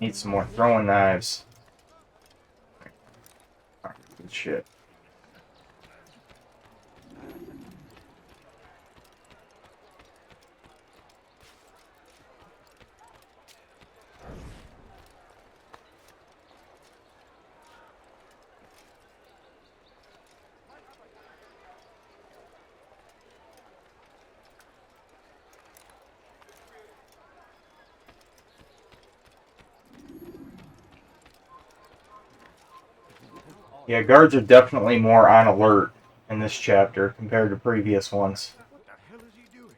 Need some more throwing knives. Alright, good shit. Yeah, guards are definitely more on alert in this chapter compared to previous ones. What the hell is he doing?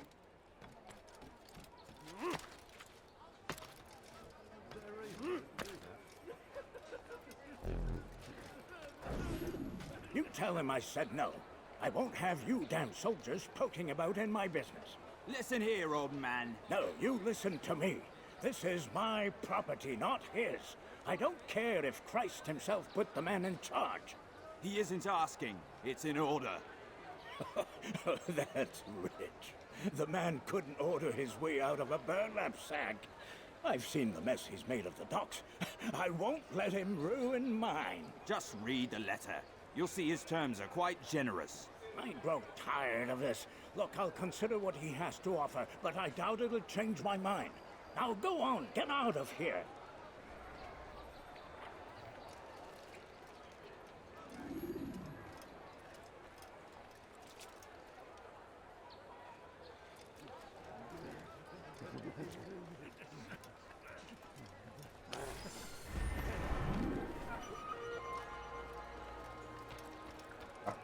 You tell him I said no. I won't have you damn soldiers poking about in my business. Listen here, old man. No, you listen to me. This is my property, not his. I don't care if Christ himself put the man in charge. He isn't asking. It's in order. That's rich. The man couldn't order his way out of a burlap sack. I've seen the mess he's made of the docks. I won't let him ruin mine. Just read the letter. You'll see his terms are quite generous. I grow tired of this. Look, I'll consider what he has to offer, but I doubt it'll change my mind. Now go on, get out of here.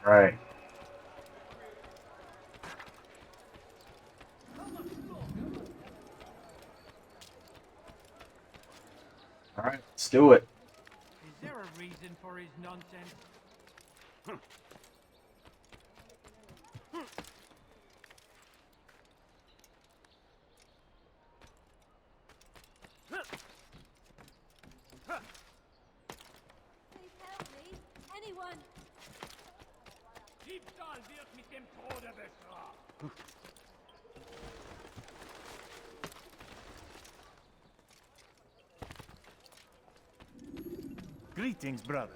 Right. Alright, let's do it. Is there a reason for his nonsense? Please help me. Anyone. Diebstahl wird mit dem Tode bestraft. Greetings, brother.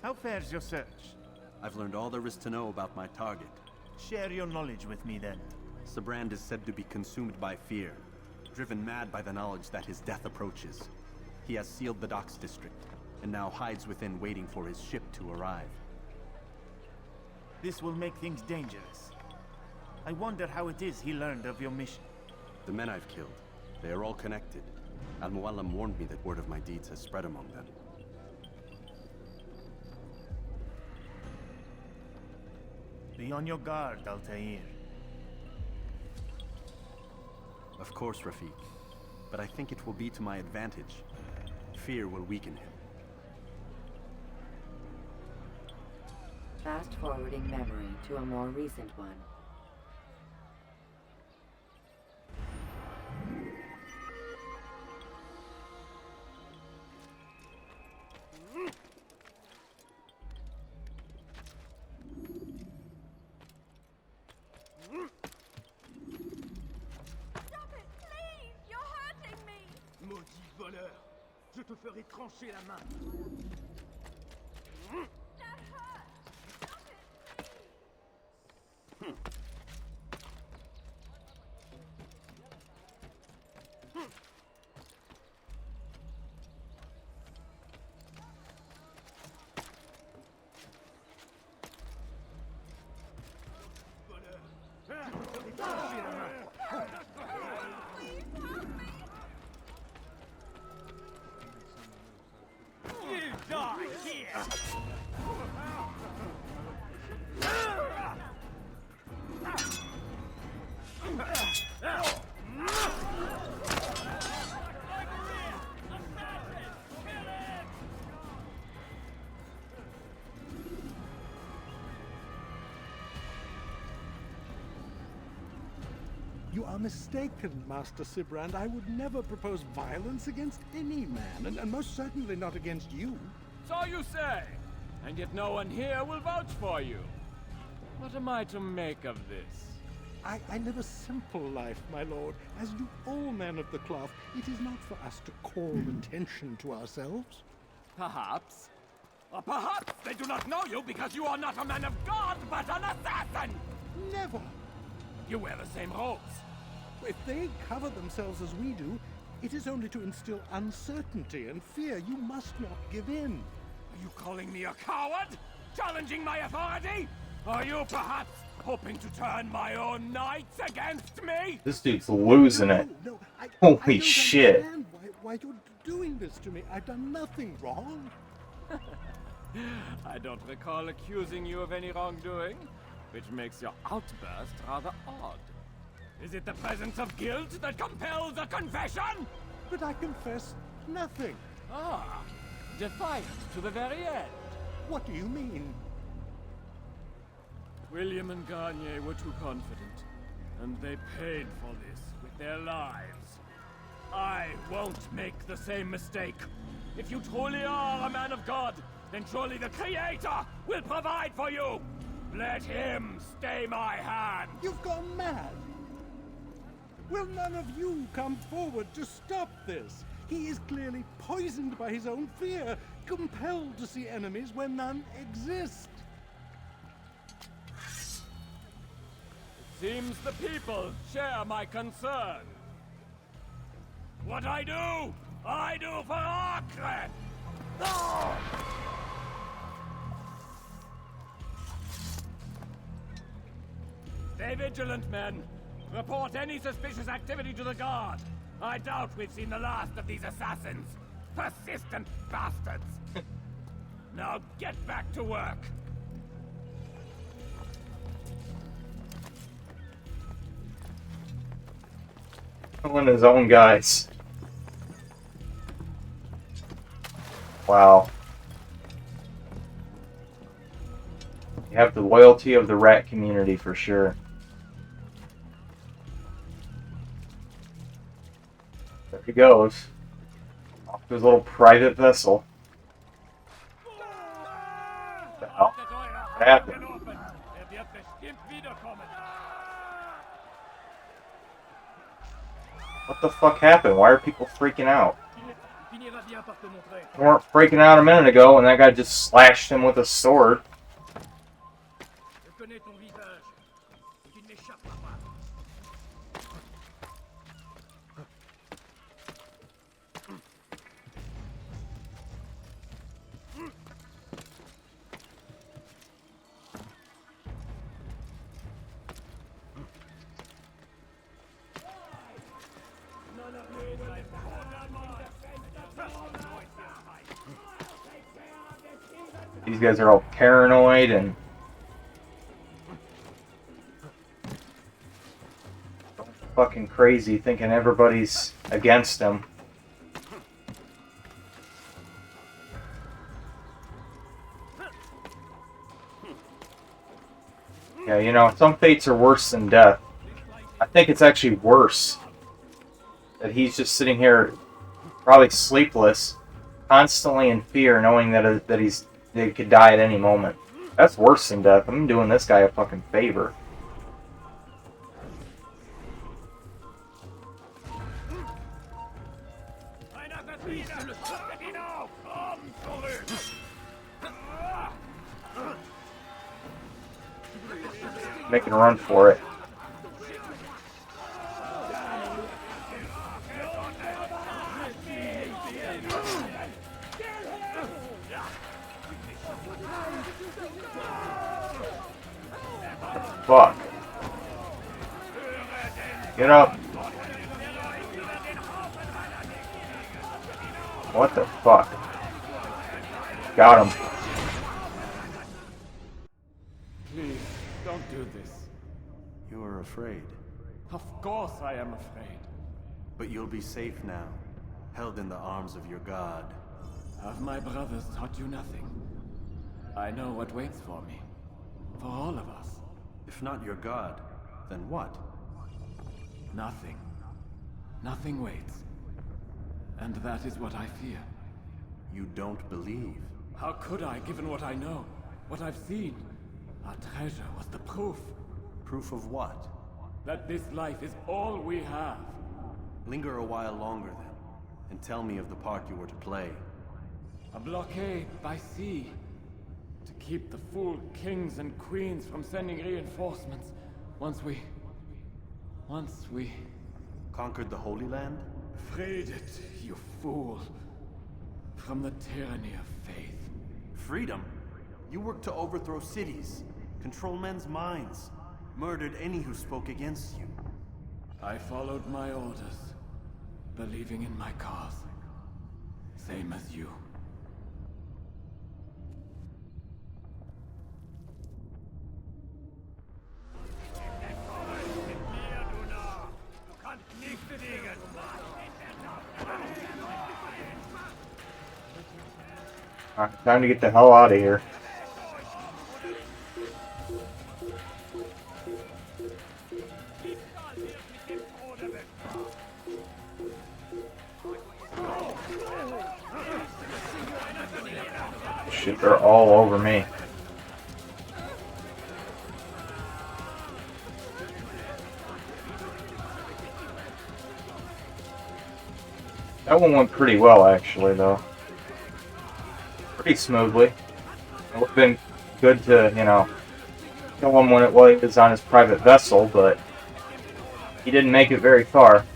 How fares your search? I've learned all there is to know about my target. Share your knowledge with me, then. Sibrand is said to be consumed by fear, driven mad by the knowledge that his death approaches. He has sealed the docks district, and now hides within waiting for his ship to arrive. This will make things dangerous. I wonder how it is he learned of your mission. The men I've killed, they are all connected. Al-Mualim warned me that word of my deeds has spread among them. Be on your guard, Altair. Of course, Rafiq. But I think it will be to my advantage. Fear will weaken him. Fast forwarding memory to a more recent one. Stop it, please! You're hurting me! Maudit voleur! Je te ferai trancher la main! That hurts! Stop it, please! You die here! You are mistaken, Master Sibrand. I would never propose violence against any man, and most certainly not against you. So you say, and yet no one here will vouch for you. What am I to make of this? I live a simple life, my lord, as do all men of the cloth. It is not for us to call attention to ourselves. Perhaps. Or perhaps they do not know you because you are not a man of God, but an assassin! Never! You wear the same robes. If they cover themselves as we do, it is only to instill uncertainty and fear. You must not give in. Are you calling me a coward? Challenging my authority? Are you perhaps hoping to turn my own knights against me? This dude's losing it. No, Holy shit. Understand why you're doing this to me. I've done nothing wrong. I don't recall accusing you of any wrongdoing, which makes your outburst rather odd. Is it the presence of guilt that compels a confession? But I confess nothing. Ah, defiant to the very end. What do you mean? William and Garnier were too confident, and they paid for this with their lives. I won't make the same mistake. If you truly are a man of God, then surely the Creator will provide for you. Let him stay my hand. You've gone mad. Will none of you come forward to stop this? He is clearly poisoned by his own fear, compelled to see enemies where none exist. Seems the people share my concern. What I do for Acre! No! Stay vigilant, men. Report any suspicious activity to the guard. I doubt we've seen the last of these assassins. Persistent bastards. Now get back to work. Killing his own guys. Wow. You have the loyalty of the rat community for sure. There he goes. Off to his little private vessel. What happened? What the fuck happened? Why are people freaking out? They weren't freaking out a minute ago when that guy just slashed him with a sword. These guys are all paranoid and fucking crazy, thinking everybody's against them. Yeah, you know, some fates are worse than death. I think it's actually worse that he's just sitting here, probably sleepless, constantly in fear, knowing that they could die at any moment. That's worse than death. I'm doing this guy a fucking favor. Making a run for it. Fuck. Get up. What the fuck? Got him. Please, don't do this. You are afraid. Of course I am afraid. But you'll be safe now, held in the arms of your god. Have my brothers taught you nothing? I know what waits for me. For all of us. If not your god, then what? Nothing. Nothing waits. And that is what I fear. You don't believe? How could I, given what I know? What I've seen? Our treasure was the proof. Proof of what? That this life is all we have. Linger a while longer then, and tell me of the part you were to play. A blockade by sea. To keep the fool kings and queens from sending reinforcements. Once we... Conquered the Holy Land? Freed it, you fool. From the tyranny of faith. Freedom? You worked to overthrow cities, control men's minds, murdered any who spoke against you. I followed my orders, believing in my cause. Same as you. Alright, time to get the hell out of here. Shit, they're all over me. That one went pretty well, actually, though. Pretty smoothly. It would have been good to, you know, kill him when he was on his private vessel, but he didn't make it very far.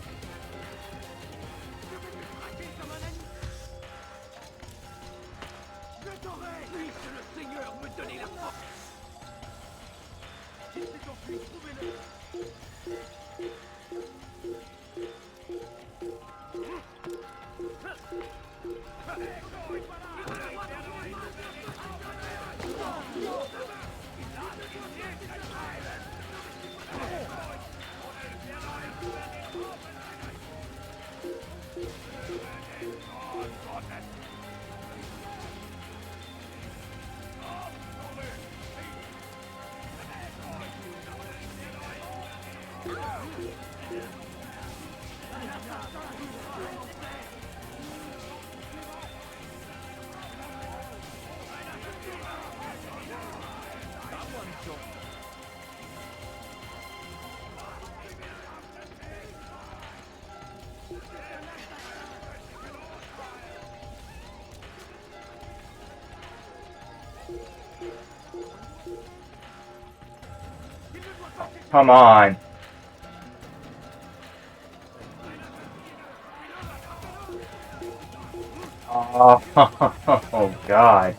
Come on. Oh, God.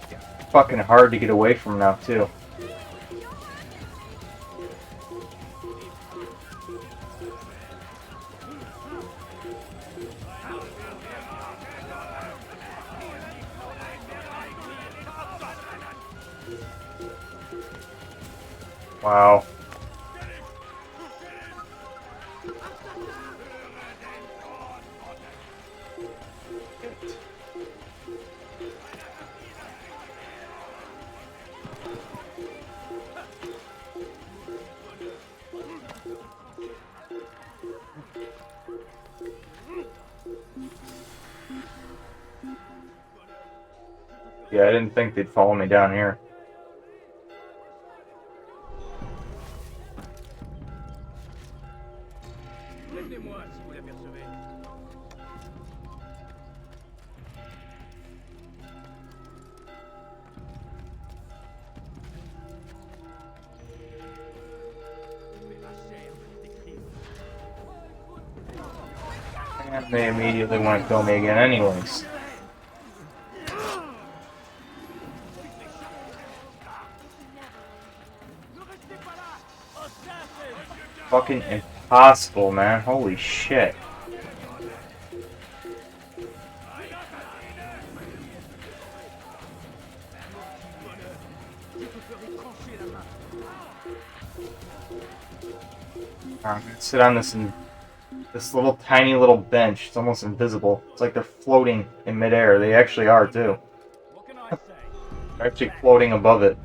It's fucking hard to get away from now, too. Wow. Yeah, I didn't think they'd follow me down here. And they immediately want to kill me again anyways. Fucking impossible, man. Holy shit. I'm gonna sit on this little tiny little bench. It's almost invisible. It's like they're floating in midair. They actually are too. They're actually floating above it.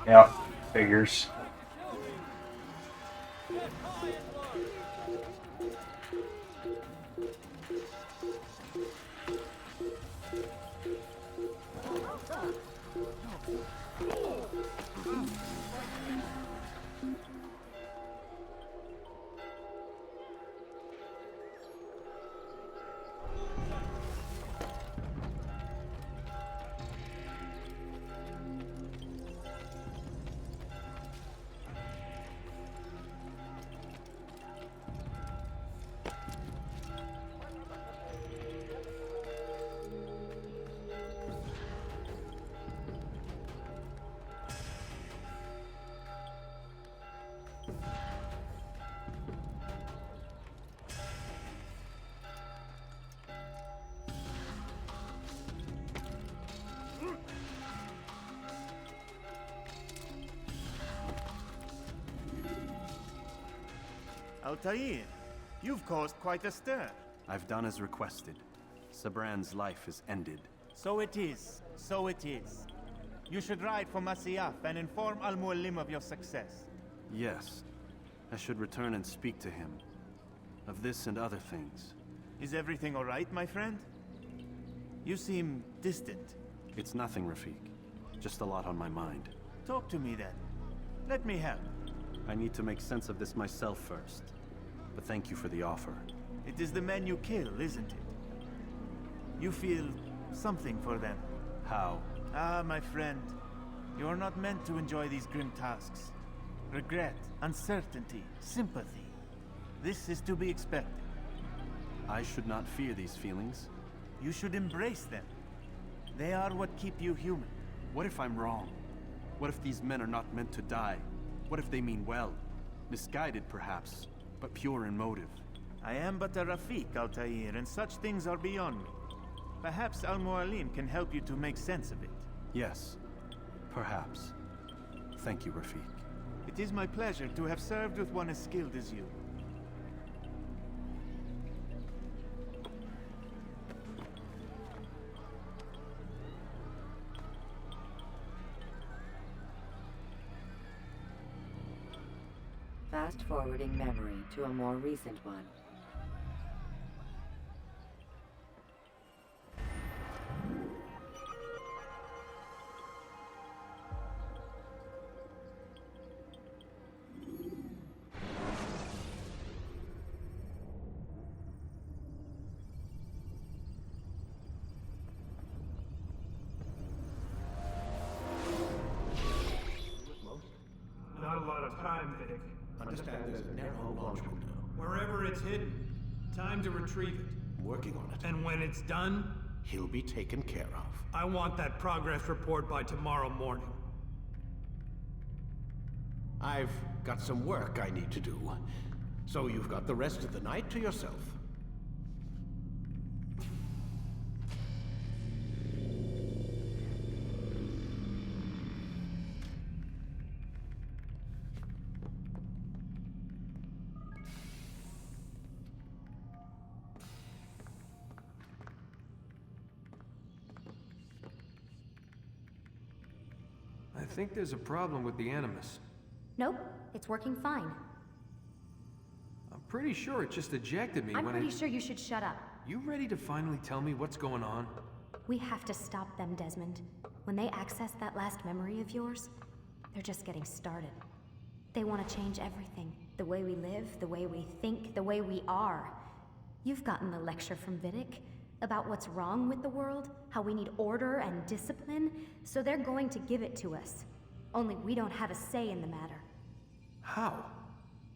Yeah, figures. Altair, you've caused quite a stir. I've done as requested. Sabran's life is ended. So it is. So it is. You should ride for Masyaf and inform Al-Mualim of your success. Yes. I should return and speak to him. Of this and other things. Is everything all right, my friend? You seem distant. It's nothing, Rafik. Just a lot on my mind. Talk to me then. Let me help. I need to make sense of this myself first. But thank you for the offer. It is the men you kill, isn't it? You feel something for them. How? Ah, my friend. You are not meant to enjoy these grim tasks. Regret, uncertainty, sympathy. This is to be expected. I should not fear these feelings. You should embrace them. They are what keep you human. What if I'm wrong? What if these men are not meant to die? What if they mean well? Misguided, perhaps, but pure in motive. I am but a Rafik, Altair, and such things are beyond me. Perhaps Al-Mualim can help you to make sense of it. Yes, perhaps. Thank you, Rafik. It is my pleasure to have served with one as skilled as you. Fast-forwarding memory to a more recent one. Not a lot of time, Vic. Understand there's a narrow launch window. Wherever it's hidden, time to retrieve it. Working on it. And when it's done, He'll be taken care of. I want that progress report by tomorrow morning. I've got some work I need to do. So you've got the rest of the night to yourself. I think there's a problem with the Animus. Nope, it's working fine. I'm pretty sure it just ejected me I'm when pretty sure you should shut up. You ready to finally tell me what's going on? We have to stop them, Desmond. When they access that last memory of yours, they're just getting started. They want to change everything. The way we live, the way we think, the way we are. You've gotten the lecture from Vidic about what's wrong with the world, how we need order and discipline, so they're going to give it to us. Only we don't have a say in the matter. How?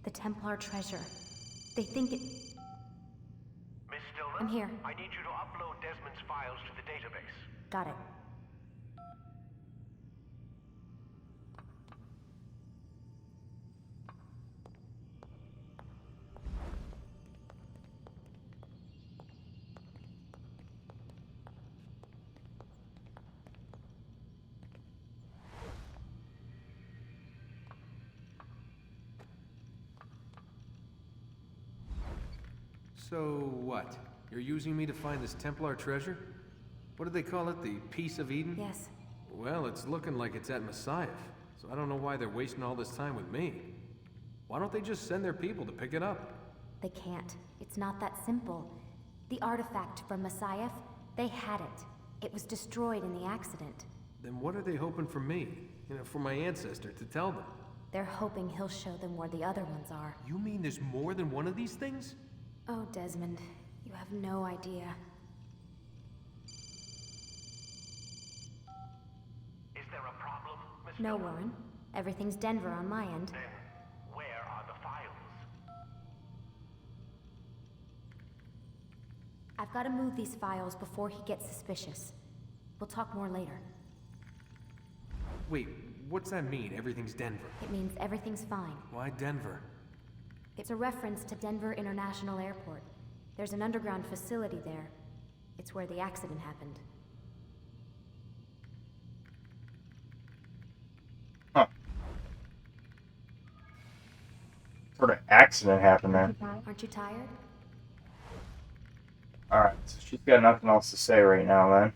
The Templar treasure. They think it... Miss Stillman? I'm here. I need you to upload Desmond's files to the database. Got it. So what? You're using me to find this Templar treasure? What do they call it? The Piece of Eden? Yes. Well, it's looking like it's at Messiah, so I don't know why they're wasting all this time with me. Why don't they just send their people to pick it up? They can't. It's not that simple. The artifact from Messiah, they had it. It was destroyed in the accident. Then what are they hoping from me? You know, for my ancestor to tell them? They're hoping he'll show them where the other ones are. You mean there's more than one of these things? Oh, Desmond, you have no idea. Is there a problem, Miss No, Stillman? Warren. Everything's Denver on my end. Then, where are the files? I've got to move these files before he gets suspicious. We'll talk more later. Wait, what's that mean, everything's Denver? It means everything's fine. Why Denver? It's a reference to Denver International Airport. There's an underground facility there. It's where the accident happened. sort of accident happened there? Aren't you tired? Alright, so she's got nothing else to say right now then.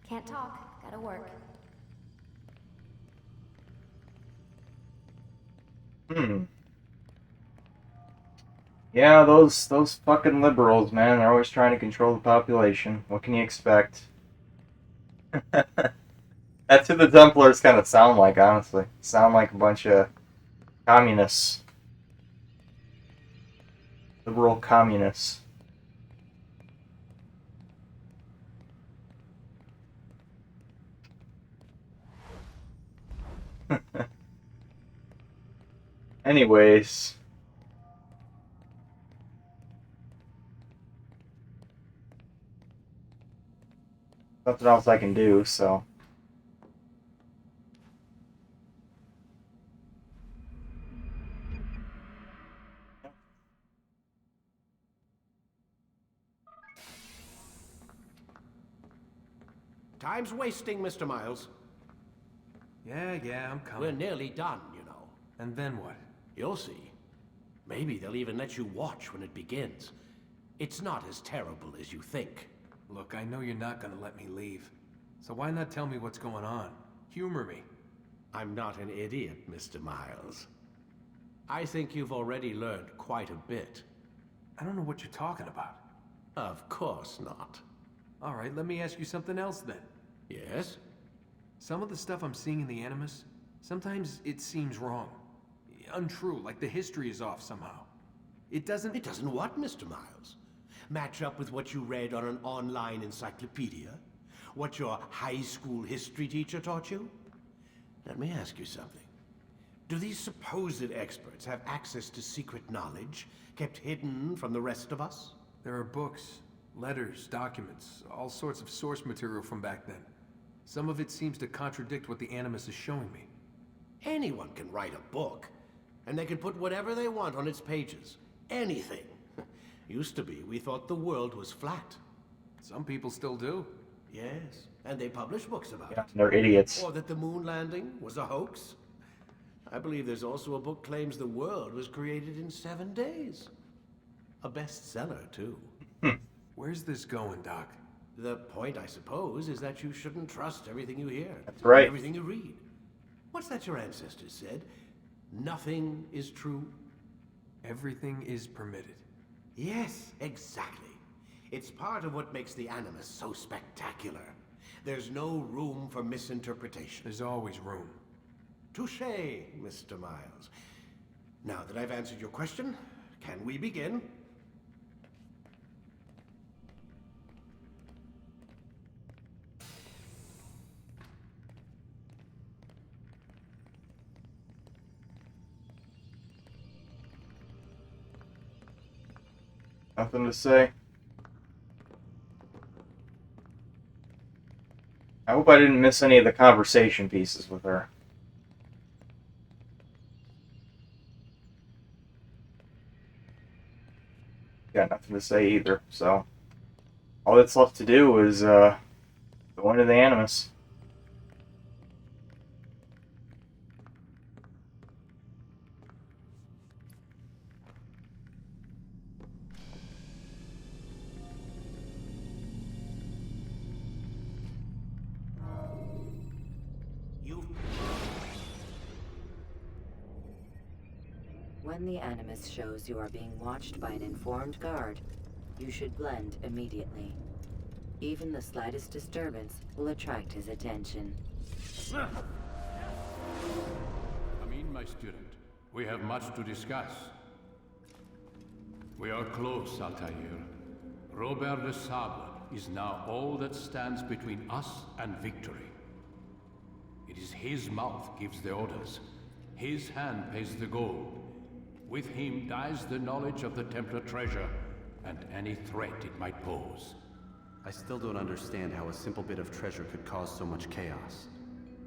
Can't talk. Gotta work. Yeah, those fucking liberals, man, they're always trying to control the population. What can you expect? That's who the Templars kind of sound like, honestly. Sound like a bunch of communists. Liberal communists. Anyways. Nothing else I can do, so. Time's wasting, Mr. Miles. Yeah, I'm coming. We're nearly done, you know. And then what? You'll see. Maybe they'll even let you watch when it begins. It's not as terrible as you think. Look, I know you're not gonna let me leave. So why not tell me what's going on? Humor me. I'm not an idiot, Mr. Miles. I think you've already learned quite a bit. I don't know what you're talking about. Of course not. Alright, let me ask you something else then. Yes? Some of the stuff I'm seeing in the Animus, sometimes it seems wrong. Untrue, like the history is off somehow. It doesn't what, Mr. Miles? Match up with what you read on an online encyclopedia? What your high school history teacher taught you? Let me ask you something. Do these supposed experts have access to secret knowledge kept hidden from the rest of us? There are books, letters, documents, all sorts of source material from back then. Some of it seems to contradict what the Animus is showing me. Anyone can write a book, and they can put whatever they want on its pages. Anything. Used to be, we thought the world was flat. Some people still do. Yes, and they publish books about it. They're idiots. Or that the moon landing was a hoax. I believe there's also a book claims the world was created in 7 days. A bestseller, too. Where's this going, Doc? The point, I suppose, is that you shouldn't trust everything you hear. That's right. Everything you read. What's that your ancestors said? Nothing is true. Everything is permitted. Yes, exactly. It's part of what makes the Animus so spectacular. There's no room for misinterpretation. There's always room. Touché, Mr. Miles. Now that I've answered your question, can we begin? Nothing to say. I hope I didn't miss any of the conversation pieces with her. Got nothing to say either, so all that's left to do is go into the Animus. When the Animus shows you are being watched by an informed guard, you should blend immediately. Even the slightest disturbance will attract his attention. Come in, my student. We have much to discuss. We are close, Altair. Robert de Sable is now all that stands between us and victory. It is his mouth gives the orders. His hand pays the gold. With him dies the knowledge of the Templar treasure, and any threat it might pose. I still don't understand how a simple bit of treasure could cause so much chaos.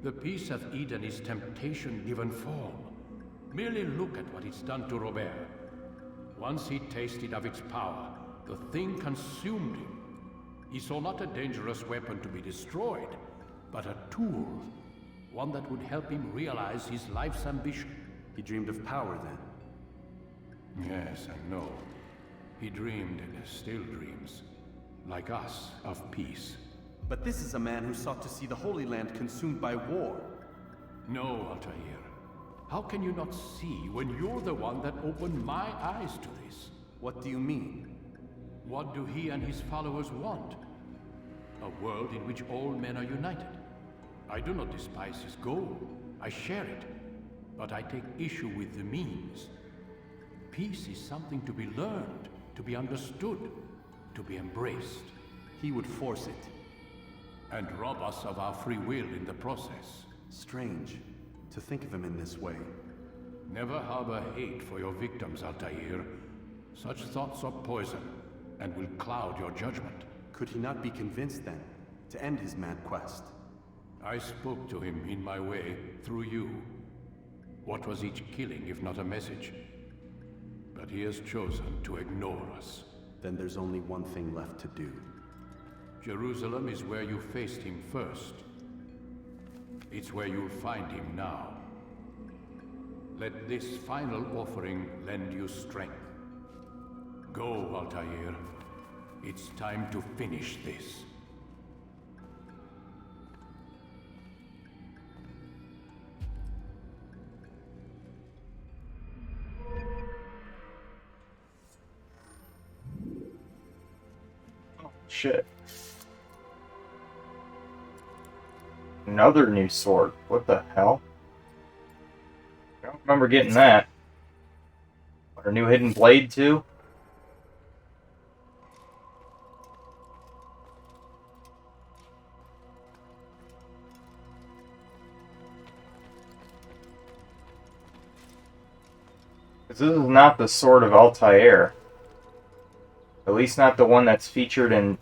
The Peace of Eden is temptation given form. Merely look at what it's done to Robert. Once he tasted of its power, the thing consumed him. He saw not a dangerous weapon to be destroyed, but a tool. One that would help him realize his life's ambition. He dreamed of power then? Yes, and no. He dreamed, still dreams, like us, of peace. But this is a man who sought to see the Holy Land consumed by war. No, Altair. How can you not see when you're the one that opened my eyes to this? What do you mean? What do he and his followers want? A world in which all men are united. I do not despise his goal. I share it. But I take issue with the means. Peace is something to be learned, to be understood, to be embraced. He would force it. And rob us of our free will in the process. Strange to think of him in this way. Never harbor hate for your victims, Altair. Such thoughts are poison, and will cloud your judgment. Could he not be convinced, then, to end his mad quest? I spoke to him in my way, through you. What was each killing, if not a message? But he has chosen to ignore us. Then there's only one thing left to do. Jerusalem is where you faced him first. It's where you'll find him now. Let this final offering lend you strength. Go, Altair. It's time to finish this. Oh, shit. Another new sword. What the hell? I don't remember getting that. Or a new hidden blade, too? This is not the sword of Altair. At least not the one that's featured in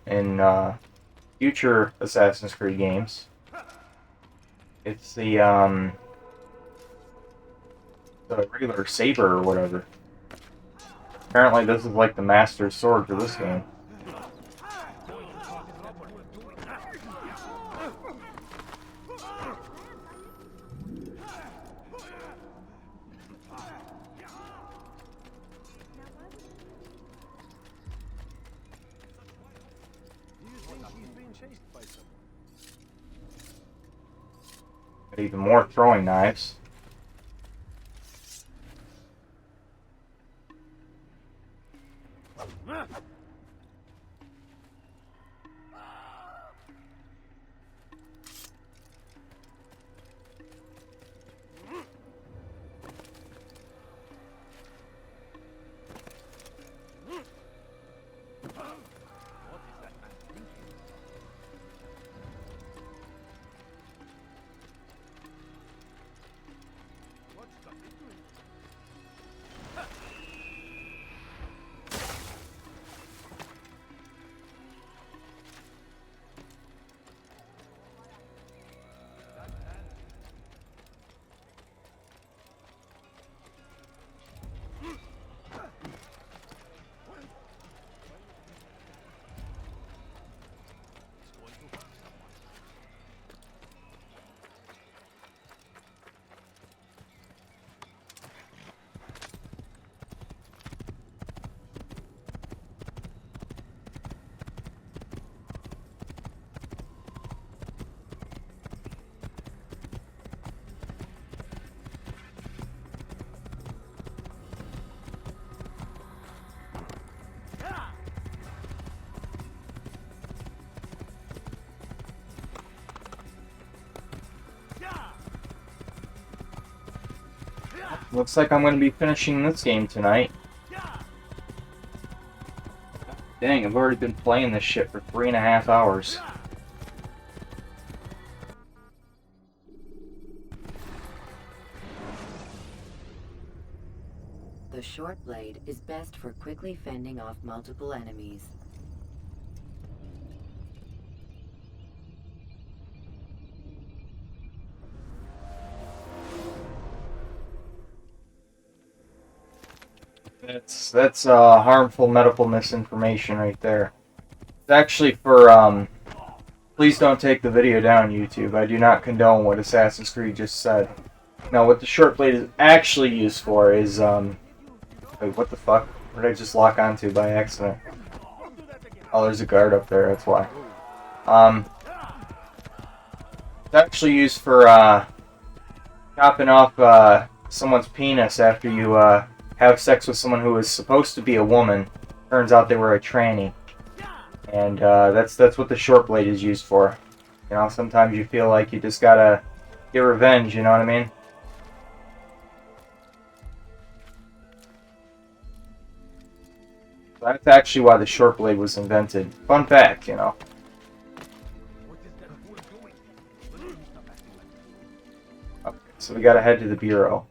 future Assassin's Creed games. It's the regular saber or whatever. Apparently this is like the master sword for this game. Even more throwing knives. Looks like I'm going to be finishing this game tonight. Dang, I've already been playing this shit for 3.5 hours. The short blade is best for quickly fending off multiple enemies. That's harmful medical misinformation right there. It's actually for, please don't take the video down, YouTube. I do not condone what Assassin's Creed just said. No, what the short blade is actually used for is, Wait, what the fuck? What did I just lock onto by accident? Oh, there's a guard up there, that's why. It's actually used for, chopping off, someone's penis after you, have sex with someone who is supposed to be a woman. Turns out they were a tranny. And, that's what the short blade is used for. You know, sometimes you feel like you just gotta get revenge, you know what I mean? That's actually why the short blade was invented. Fun fact, you know. Okay, so we gotta head to the Bureau.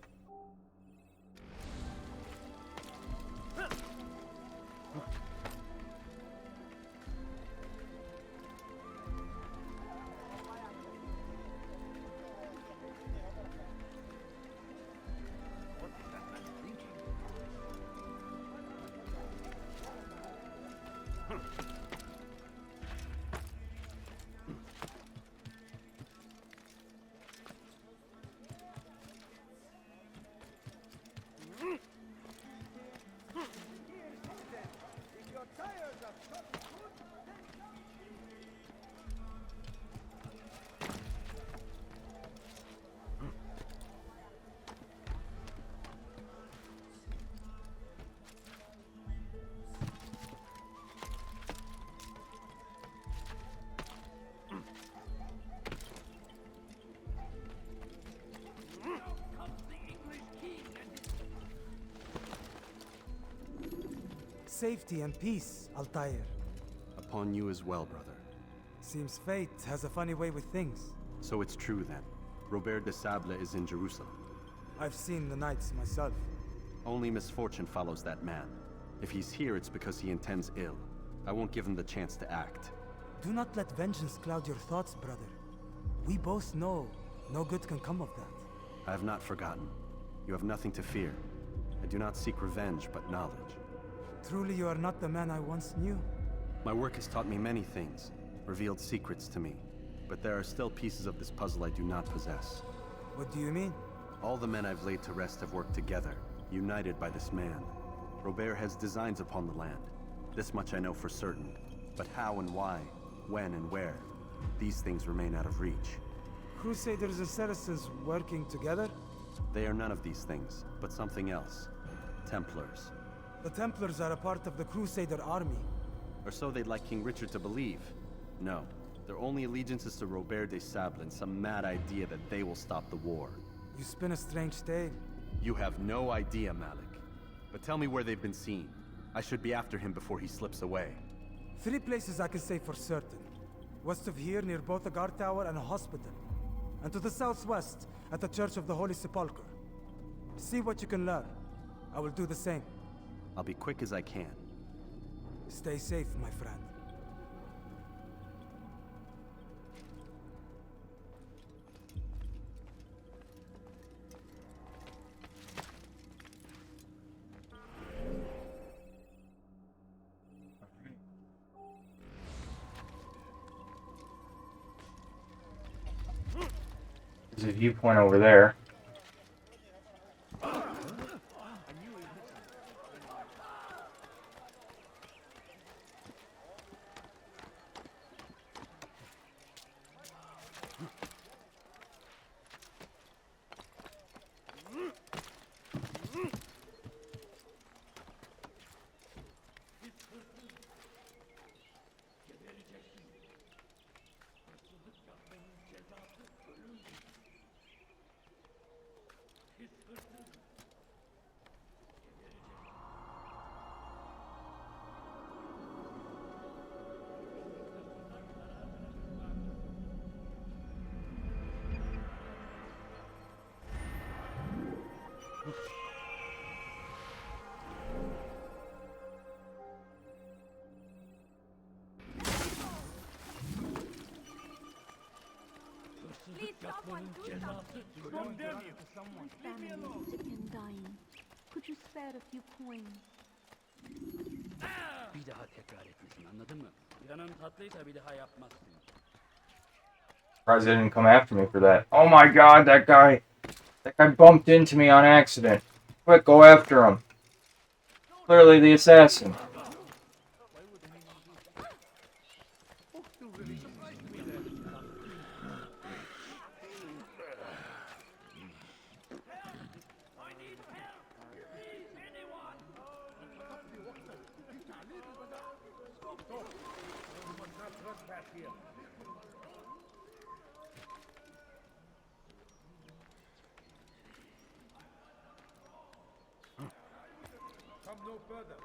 Safety and peace, Altair. Upon you as well, brother. Seems fate has a funny way with things. So it's true then. Robert de Sable is in Jerusalem. I've seen the Knights myself. Only misfortune follows that man. If he's here, it's because he intends ill. I won't give him the chance to act. Do not let vengeance cloud your thoughts, brother. We both know no good can come of that. I have not forgotten. You have nothing to fear. I do not seek revenge, but knowledge. Truly you are not the man I once knew. My work has taught me many things, revealed secrets to me. But there are still pieces of this puzzle I do not possess. What do you mean? All the men I've laid to rest have worked together, united by this man. Robert has designs upon the land. This much I know for certain. But how and why, when and where, these things remain out of reach. Crusaders and Saracens working together? They are none of these things, but something else. Templars. The Templars are a part of the Crusader army. Or so they'd like King Richard to believe. No, their only allegiance is to Robert de Sable and some mad idea that they will stop the war. You spin a strange tale. You have no idea, Malik. But tell me where they've been seen. I should be after him before he slips away. 3 places I can say for certain. West of here, near both a guard tower and a hospital. And to the southwest, at the Church of the Holy Sepulchre. See what you can learn. I will do the same. I'll be quick as I can. Stay safe, my friend. There's a viewpoint over there. Please, someone do something! Condemn you! My family is sick and dying. Could you spare a few coins? Bir daha tekrar etmesin, anladın mı? Planın tatlıysa bir daha yapmazsın. Surprised they didn't come after me for that. Oh my god, that guy bumped into me on accident. Quick, go after him. Clearly the assassin. Come no further.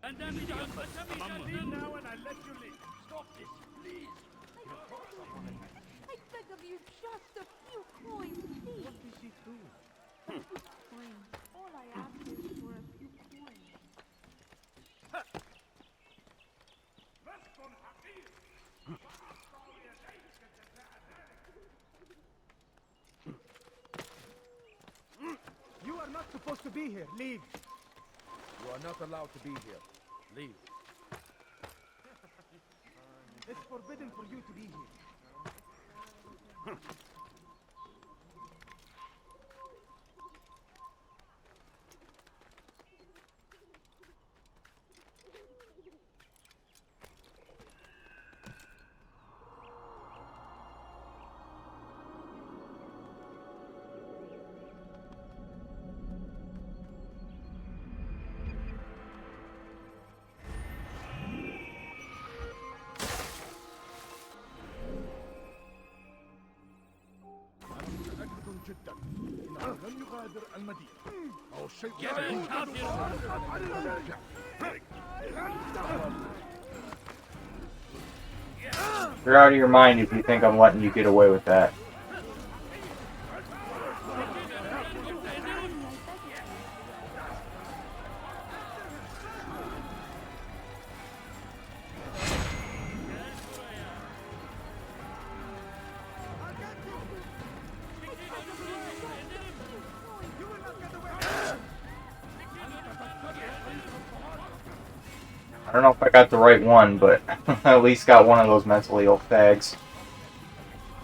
And then we don't leave now and I let you leave. Stop this, please. I beg of you, just a few coins, please. What did she do? Coins. All I ask is for a few coins. You are not supposed to be here. Leave. You are not allowed to be here. Leave. It's forbidden for you to be here. جدا لن يغادر المدينة أو الشيء You're out of your mind if you think I'm letting you get away with that. I don't know if I got the right one, but I at least got one of those mentally ill fags.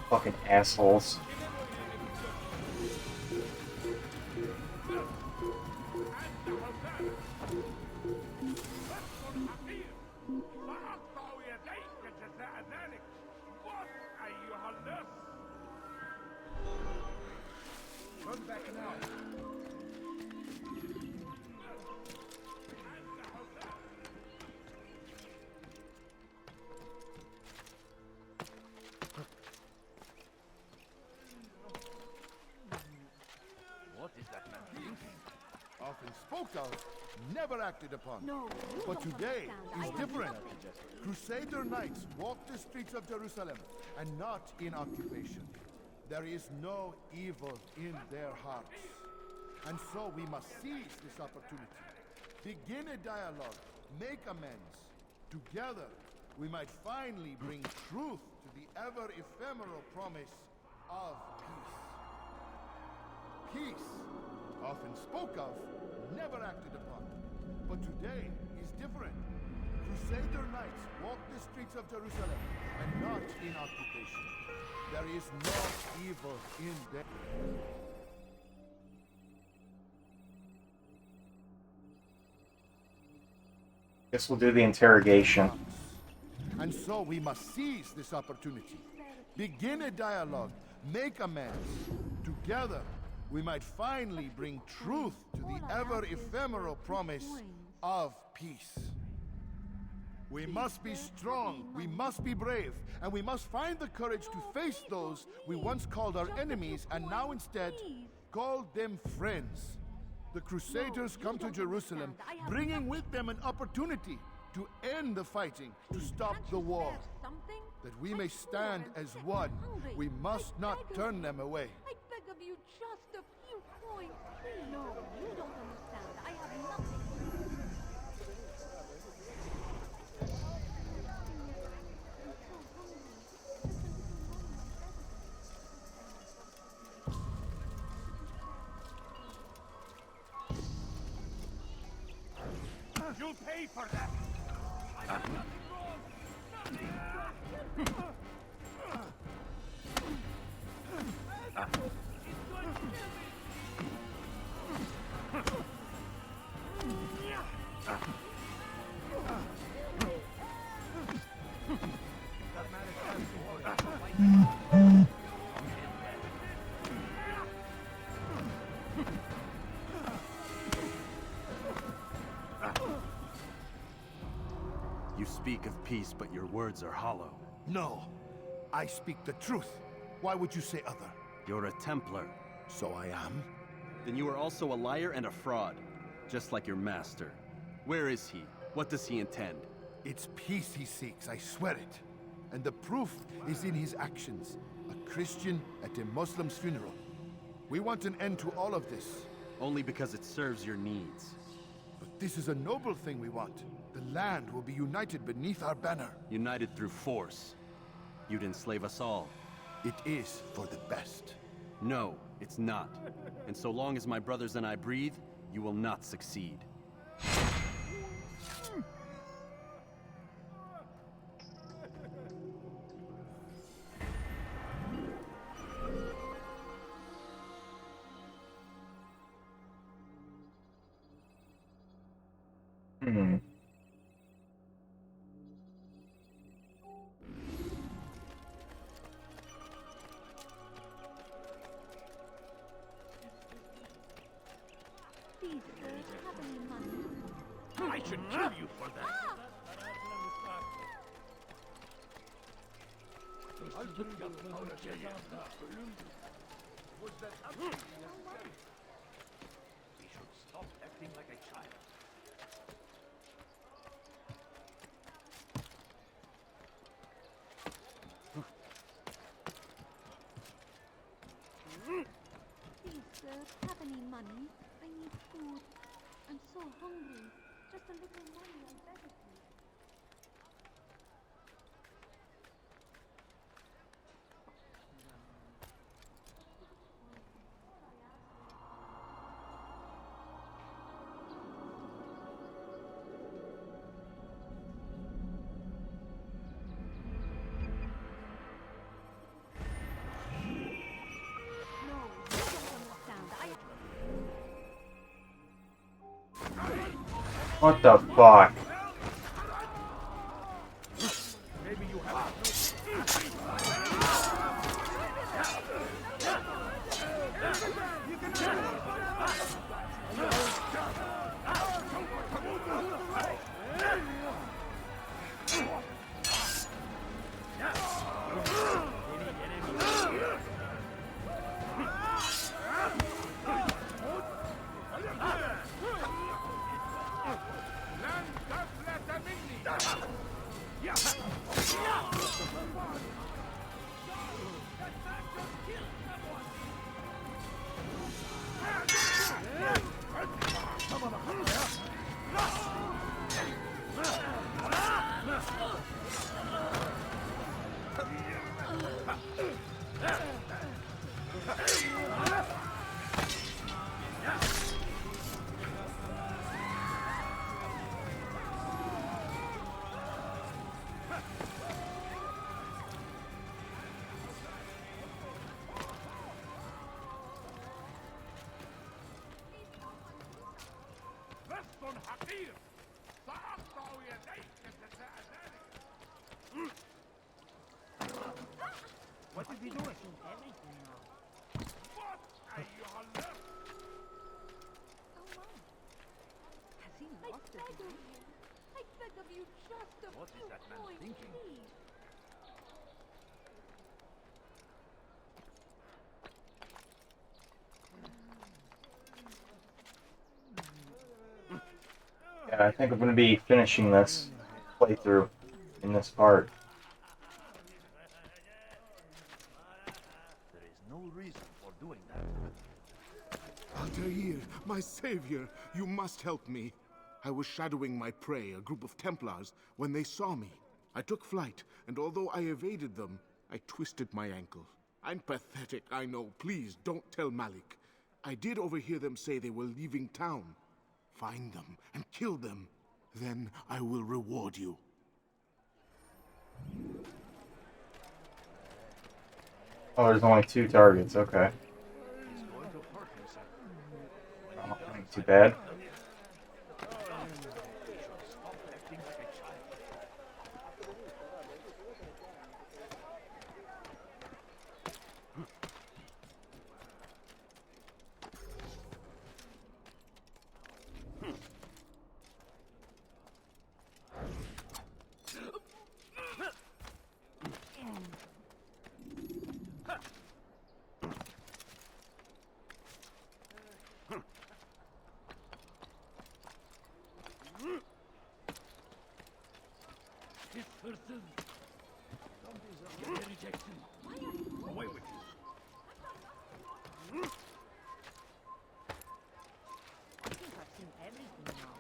Fucking assholes. Turn back now. What is that man thinking? Often spoke of, never acted upon. No, you But don't today understand. I is have different. nothing. Crusader knights walk the streets of Jerusalem and not in occupation. There is no evil in their hearts. And so we must seize this opportunity. Begin a dialogue, make amends. Together, we might finally bring truth to the ever-ephemeral promise of peace. Peace, often spoke of, never acted upon. But today is different. Crusader knights walk the streets of Jerusalem and not in occupation. There is no evil in them. Guess we'll do the interrogation. And so we must seize this opportunity. Begin a dialogue, make amends. Together, we might finally bring truth to the ever-ephemeral promise of peace. We must be strong, we must be brave, and we must find the courage to face those we once called our enemies and now instead call them friends. The Crusaders come to Jerusalem, bringing with them an opportunity to end the fighting, to stop the war. That we may stand as one, we must not turn them away. I beg of you, just a few coins, please. No, you don't understand. I have nothing. You'll pay for that! You speak of peace, but your words are hollow. No, I speak the truth. Why would you say other? You're a Templar. So I am? Then you are also a liar and a fraud, just like your master. Where is he? What does he intend? It's peace he seeks, I swear it. And the proof is in his actions. A Christian at a Muslim's funeral. We want an end to all of this. Only because it serves your needs. But this is a noble thing we want. The land will be united beneath our banner. United through force. You'd enslave us all. It is for the best. No, it's not. And so long as my brothers and I breathe, you will not succeed. These birds have any money? I should kill you for that! We should stop acting like a child. These birds have any money? I need food. I'm so hungry. Just a little money, I beg of you. What the fuck? What did he do? Everything now. What are you on there? Has he lost his mind? I beg of you, just a What is few that man coins, thinking? please. Yeah, I think I'm going to be finishing this playthrough in this part. There is no reason for doing that. Altair, my savior, you must help me. I was shadowing my prey, a group of Templars, when they saw me. I took flight, and although I evaded them, I twisted my ankle. I'm pathetic, I know. Please, don't tell Malik. I did overhear them say they were leaving town. Find them and kill them. Then I will reward you. Oh, there's only 2 targets. Okay. Oh, ain't too bad. This person. Get the rejection. Away with you. I think I've seen everything now.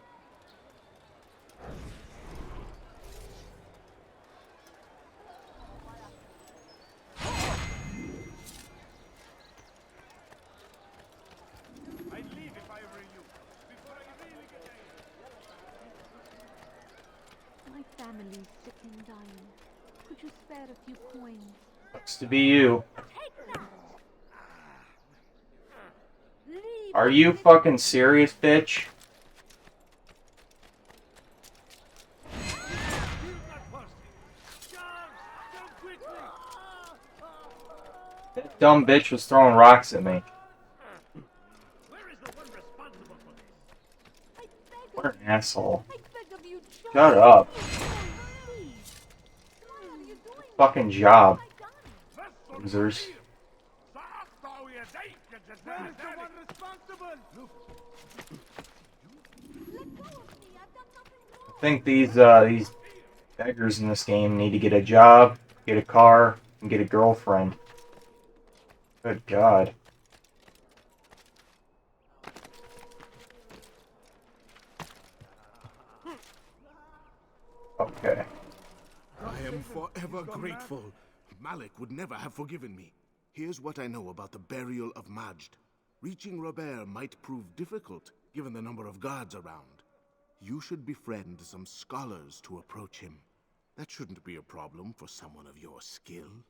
I'd leave if I were you. Before I really get angry. My family's sick and dying. Could you spare a few coins? Looks to be you. Take that! Leave Are you fucking serious, bitch? That dumb bitch was throwing rocks at me. What an asshole. Shut up. Fucking job. Losers. I think these beggars in this game need to get a job, get a car, and get a girlfriend. Good God. Okay. I am forever grateful. Malik would never have forgiven me. Here's what I know about the burial of Majd. Reaching Robert might prove difficult, given the number of guards around. You should befriend some scholars to approach him. That shouldn't be a problem for someone of your skill.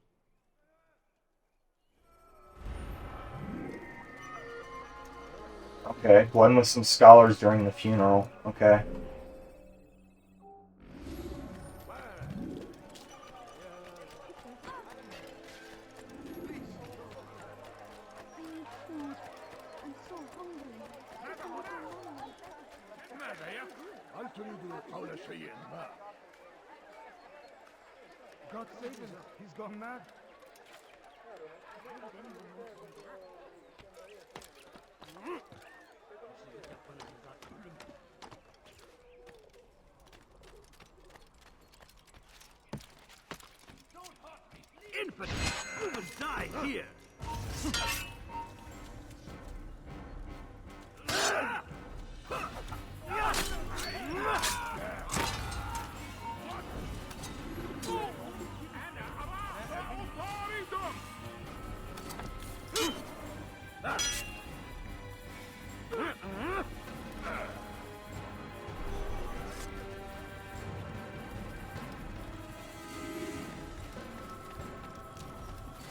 Okay, blend with some scholars during the funeral. Okay. God save him. He's gone mad. Infant! You will die here!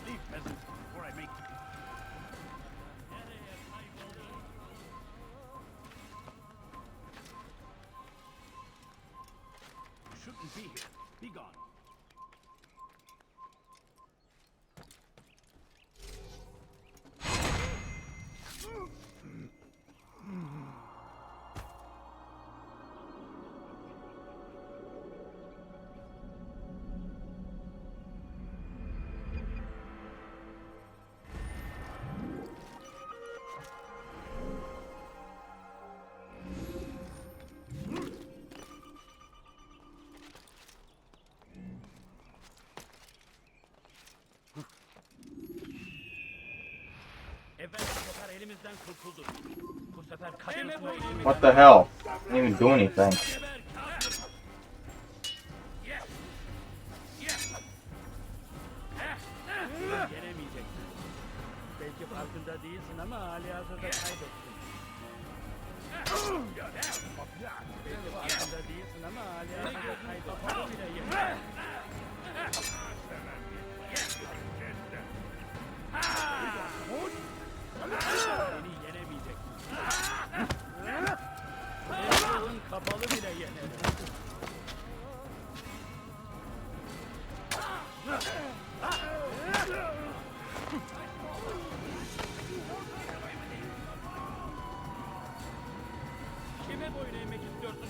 Leave, peasants, before I make you. You shouldn't be here. Be gone. What the hell? I didn't even do anything. Belki farkında değilsin ama halihazırda kaybettin. Kapalı bile yenerim. Kime boyun eğmek istiyorsun?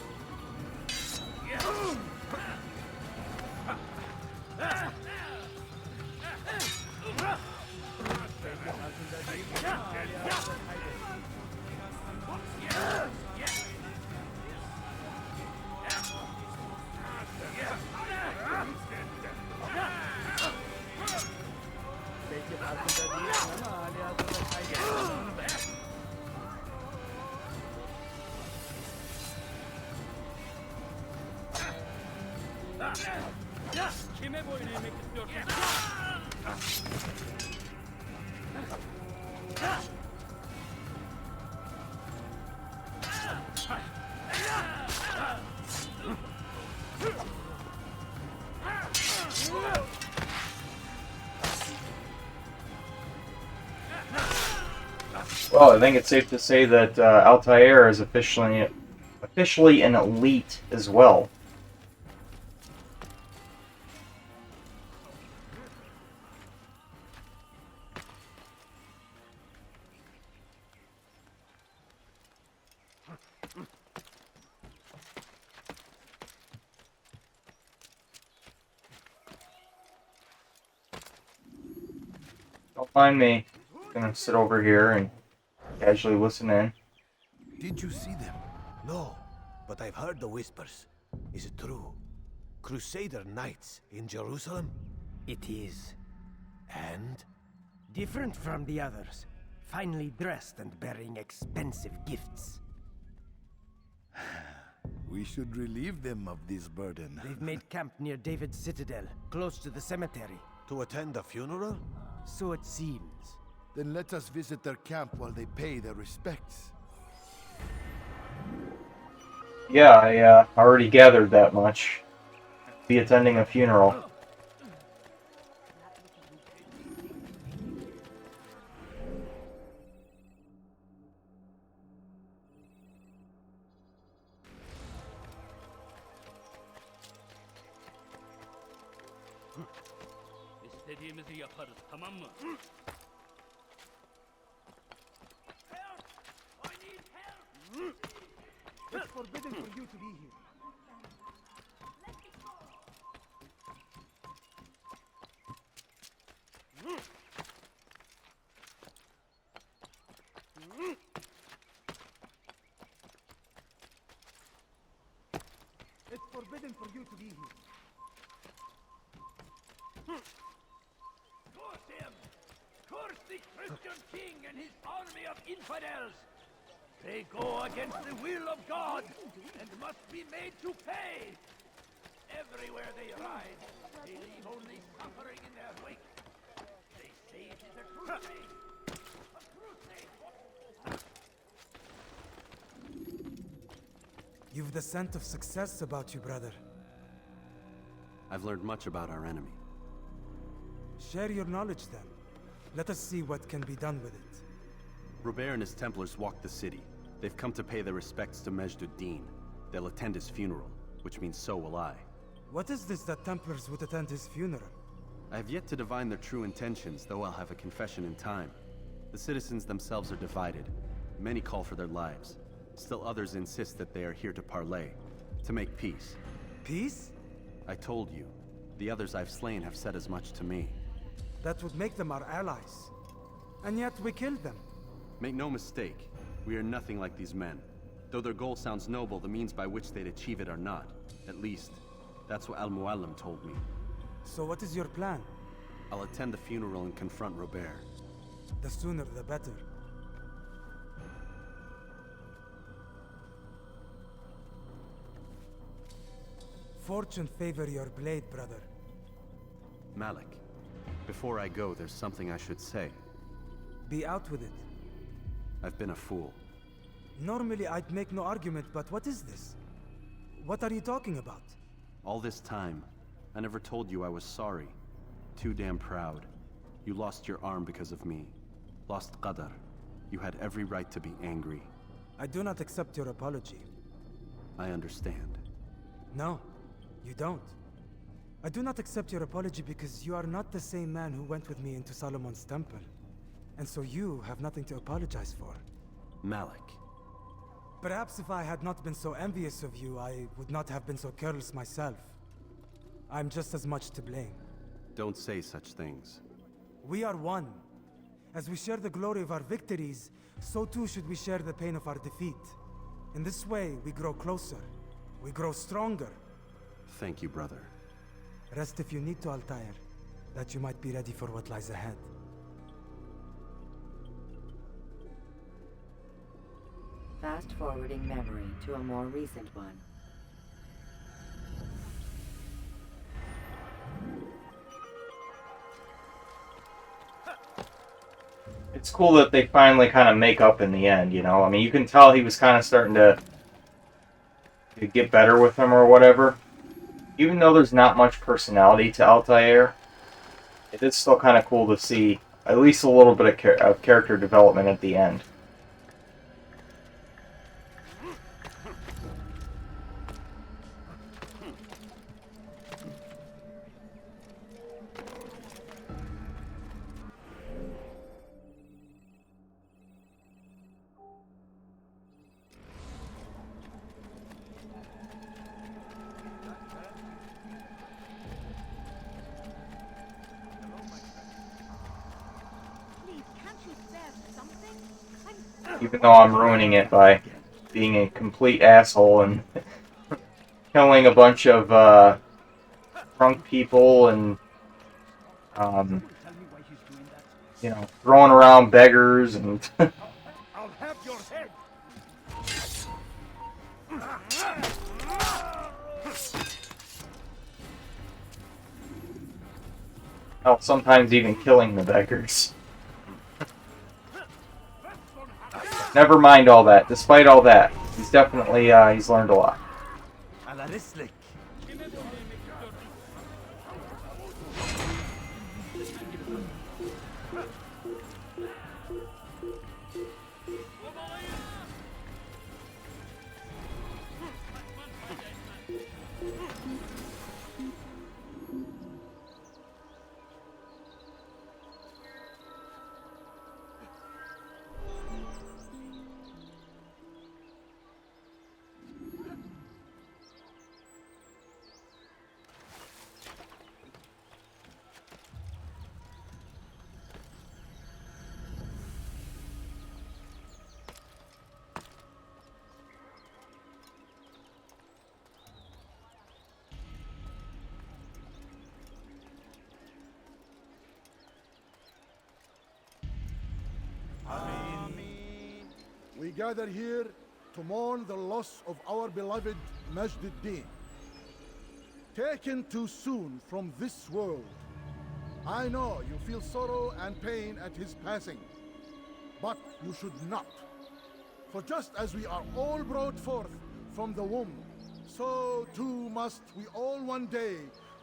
Belki farkında değilsin ama hali hazırda kaybettin. Kime boyun eğmek istiyorsun? Well, I think it's safe to say that Altair is officially an elite as well. Don't mind me. I'm gonna sit over here and casually listen in. Did you see them? No, but I've heard the whispers. Is it true? Crusader Knights in Jerusalem? It is. And? Different from the others. Finely dressed and bearing expensive gifts. We should relieve them of this burden. They've made camp near David's citadel, close to the cemetery. To attend a funeral? So it seems. Then let us visit their camp while they pay their respects. Yeah, I already gathered that much. Be attending a funeral. İstediğimizi yaparız, tamam mı? It's forbidden for you to be here. It's forbidden for you to be here. Curse him! Curse the Christian king and his army of infidels! They go against the will of God and must be made to pay! Everywhere they ride, they leave only suffering in their wake. They say it is a crusade! A crusade! You've the scent of success about you, brother. I've learned much about our enemy. Share your knowledge then. Let us see what can be done with it. Robert and his Templars walked the city. They've come to pay their respects to Majd-ud-Din. They'll attend his funeral, which means so will I. What is this that Templars would attend his funeral? I have yet to divine their true intentions, though I'll have a confession in time. The citizens themselves are divided. Many call for their lives. Still others insist that they are here to parley, to make peace. Peace? I told you. The others I've slain have said as much to me. That would make them our allies. And yet we killed them. Make no mistake, we are nothing like these men. Though their goal sounds noble, the means by which they'd achieve it are not. At least, that's what Al-Mualim told me. So what is your plan? I'll attend the funeral and confront Robert. The sooner the better. Fortune favor your blade, brother. Malik, before I go, there's something I should say. Be out with it. I've been a fool. Normally I'd make no argument, but what is this? What are you talking about? All this time, I never told you I was sorry. Too damn proud. You lost your arm because of me. Lost Qadar. You had every right to be angry. I do not accept your apology. I understand. No, you don't. I do not accept your apology because you are not the same man who went with me into Solomon's temple. And so you have nothing to apologize for. Malik. Perhaps if I had not been so envious of you, I would not have been so careless myself. I'm just as much to blame. Don't say such things. We are one. As we share the glory of our victories, so too should we share the pain of our defeat. In this way, we grow closer. We grow stronger. Thank you, brother. Rest if you need to, Altair, that you might be ready for what lies ahead. Fast-forwarding memory to a more recent one. It's cool that they finally kind of make up in the end, you know? I mean, you can tell he was kind of starting to get better with him or whatever. Even though there's not much personality to Altair, it is still kind of cool to see at least a little bit of character development at the end. Even though I'm ruining it by being a complete asshole and killing a bunch of drunk people and you know, throwing around beggars and I'll have your head. well, sometimes even killing the beggars. Never mind all that. Despite all that, he's definitely he's learned a lot. We gather here to mourn the loss of our beloved Majd-Addin. Taken too soon from this world. I know you feel sorrow and pain at his passing, but you should not. For just as we are all brought forth from the womb, so too must we all one day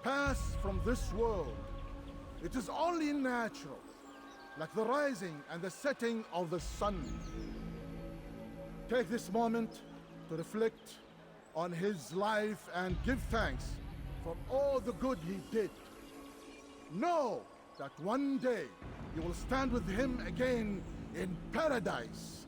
pass from this world. It is only natural, like the rising and the setting of the sun. Take this moment to reflect on his life and give thanks for all the good he did. Know that one day you will stand with him again in paradise.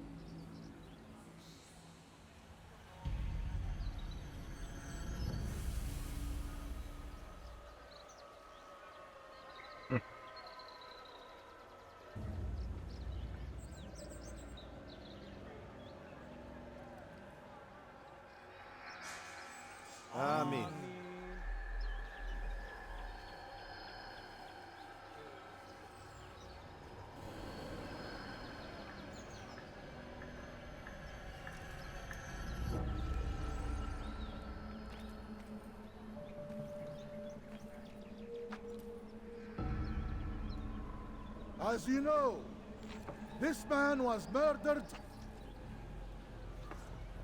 Amen. As you know, this man was murdered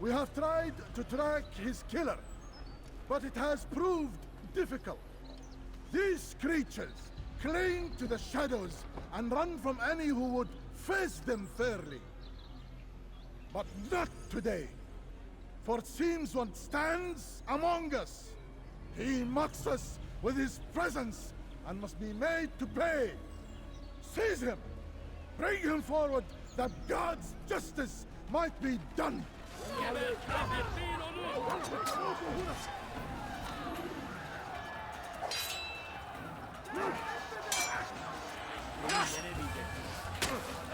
We have tried to track his killer, but it has proved difficult. These creatures cling to the shadows and run from any who would face them fairly. But not today, for it seems one stands among us. He mocks us with his presence and must be made to pay. Seize him! Bring him forward that God's justice might be done!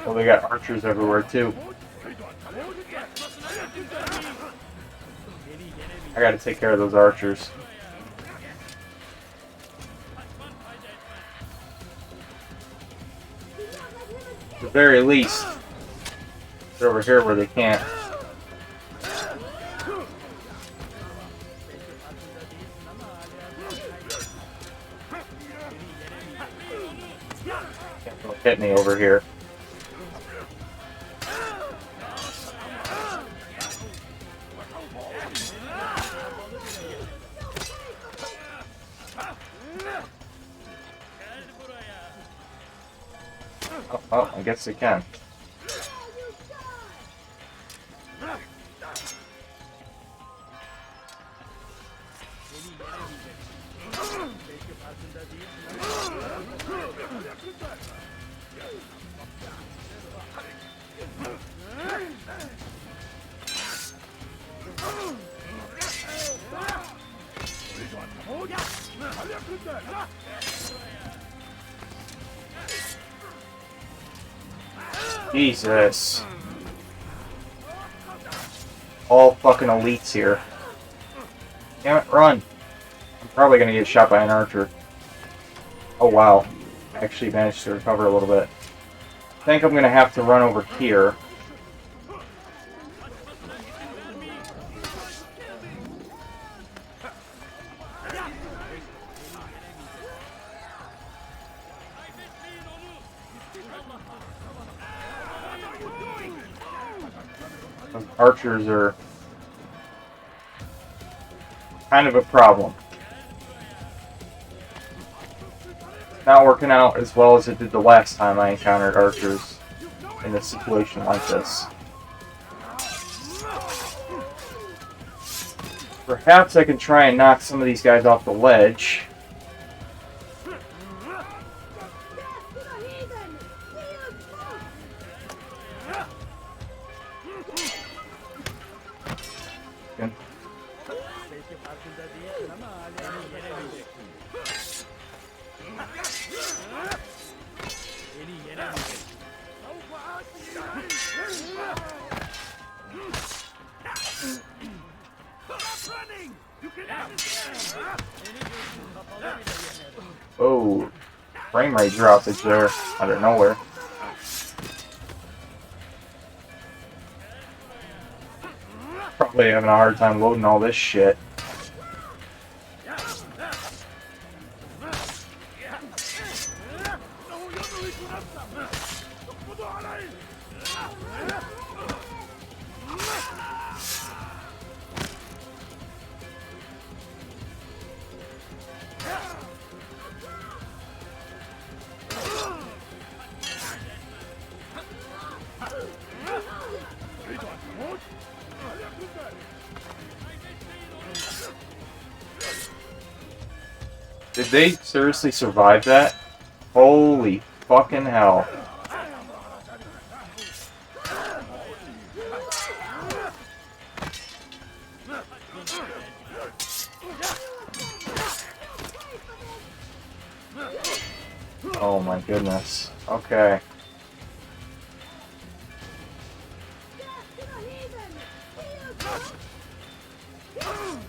Well, they got archers everywhere too. I gotta take care of those archers. At the very least, they're over here where they can't. Can't hit me over here. Oh, I guess they can. Jesus. All fucking elites here. Damn it, run! I'm probably gonna get shot by an archer. Oh wow. I actually managed to recover a little bit. I think I'm gonna have to run over here. Those archers are kind of a problem. Not working out as well as it did the last time I encountered archers in a situation like this. Perhaps I can try and knock some of these guys off the ledge. Oh, frame rate droppage there out of nowhere. Probably having a hard time loading all this shit. Did they seriously survive that? Holy fucking hell. Oh my goodness. Okay.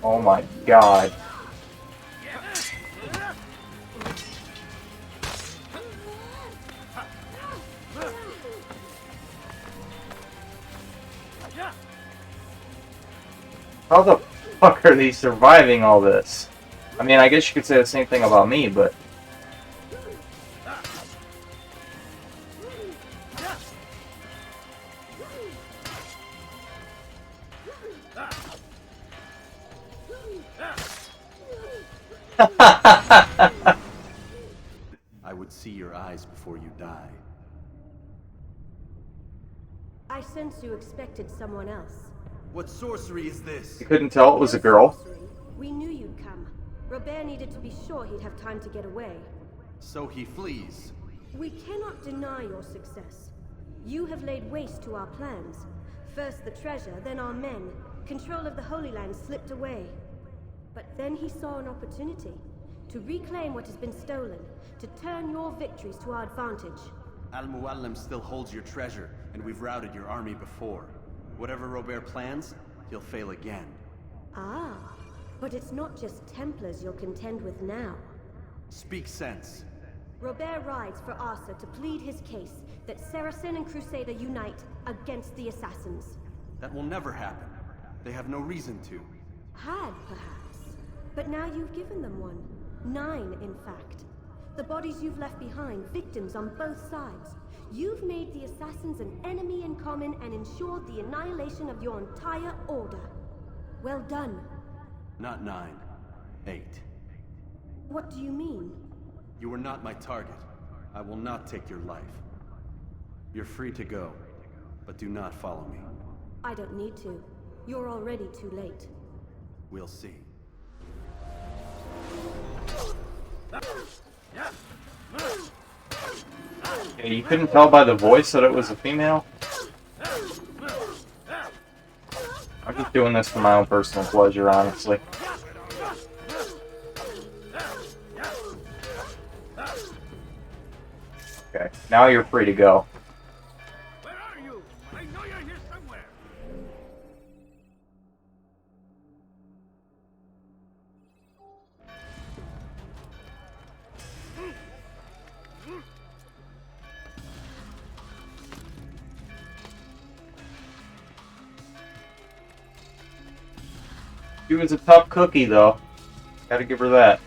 Oh my god. How the fuck are they surviving all this? I mean, I guess you could say the same thing about me, but... I would see your eyes before you die. I sense you expected someone else. What sorcery is this? You couldn't tell it was a girl. We knew you'd come. Robert needed to be sure he'd have time to get away. So he flees. We cannot deny your success. You have laid waste to our plans. First the treasure, then our men. Control of the Holy Land slipped away. But then he saw an opportunity to reclaim what has been stolen, to turn your victories to our advantage. Al-Mualim still holds your treasure, and we've routed your army before. Whatever Robert plans, he'll fail again. Ah, but it's not just Templars you'll contend with now. Speak sense. Robert rides for Arthur to plead his case that Saracen and Crusader unite against the Assassins. That will never happen. They have no reason to. Had, perhaps. But now you've given them one. 9, in fact. The bodies you've left behind, victims on both sides. You've made the Assassins an enemy in common and ensured the annihilation of your entire order. Well done. Not 9. 8. What do you mean? You are not my target. I will not take your life. You're free to go, but do not follow me. I don't need to. You're already too late. We'll see. Yeah, you couldn't tell by the voice that it was a female? I'm just doing this for my own personal pleasure, honestly. Okay, now you're free to go. Where are you? I know you're here somewhere. She was a tough cookie, though. Gotta give her that.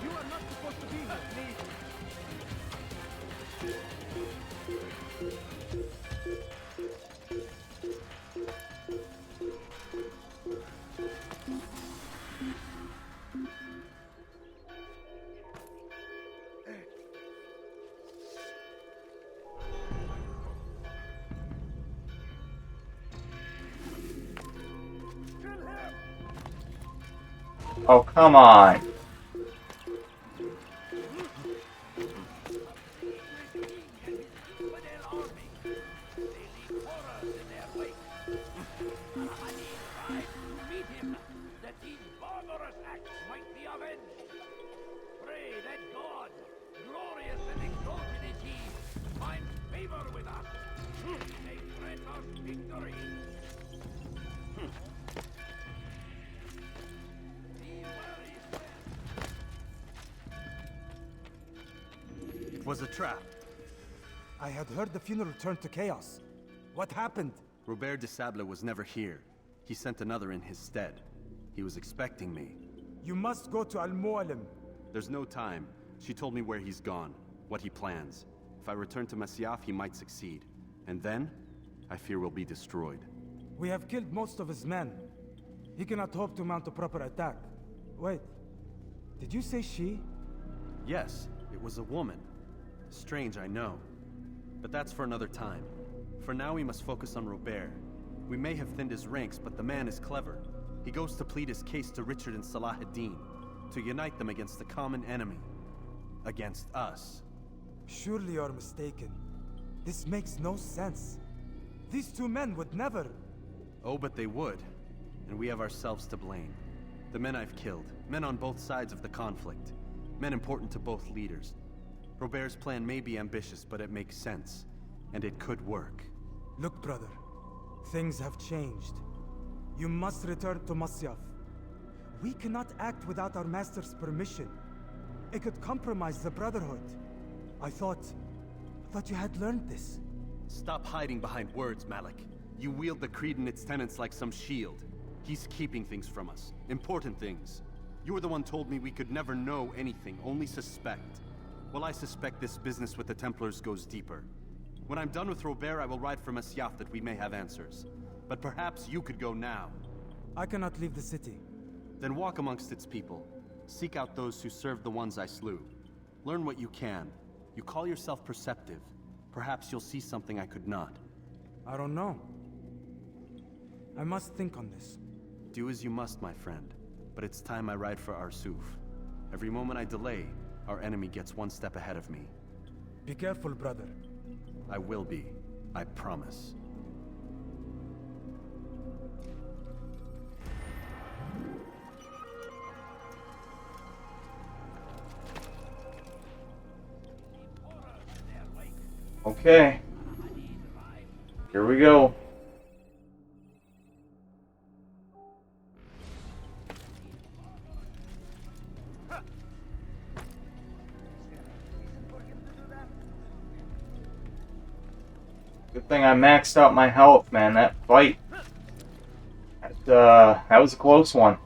You are not supposed to be here, please. Oh, come on. Meet him, that these barbarous acts might be avenged. Pray that God, glorious and exalted is he, find favor with us. May grant us victory. It was a trap. I had heard the funeral turned to chaos. What happened? Robert de Sable was never here. He sent another in his stead. He was expecting me. You must go to Al-Mualim. There's no time. She told me where he's gone, what he plans. If I return to Masyaf, he might succeed. And then, I fear we'll be destroyed. We have killed most of his men. He cannot hope to mount a proper attack. Wait, did you say she? Yes, it was a woman. Strange, I know. But that's for another time. For now, we must focus on Robert. We may have thinned his ranks, but the man is clever. He goes to plead his case to Richard and Salah ad-Din, to unite them against the common enemy. Against us. Surely you're mistaken. This makes no sense. These two men would never... Oh, but they would. And we have ourselves to blame. The men I've killed, men on both sides of the conflict. Men important to both leaders. Robert's plan may be ambitious, but it makes sense. And it could work. Look, brother. Things have changed. You must return to Masyaf. We cannot act without our master's permission. It could compromise the Brotherhood. I thought you had learned this. Stop hiding behind words, Malik. You wield the Creed and its tenets like some shield. He's keeping things from us. Important things. You were the one told me we could never know anything, only suspect. Well, I suspect this business with the Templars goes deeper. When I'm done with Robert, I will ride for Masyaf that we may have answers. But perhaps you could go now. I cannot leave the city. Then walk amongst its people. Seek out those who served the ones I slew. Learn what you can. You call yourself perceptive. Perhaps you'll see something I could not. I don't know. I must think on this. Do as you must, my friend. But it's time I ride for Arsuf. Every moment I delay, our enemy gets one step ahead of me. Be careful, brother. I will be. I promise. Okay. Here we go. Good thing I maxed out my health, man. That fight, that was a close one.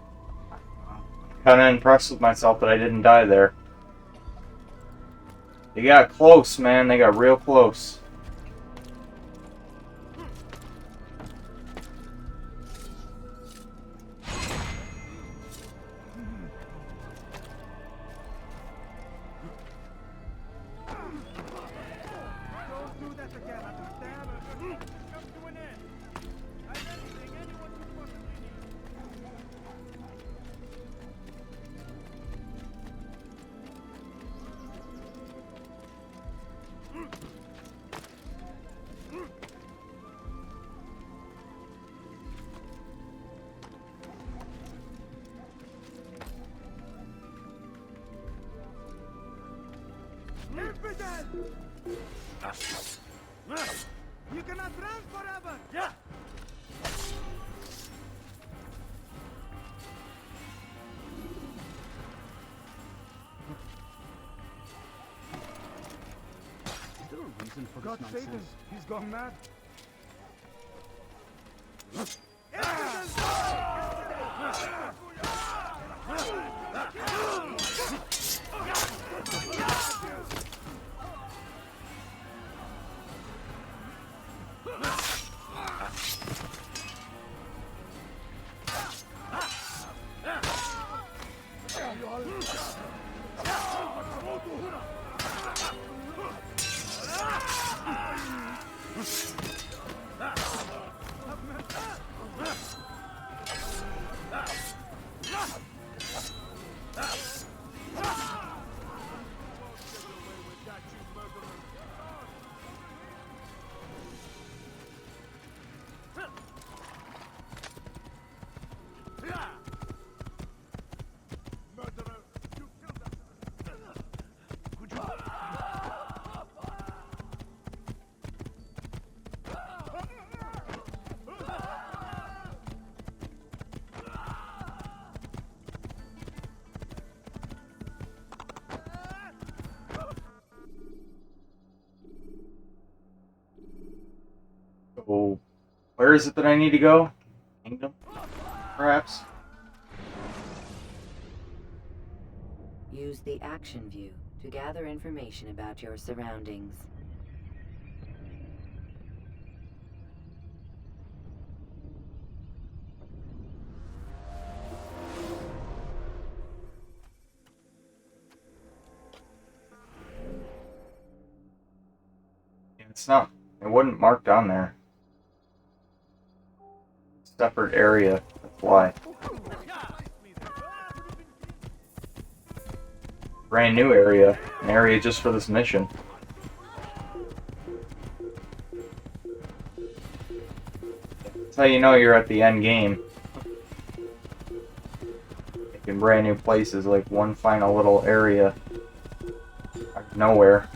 Kind of impressed with myself that I didn't die there. They got close, man. They got real close. You cannot run forever! Yeah! Is there a reason for God save him! He's gone mad! So, where is it that I need to go? Kingdom? Perhaps? Use the action view to gather information about your surroundings. It's not, it wasn't marked on there. Separate area, that's why. Brand new area, an area just for this mission. That's how you know you're at the end game. Making in brand new places, like one final little area out of nowhere.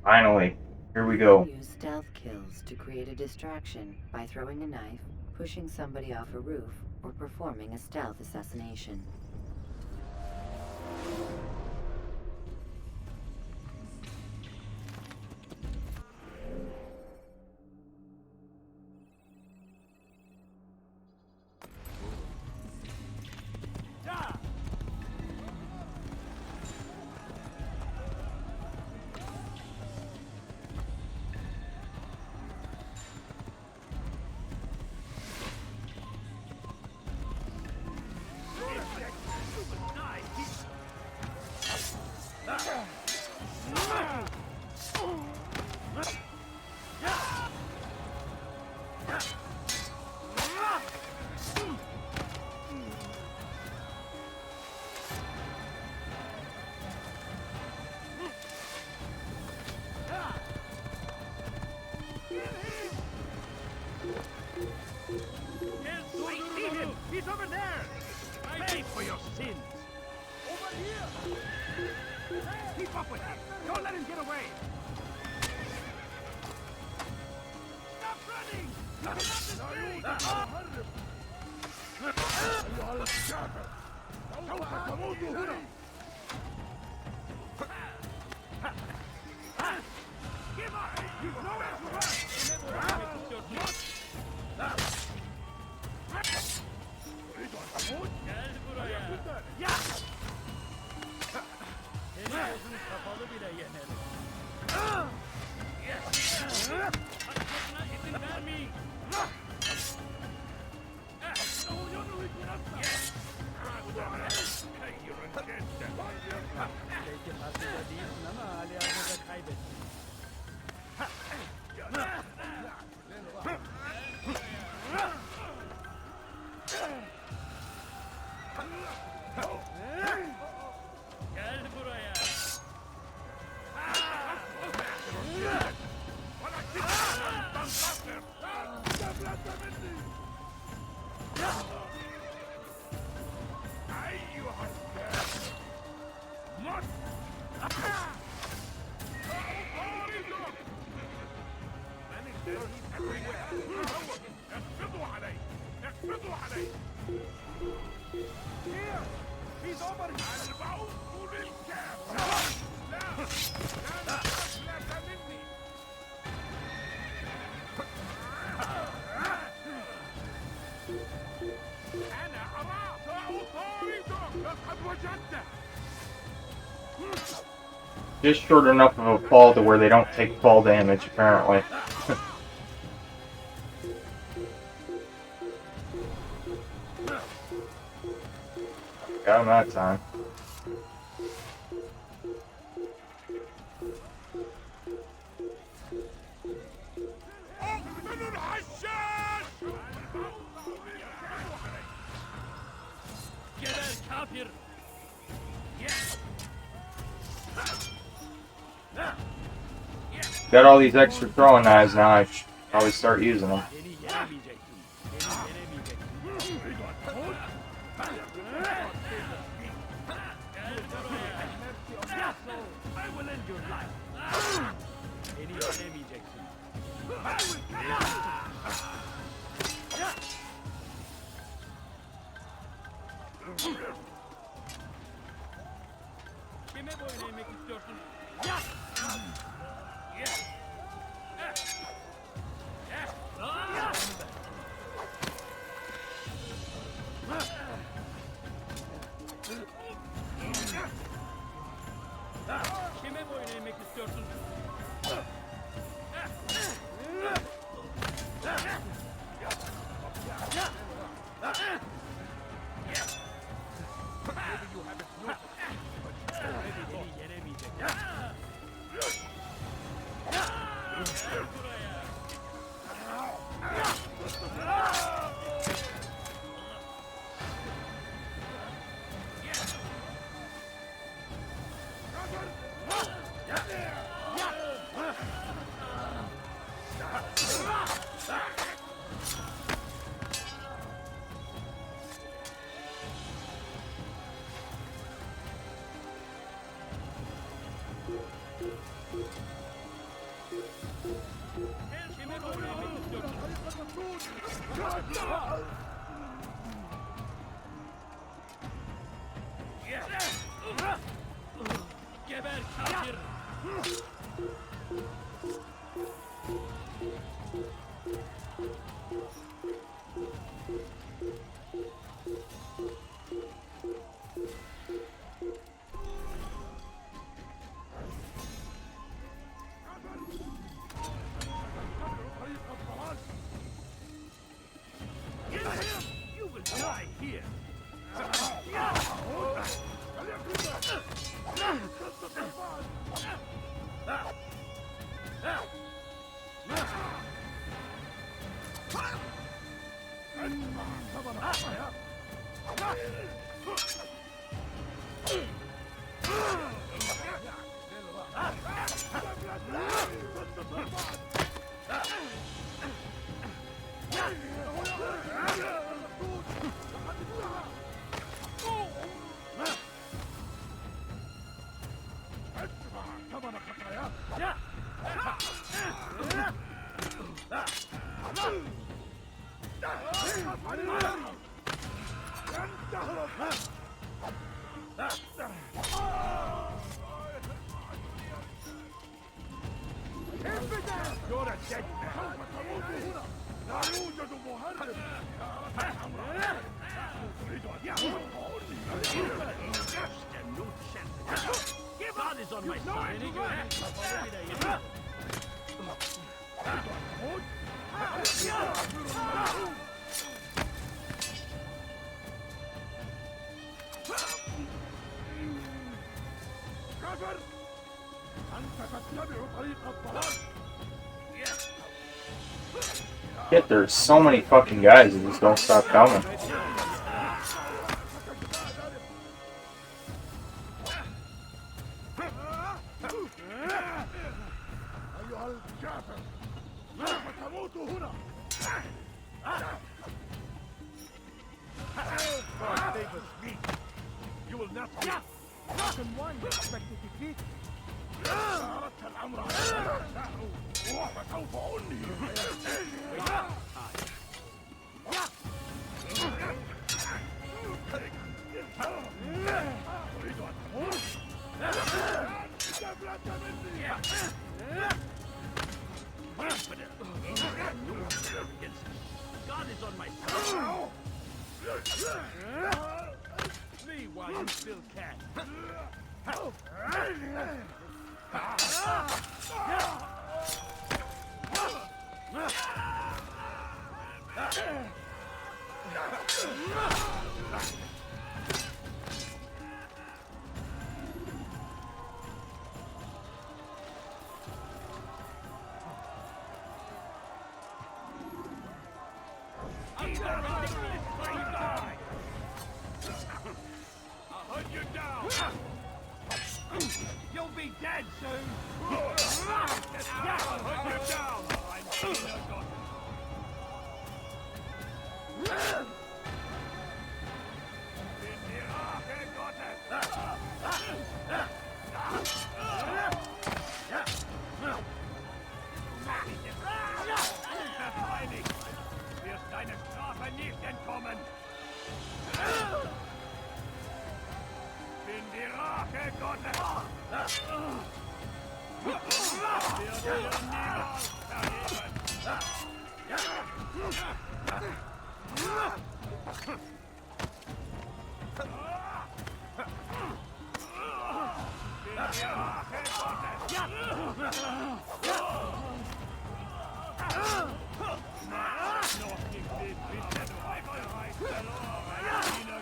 Finally, here we go. Use stealth kills to create a distraction by throwing a knife, pushing somebody off a roof, or performing a stealth assassination. He's over there! Pay for your sins! Over here! Keep up with him! Don't let him get away! Stop running! Look at Give up! You know where to run! Gel buraya. Ya! Seni uzun kafalı bile yenerim. Hareketine izin vermeyin. Belki hazırda değilsin ama hali hazırda kaybettin. Here! He's over here! Just short enough of a fall to where they don't take fall damage, apparently. Got him that time. Got all these extra throwing knives now, I should probably start using them. You're a dead man. لا يوجد مهرب. God is on my side. Shit, there's so many fucking guys that just don't stop coming. You will not win. How can one expect to defeat? أردت الأمر على وسوف أنهي. God is on my side. Flee while you still can. I'll hunt you down. You'll be dead soon. I'll hunt you down. Wirst deine Strafe nicht entkommen. Bin die Rache Gottes. Wird dir niemals vergeben. Bin die Rache Gottes. Noch nicht den Bitte, du Eiferreich verloren, Diener.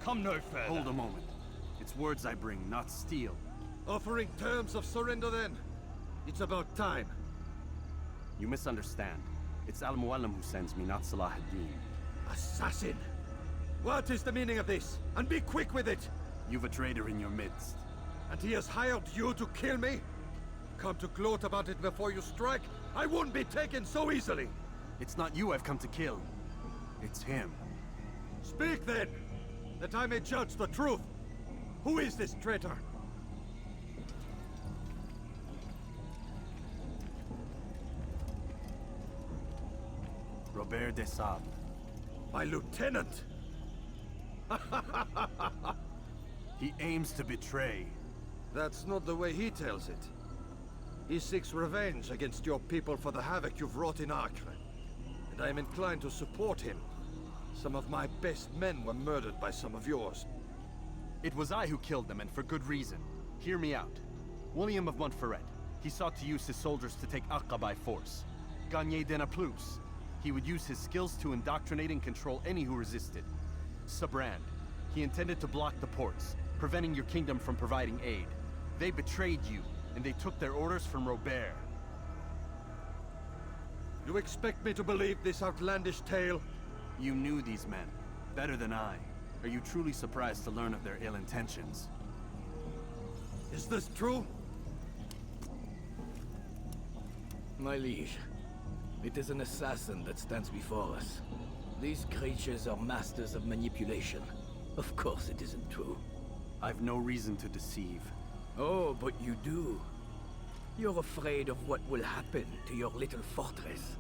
Come no further. Hold a moment. It's words I bring, not steel. Offering terms of surrender then? It's about time. You misunderstand. It's Al-Mualim who sends me, not Salah ad-Din. Assassin! What is the meaning of this? And be quick with it! You've a traitor in your midst. And he has hired you to kill me? Come to gloat about it before you strike? I won't be taken so easily! It's not you I've come to kill. It's him. Speak then! That I may judge the truth! Who is this traitor? Robert de Sable. My lieutenant! He aims to betray. That's not the way he tells it. He seeks revenge against your people for the havoc you've wrought in Acre. And I am inclined to support him. Some of my best men were murdered by some of yours. It was I who killed them, and for good reason. Hear me out. William of Montferrat. He sought to use his soldiers to take Acre by force. Gagné de Naplouse. He would use his skills to indoctrinate and control any who resisted. Sabrand. He intended to block the ports, preventing your kingdom from providing aid. They betrayed you, and they took their orders from Robert. You expect me to believe this outlandish tale? You knew these men, better than I. Are you truly surprised to learn of their ill intentions? Is this true? My liege, it is an assassin that stands before us. These creatures are masters of manipulation. Of course it isn't true. I've no reason to deceive. Oh, but you do. You're afraid of what will happen to your little fortress.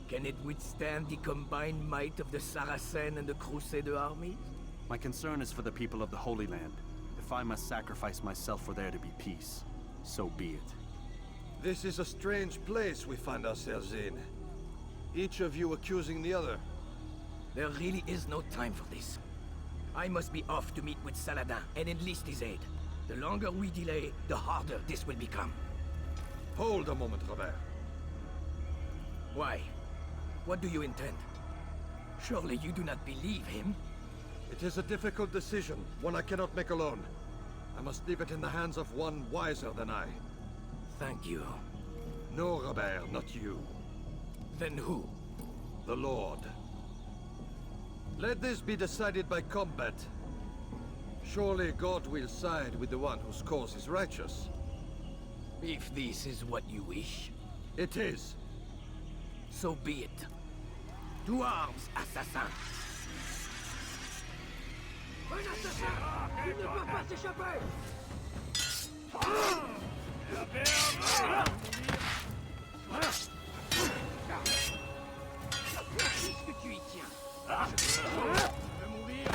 Can it withstand the combined might of the Saracen and the Crusader armies? My concern is for the people of the Holy Land. If I must sacrifice myself for there to be peace, so be it. This is a strange place we find ourselves in. Each of you accusing the other. There really is no time for this. I must be off to meet with Saladin and enlist his aid. The longer we delay, the harder this will become. Hold a moment, Robert. Why? What do you intend? Surely you do not believe him? It is a difficult decision, one I cannot make alone. I must leave it in the hands of one wiser than I. Thank you. No, Robert, not you. Then who? The Lord. Let this be decided by combat. Surely God will side with the one whose cause is righteous. If this is what you wish. It is. So be it. To arms, assassin! Il ne peut pas s'échapper. Puisque tu y tiens, je peux mourir.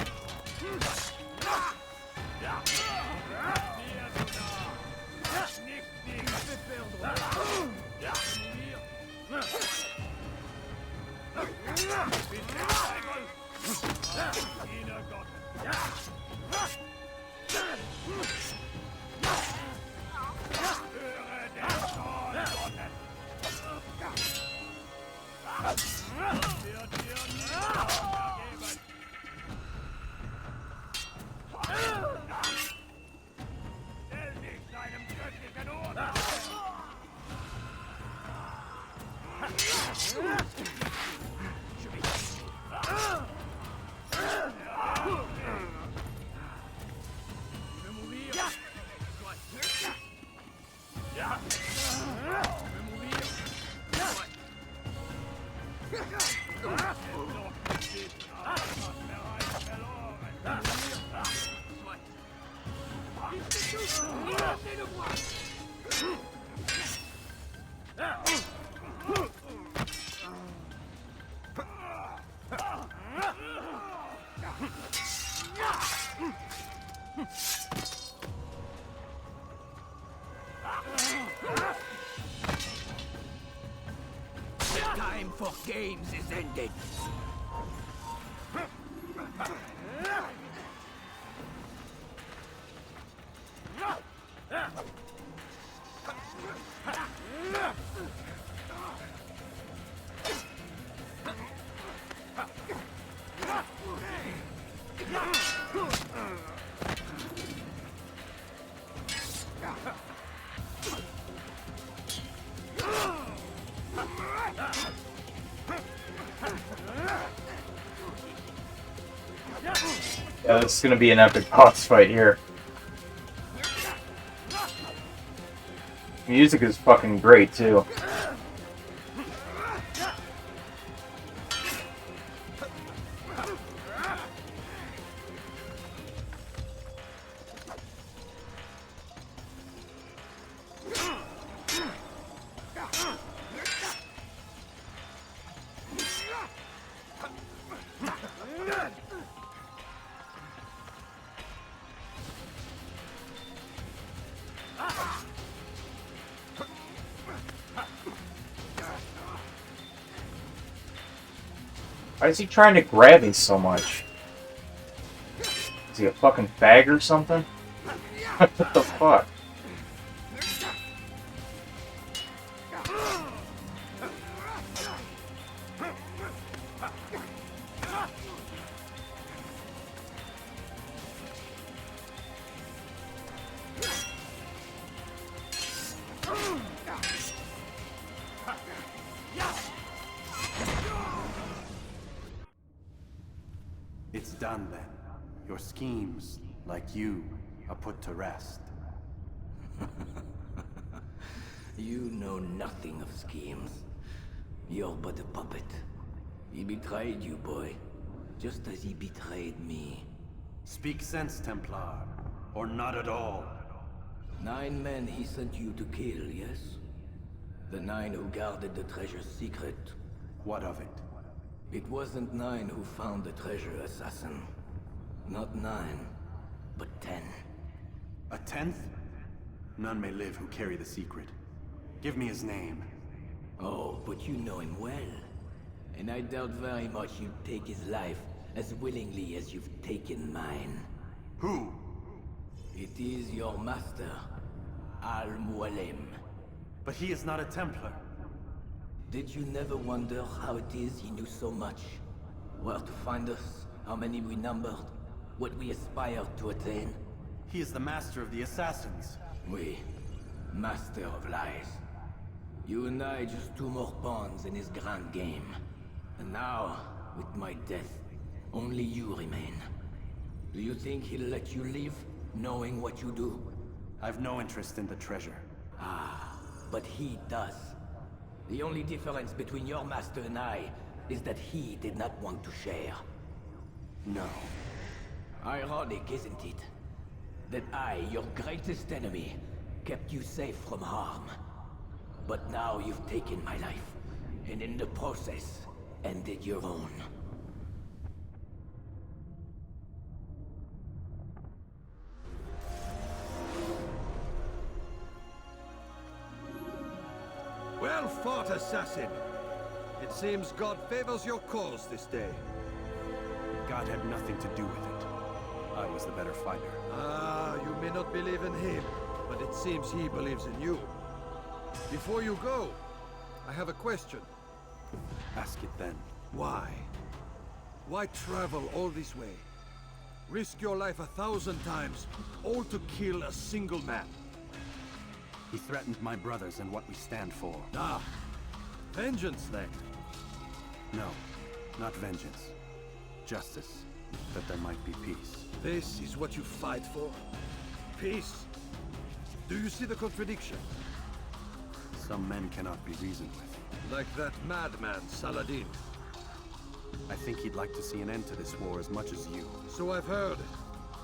Time for games is ended. Yeah, this is gonna be an epic boss fight here. Music is fucking great too. Why is he trying to grab me so much? Is he a fucking fag or something? What the fuck? It's done then. Your schemes, like you, are put to rest. You know nothing of schemes. You're but a puppet. He betrayed you, boy. Just as he betrayed me. Speak sense, Templar. Or not at all. 9 men he sent you to kill, yes? The 9 who guarded the treasure's secret. What of it? It wasn't 9 who found the treasure, assassin. Not 9, but 10. A 10th? None may live who carry the secret. Give me his name. Oh, but you know him well. And I doubt very much you'd take his life as willingly as you've taken mine. Who? It is your master, Al-Mualim. But he is not a Templar. Did you never wonder how it is he knew so much? Where to find us, how many we numbered, what we aspired to attain? He is the master of the assassins. We, master of lies. You and I just 2 more pawns in his grand game. And now, with my death, only you remain. Do you think he'll let you live, knowing what you do? I've no interest in the treasure. Ah, but he does. The only difference between your master and I is that he did not want to share. No. Ironic, isn't it? That I, your greatest enemy, kept you safe from harm. But now you've taken my life, and in the process, ended your own. Well fought, assassin. It seems God favors your cause this day. God had nothing to do with it. I was the better fighter. Ah, you may not believe in him, but it seems he believes in you. Before you go, I have a question. Ask it then. Why? Why travel all this way? Risk your life 1,000 times, all to kill a single man. He threatened my brothers and what we stand for. Ah, vengeance then. No, not vengeance. Justice, that there might be peace. This is what you fight for? Peace? Do you see the contradiction? Some men cannot be reasoned with. Like that madman, Saladin. I think he'd like to see an end to this war as much as you. So I've heard,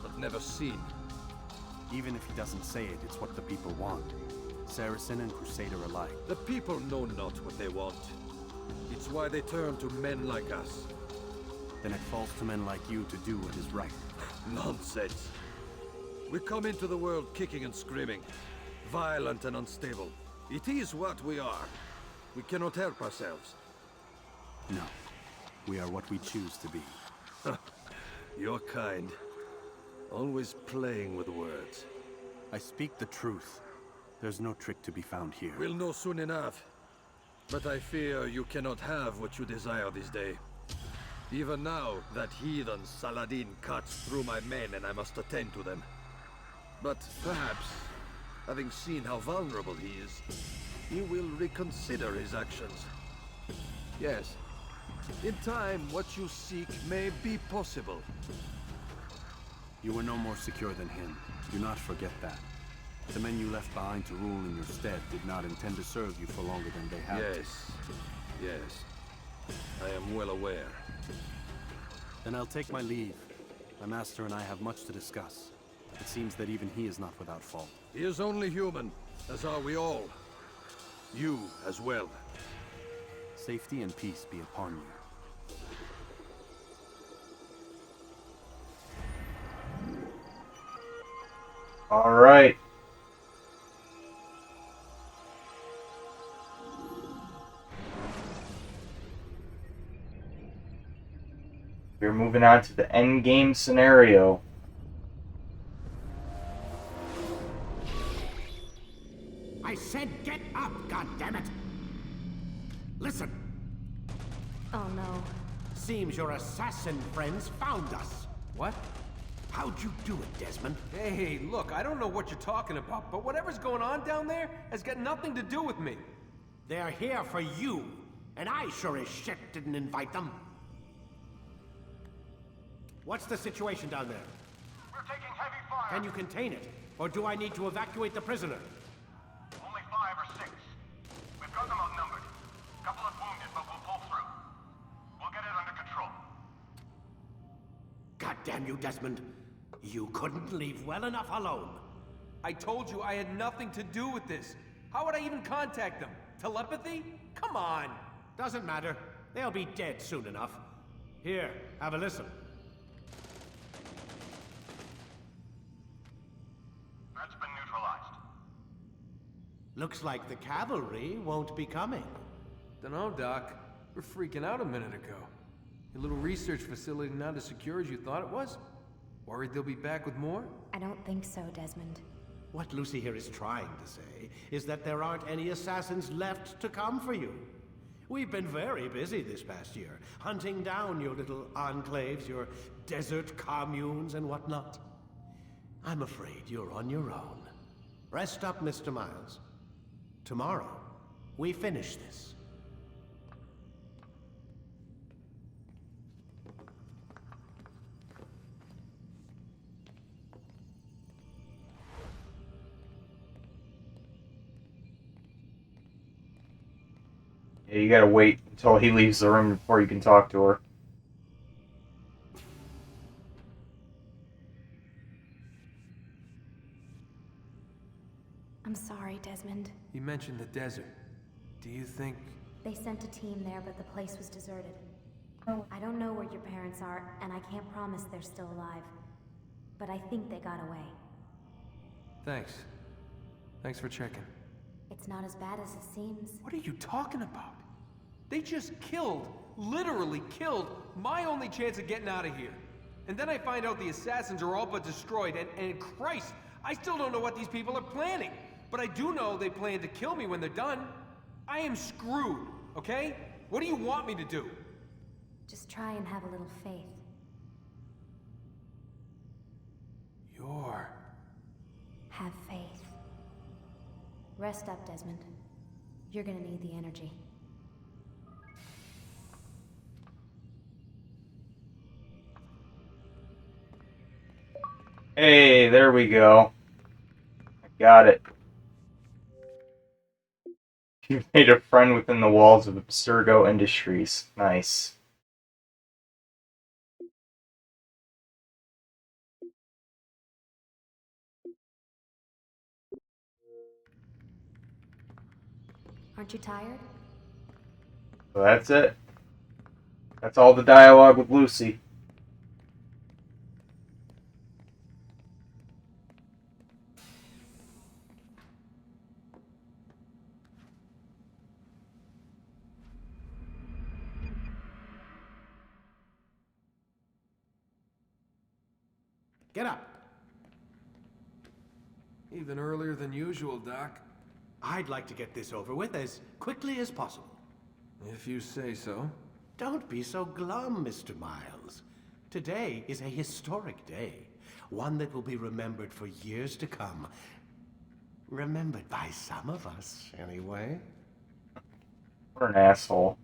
but never seen. Even if he doesn't say it, it's what the people want. Saracen and Crusader alike. The people know not what they want. It's why they turn to men like us. Then it falls to men like you to do what is right. Nonsense. We come into the world kicking and screaming, violent and unstable. It is what we are. We cannot help ourselves. No. We are what we choose to be. You're kind. Always playing with words. I speak the truth. There's no trick to be found here. We'll know soon enough. But I fear you cannot have what you desire this day. Even now, that heathen Saladin cuts through my men and I must attend to them. But perhaps, having seen how vulnerable he is, he will reconsider his actions. Yes, in time, what you seek may be possible. You were no more secure than him. Do not forget that. The men you left behind to rule in your stead did not intend to serve you for longer than they had to. Yes. I am well aware. Then I'll take my leave. My master and I have much to discuss. It seems that even he is not without fault. He is only human, as are we all. You as well. Safety and peace be upon you. All right. We're moving on to the end game scenario. I said get up, goddammit! Listen. Oh no. Seems your assassin friends found us. What? How'd you do it, Desmond? Hey, look, I don't know what you're talking about, but whatever's going on down there has got nothing to do with me. They're here for you, and I sure as shit didn't invite them. What's the situation down there? We're taking heavy fire. Can you contain it? Or do I need to evacuate the prisoner? Only 5 or 6. We've got them outnumbered. Couple of wounded, but we'll pull through. We'll get it under control. God damn you, Desmond. You couldn't leave well enough alone. I told you I had nothing to do with this. How would I even contact them? Telepathy? Come on. Doesn't matter. They'll be dead soon enough. Here, have a listen. That's been neutralized. Looks like the cavalry won't be coming. Dunno, Doc. We're freaking out a minute ago. Your little research facility not as secure as you thought it was? Worried they'll be back with more? I don't think so, Desmond. What Lucy here is trying to say is that there aren't any assassins left to come for you. We've been very busy this past year, hunting down your little enclaves, your desert communes and whatnot. I'm afraid you're on your own. Rest up, Mr. Miles. Tomorrow, we finish this. Yeah, you gotta wait until he leaves the room before you can talk to her. I'm sorry, Desmond. You mentioned the desert. Do you think... They sent a team there, but the place was deserted. I don't know where your parents are, and I can't promise they're still alive. But I think they got away. Thanks. Thanks for checking. It's not as bad as it seems. What are you talking about? They just killed, literally killed, my only chance of getting out of here. And then I find out the assassins are all but destroyed, and Christ, I still don't know what these people are planning. But I do know they plan to kill me when they're done. I am screwed, okay? What do you want me to do? Just try and have a little faith. Have faith. Rest up, Desmond. You're gonna need the energy. Hey, there we go. I got it. You made a friend within the walls of Abstergo Industries. Nice. Aren't you tired? So that's it. That's all the dialogue with Lucy. Get up. Even earlier than usual, Doc. I'd like to get this over with as quickly as possible. If you say so. Don't be so glum, Mr. Miles. Today is a historic day. One that will be remembered for years to come. Remembered by some of us, anyway. What an asshole.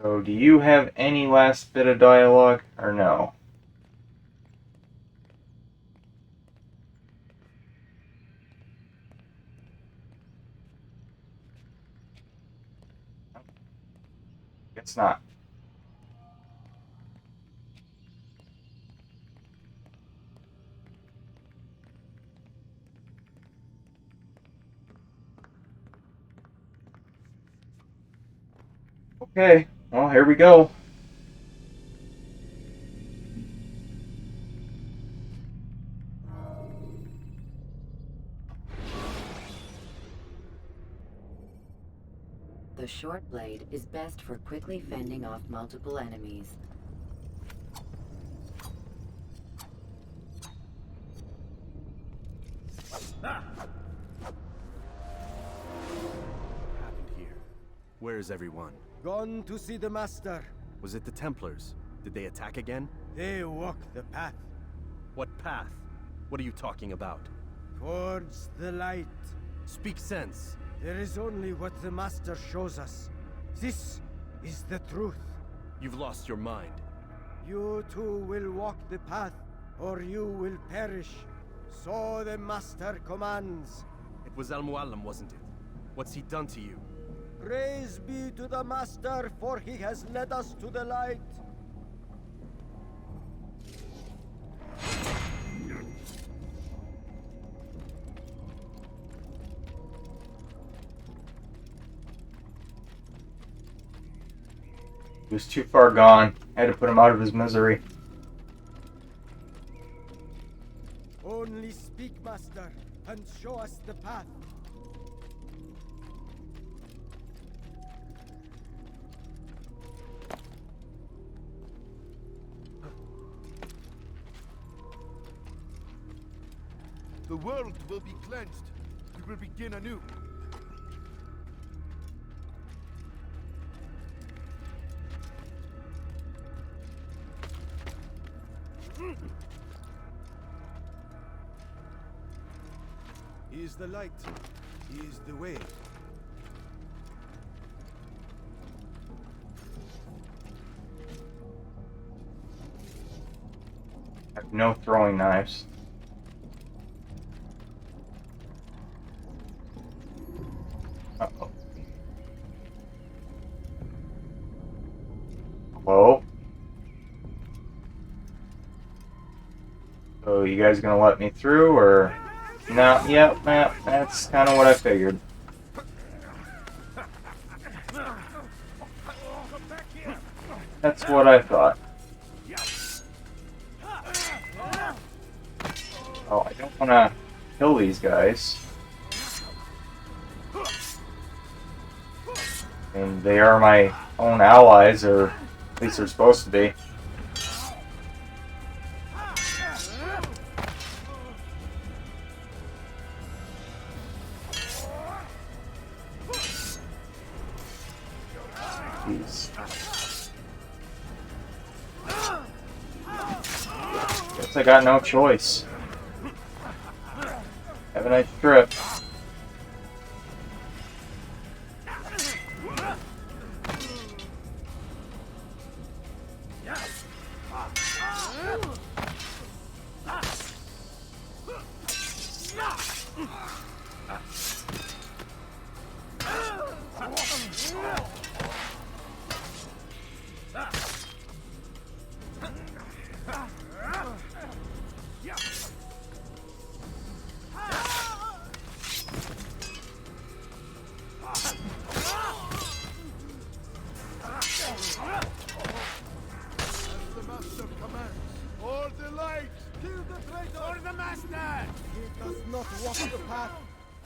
So, do you have any last bit of dialogue, or no? It's not. Okay, well, here we go. The short blade is best for quickly fending off multiple enemies. What happened here? Where is everyone? Gone to see the Master. Was it the Templars? Did they attack again? They walk the path. What path? What are you talking about? Towards the light. Speak sense. There is only what the Master shows us. This is the truth. You've lost your mind. You too will walk the path, or you will perish. So the Master commands. It was Al-Mualim, wasn't it? What's he done to you? Praise be to the Master, for he has led us to the light. He was too far gone. I had to put him out of his misery. Only speak, Master, and show us the path. The world will be cleansed. We will begin anew. He is the light. He is the way. I have no throwing knives. Hello? So you guys gonna let me through, or... No, yep, that's kind of what I figured. That's what I thought. Oh, I don't want to kill these guys. And they are my own allies, or at least they're supposed to be. Jeez. Guess I got no choice. Have a nice trip.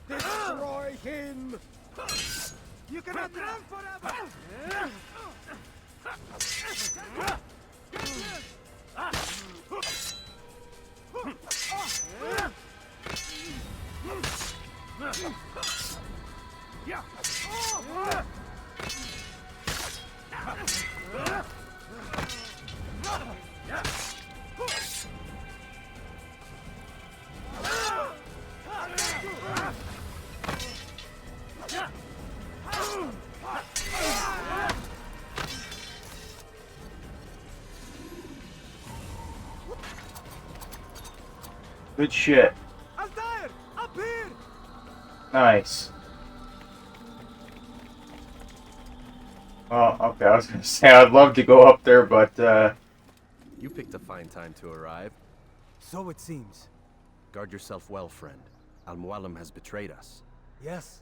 Destroy him! You cannot run forever! Good shit. Altair! Up here! Nice. Well, okay, I was gonna say I'd love to go up there, but You picked a fine time to arrive. So it seems. Guard yourself well, friend. Al-Mualim has betrayed us. Yes.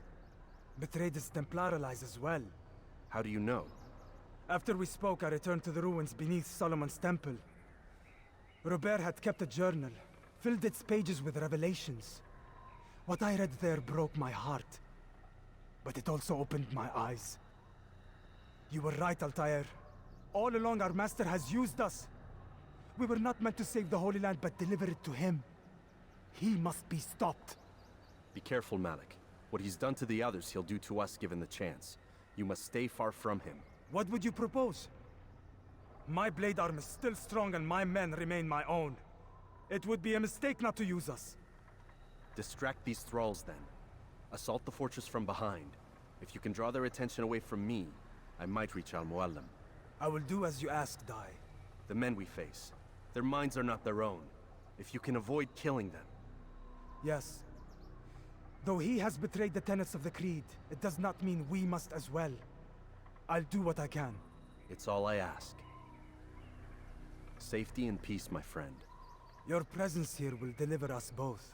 Betrayed his Templar allies as well. How do you know? After we spoke, I returned to the ruins beneath Solomon's temple. Robert had kept a journal, filled its pages with revelations. What I read there broke my heart. But it also opened my eyes. You were right, Altair. All along our master has used us. We were not meant to save the Holy Land, but deliver it to him. He must be stopped. Be careful, Malik. What he's done to the others, he'll do to us given the chance. You must stay far from him. What would you propose? My blade arm is still strong and my men remain my own. It would be a mistake not to use us. Distract these thralls, then. Assault the fortress from behind. If you can draw their attention away from me, I might reach Al-Mualim. I will do as you ask, Dai. The men we face, their minds are not their own. If you can avoid killing them. Yes. Though he has betrayed the tenets of the Creed, it does not mean we must as well. I'll do what I can. It's all I ask. Safety and peace, my friend. Your presence here will deliver us both.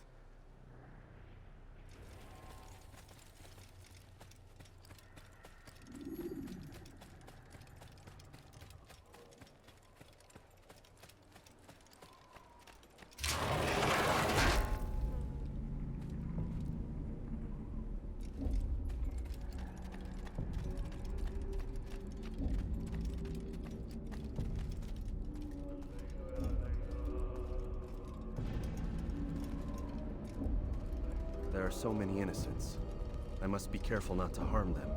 There are so many innocents. I must be careful not to harm them.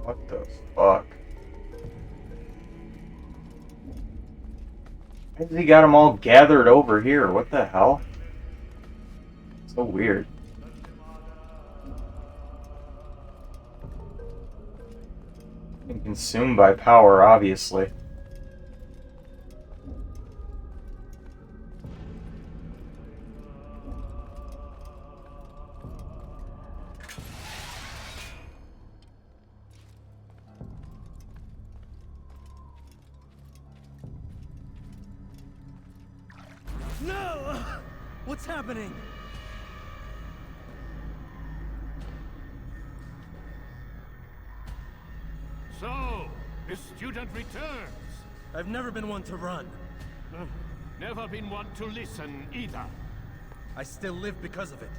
what the fuck? Why has he got them all gathered over here? What the hell? So weird. Been consumed by power, obviously. No! What's happening? So, the student returns. I've never been one to run. Never been one to listen either. I still live because of it.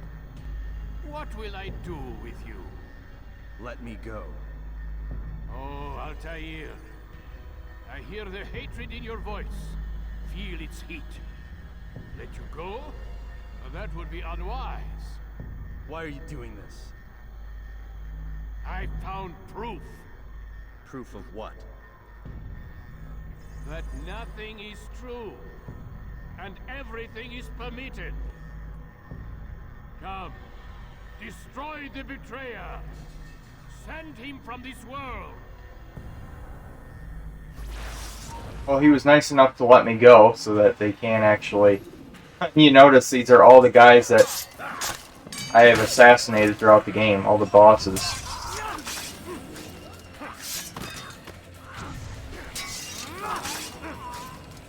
What will I do with you? Let me go. Oh, Altair. I hear the hatred in your voice. Feel its heat. Let you go? That would be unwise. Why are you doing this? I found proof. Proof of what? That nothing is true. And everything is permitted. Come. Destroy the betrayer. Send him from this world. Well, he was nice enough to let me go so that they can actually... You notice these are all the guys that I have assassinated throughout the game, all the bosses.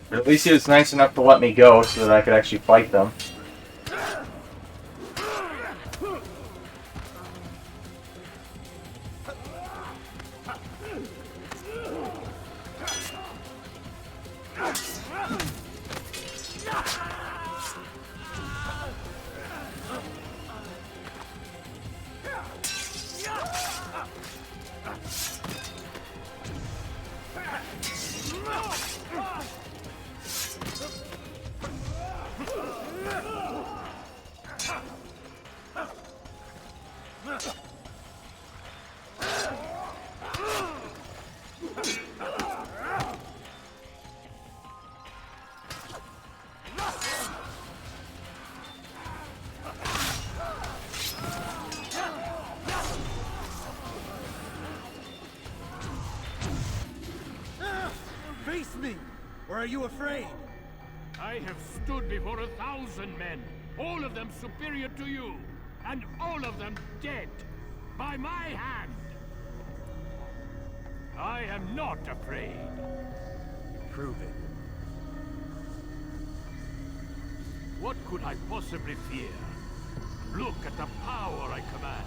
But at least he was nice enough to let me go so that I could actually fight them. Face me! Or are you afraid? I have stood before 1,000 men, all of them superior to you, and all of them dead, by my hand. I am not afraid. Prove it. What could I possibly fear? Look at the power I command.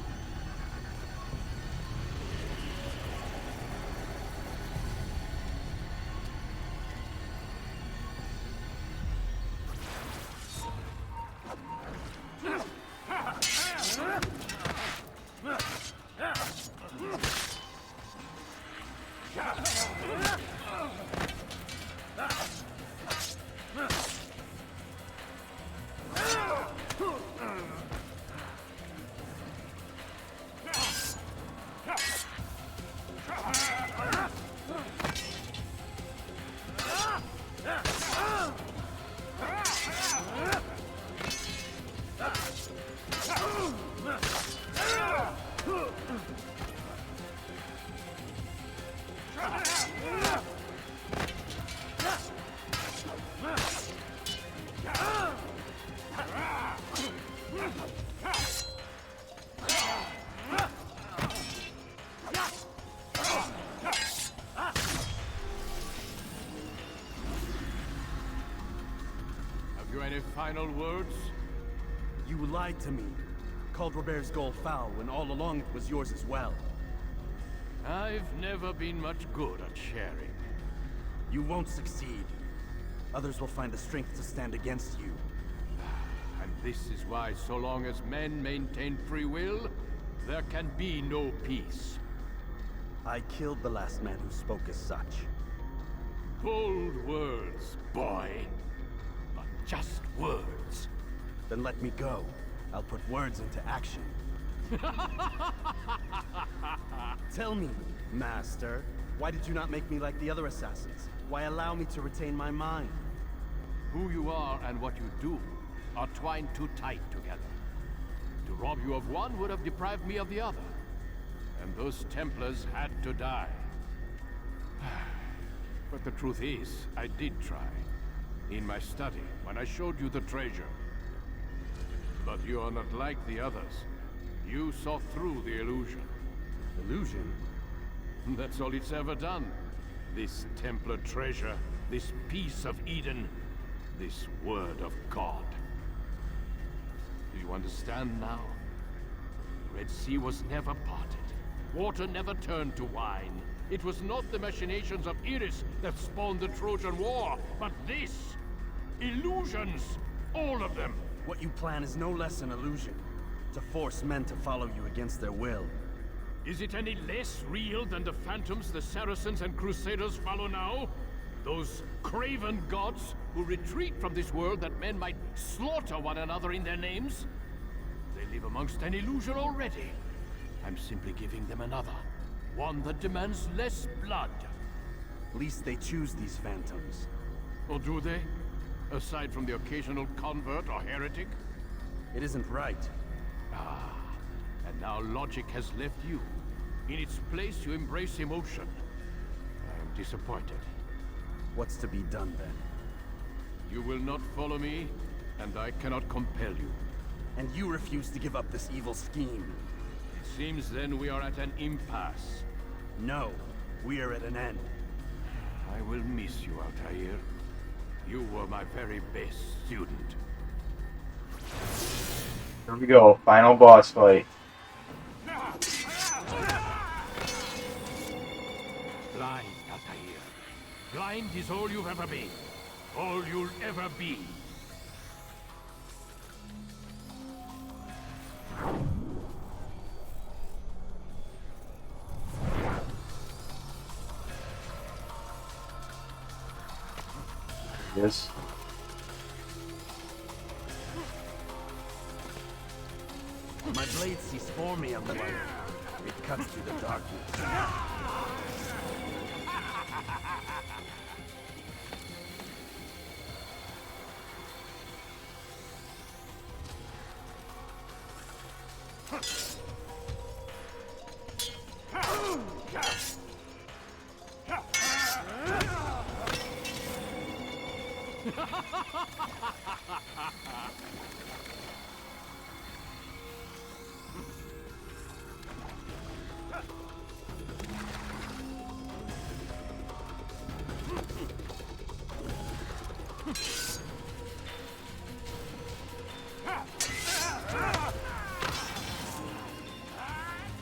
Any final words? You lied to me. Called Robert's goal foul when all along it was yours as well. I've never been much good at sharing. You won't succeed. Others will find the strength to stand against you. And this is why, so long as men maintain free will, there can be no peace. I killed the last man who spoke as such. Bold words, boy. But just words. Then let me go. I'll put words into action. Tell me, Master, why did you not make me like the other assassins? Why allow me to retain my mind? Who you are and what you do are twined too tight together. To rob you of one would have deprived me of the other. And those Templars had to die. But the truth is, I did try. In my study, when I showed you the treasure. But you are not like the others. You saw through the illusion. Illusion? That's all it's ever done. This Templar treasure, this piece of Eden, this word of God. Do you understand now? The Red Sea was never parted. Water never turned to wine. It was not the machinations of Iris that spawned the Trojan War, but this! Illusions! All of them! What you plan is no less an illusion. To force men to follow you against their will. Is it any less real than the phantoms the Saracens and Crusaders follow now? Those craven gods who retreat from this world that men might slaughter one another in their names? They live amongst an illusion already. I'm simply giving them another. One that demands less blood. At least they choose these phantoms. Or do they? Aside from the occasional convert or heretic? It isn't right. Ah, and now logic has left you. In its place, you embrace emotion. I am disappointed. What's to be done then? You will not follow me, and I cannot compel you. And you refuse to give up this evil scheme. It seems then we are at an impasse. No, we are at an end. I will miss you, Altair. You were my very best student. Here we go, final boss fight. Blind, Altair. Blind is all you've ever been. All you'll ever be. Yes. My blade sees for me on the light. It cuts through the darkness.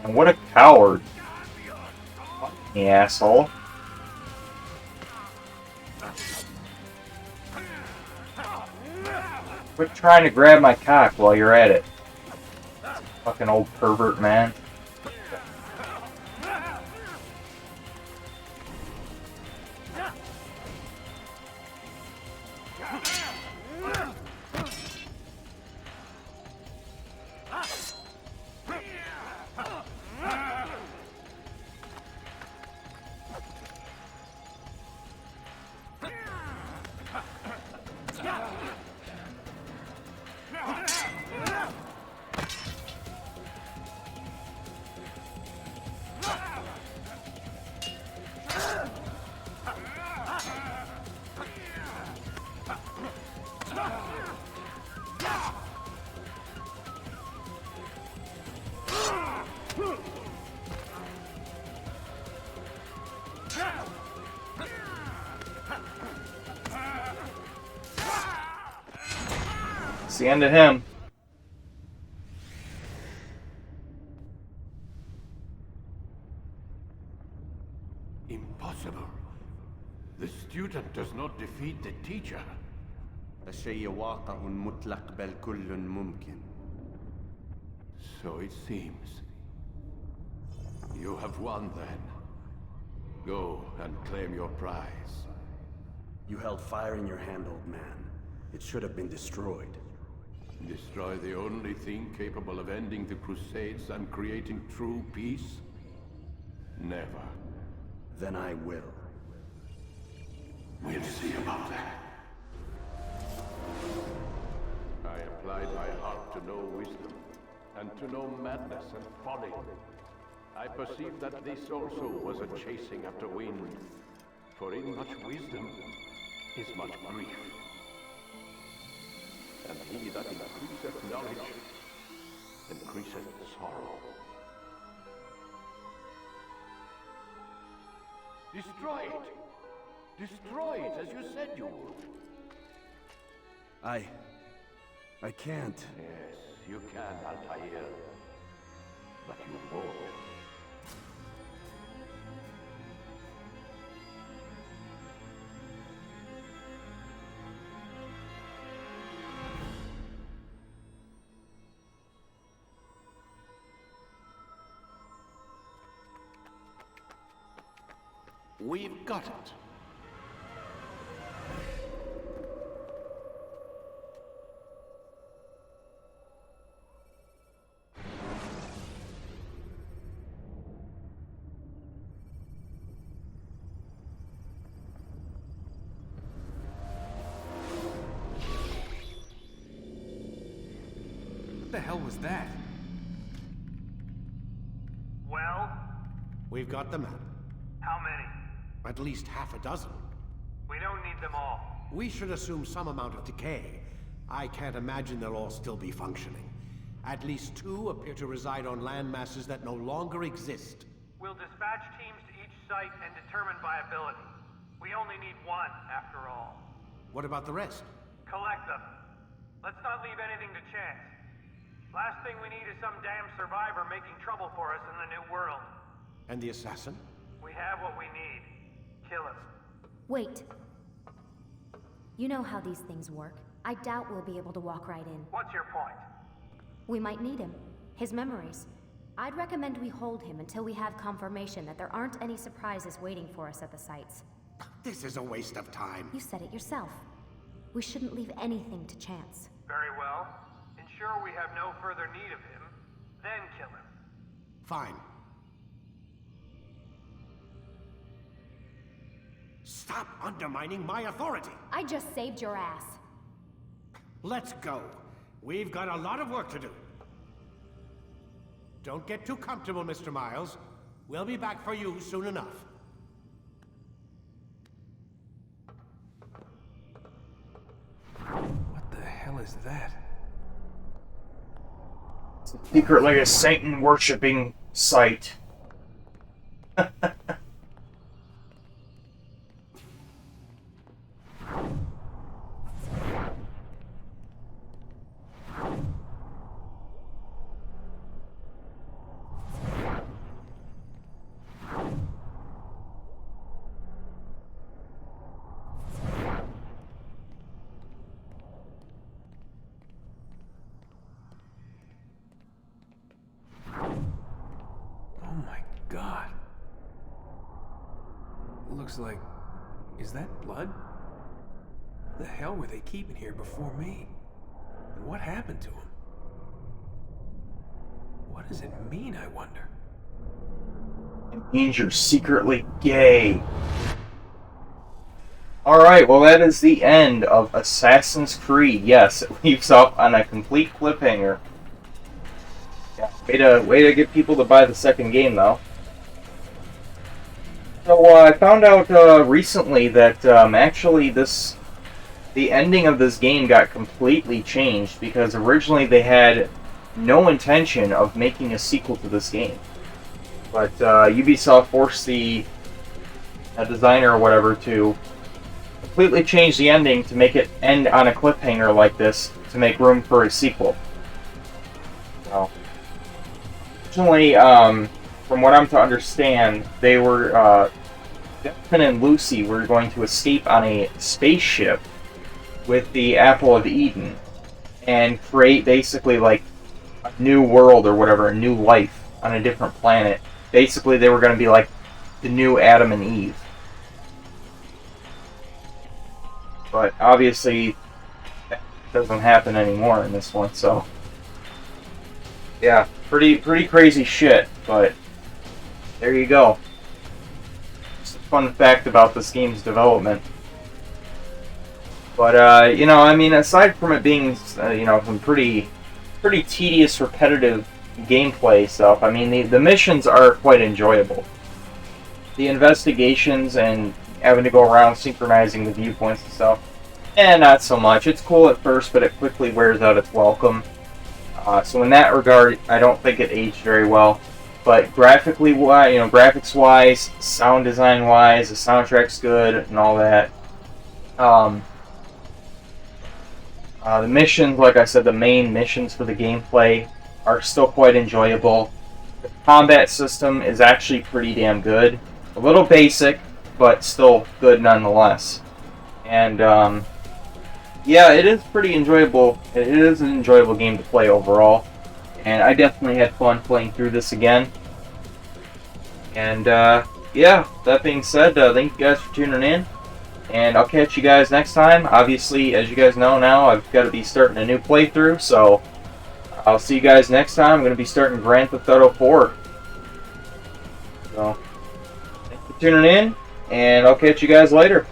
And what a coward. Fucking asshole. Quit trying to grab my cock while you're at it. Fucking old pervert, man. It's the end of him. Impossible. The student does not defeat the teacher. الشيء واقع مطلق بل كل ممكن. So it seems. You have won then. Go and claim your prize. You held fire in your hand, old man. It should have been destroyed. Destroy the only thing capable of ending the Crusades and creating true peace? Never. Then I will. We'll see about that. I applied my heart to know wisdom, and to know madness and folly. I perceived that this also was a chasing after wind, for in much wisdom is much grief. And he that increaseth knowledge, increaseth sorrow. Destroy it! Destroy it as you said you would. I can't. Yes, you can, Altair. But you won't. We've got it. What the hell was that? Well, We've got the map. how many? At least half a dozen. We don't need them all. We should assume some amount of decay. I can't imagine they'll all still be functioning. At least 2 appear to reside on land masses that no longer exist. We'll dispatch teams to each site and determine viability. We only need 1, after all. What about the rest? Collect them. Let's not leave anything to chance. Last thing we need is some damn survivor making trouble for us in the new world. And the assassin? We have what we need. Kill him. Wait. You know how these things work. I doubt we'll be able to walk right in. What's your point? We might need him. His memories. I'd recommend we hold him until we have confirmation that there aren't any surprises waiting for us at the sites. This is a waste of time. You said it yourself. We shouldn't leave anything to chance. Very well. Ensure we have no further need of him, then kill him. Fine. Stop undermining my authority! I just saved your ass. Let's go. We've got a lot of work to do. Don't get too comfortable, Mr. Miles. We'll be back for you soon enough. What the hell is that? Secretly a Satan-worshipping site. Oh my god. Looks like... Is that blood? The hell were they keeping here before me? And what happened to him? What does it mean, I wonder? It means you're secretly gay. Alright, well that is the end of Assassin's Creed. Yes, it leaves off on a complete cliffhanger. Yeah, way to get people to buy the second game, though. So I found out recently that actually the ending of this game got completely changed because originally they had no intention of making a sequel to this game. But Ubisoft forced the designer or whatever to completely change the ending to make it end on a cliffhanger like this to make room for a sequel. So, originally, from what I'm to understand, they were Declan and Lucy were going to escape on a spaceship with the Apple of Eden and create basically like a new world or whatever, a new life on a different planet. Basically, they were going to be like the new Adam and Eve. But obviously, that doesn't happen anymore in this one, so... Yeah, pretty crazy shit, but there you go. Just a fun fact about this game's development. But, you know, I mean, aside from it being, you know, some pretty tedious, repetitive gameplay stuff, I mean, the missions are quite enjoyable. The investigations and having to go around synchronizing the viewpoints and stuff, not so much. It's cool at first, but it quickly wears out its welcome. So in that regard, I don't think it aged very well. But graphically, you know, graphics-wise, sound design-wise, the soundtrack's good and all that. The missions, like I said, the main missions for the gameplay are still quite enjoyable. The combat system is actually pretty damn good. A little basic, but still good nonetheless. And yeah, it is pretty enjoyable. It is an enjoyable game to play overall. And I definitely had fun playing through this again. And yeah, that being said, thank you guys for tuning in. And I'll catch you guys next time. Obviously, as you guys know now, I've got to be starting a new playthrough. So I'll see you guys next time. I'm going to be starting Grand Theft Auto 4. So thanks for tuning in. And I'll catch you guys later.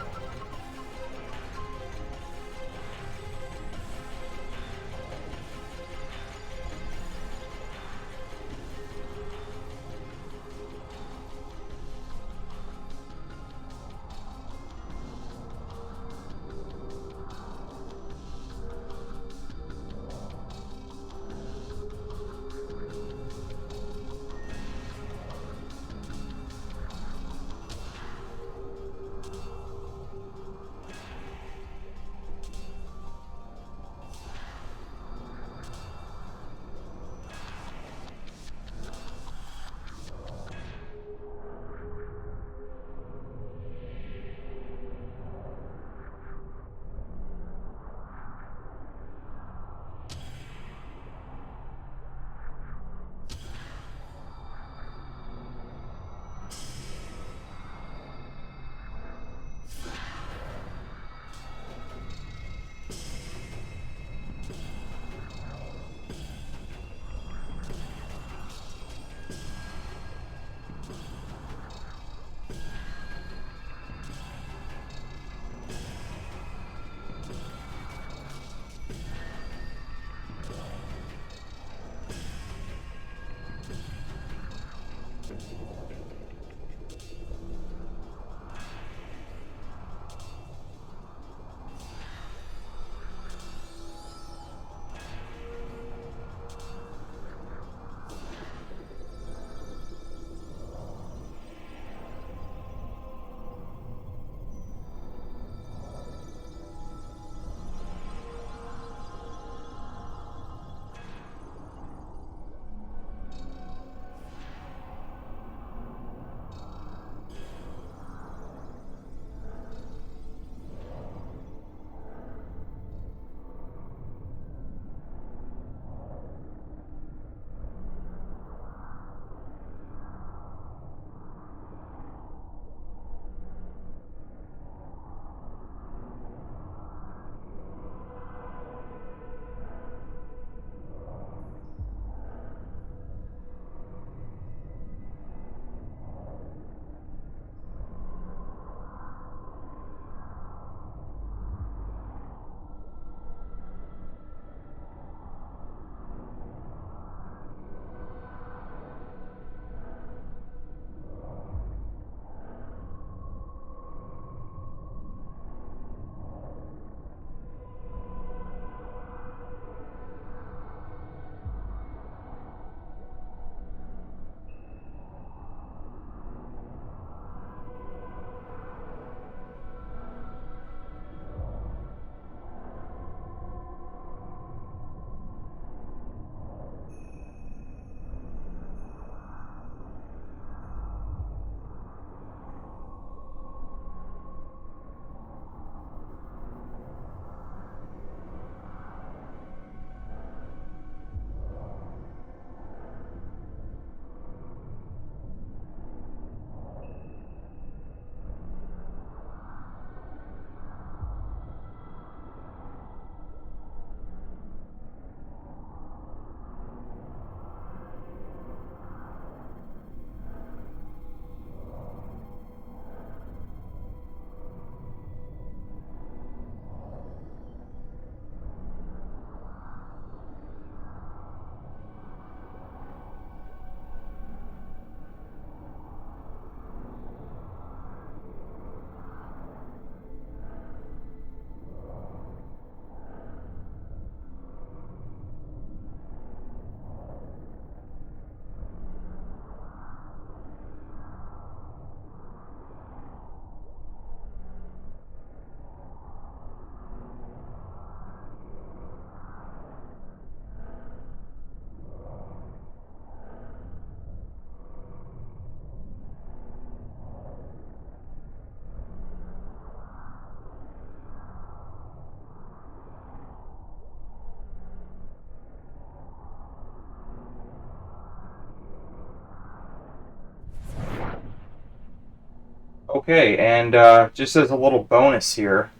Okay, and just as a little bonus here,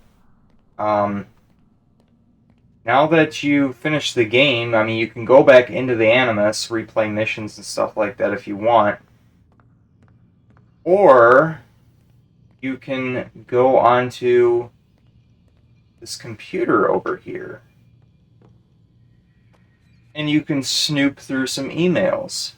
now that you finish the game, I mean, you can go back into the Animus, replay missions and stuff like that if you want. Or you can go onto this computer over here, and you can snoop through some emails.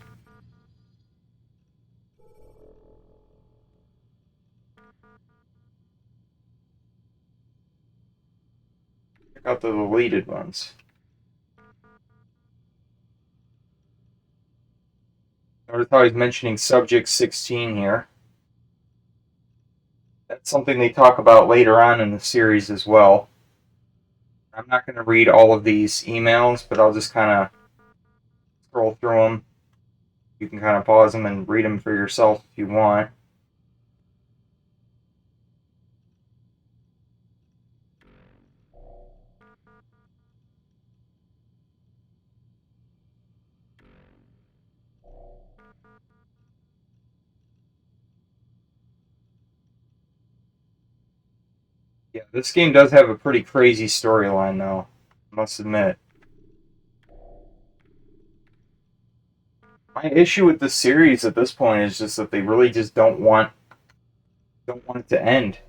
Check out the deleted ones. Notice how he's mentioning Subject 16 here. That's something they talk about later on in the series as well. I'm not going to read all of these emails, but I'll just kind of scroll through them. You can kind of pause them and read them for yourself if you want. Yeah, this game does have a pretty crazy storyline, though, I must admit. My issue with the series at this point is just that they really just don't want it to end.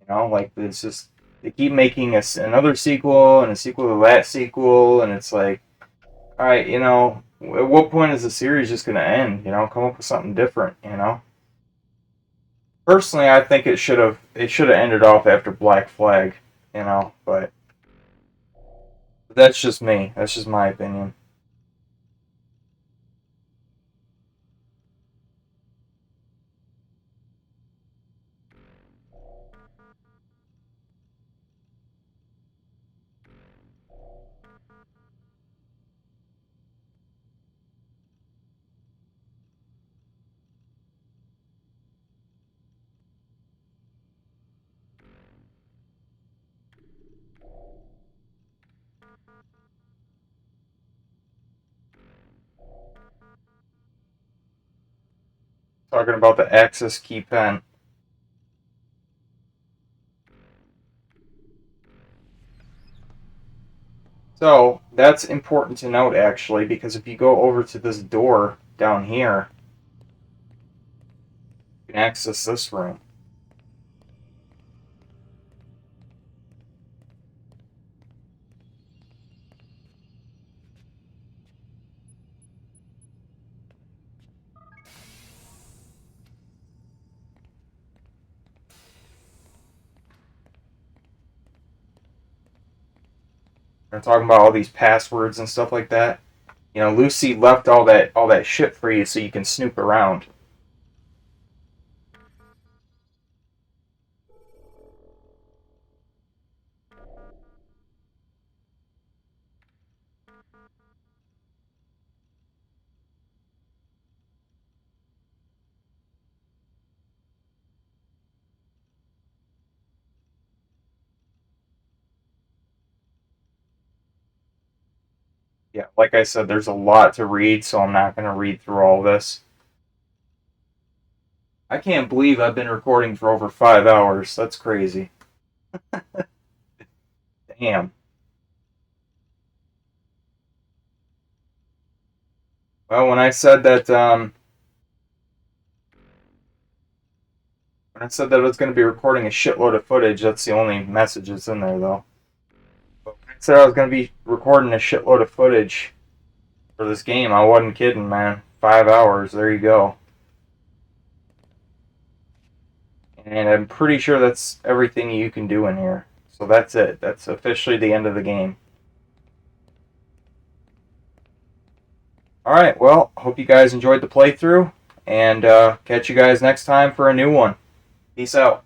You know, like it's just they keep making another sequel and a sequel to that sequel, and it's like, all right, you know, at what point is the series just going to end? You know, come up with something different. You know. Personally, I think it should have ended off after Black Flag, you know, but that's just me. That's just my opinion. Talking about the Axis key pen. So, that's important to note, actually, because if you go over to this door down here, you can access this room. They're talking about all these passwords and stuff like that. You know, Lucy left all that shit for you so you can snoop around. Yeah, like I said, there's a lot to read, so I'm not going to read through all this. I can't believe I've been recording for over 5 hours. That's crazy. Damn. Well, when I said that, when I said that I was going to be recording a shitload of footage, that's the only message that's in there, though. But when I said I was going to be recording a shitload of footage for this game, I wasn't kidding, man. 5 hours, there you go. And I'm pretty sure that's everything you can do in here. So that's it. That's officially the end of the game. Alright, well, hope you guys enjoyed the playthrough. And catch you guys next time for a new one. Peace out.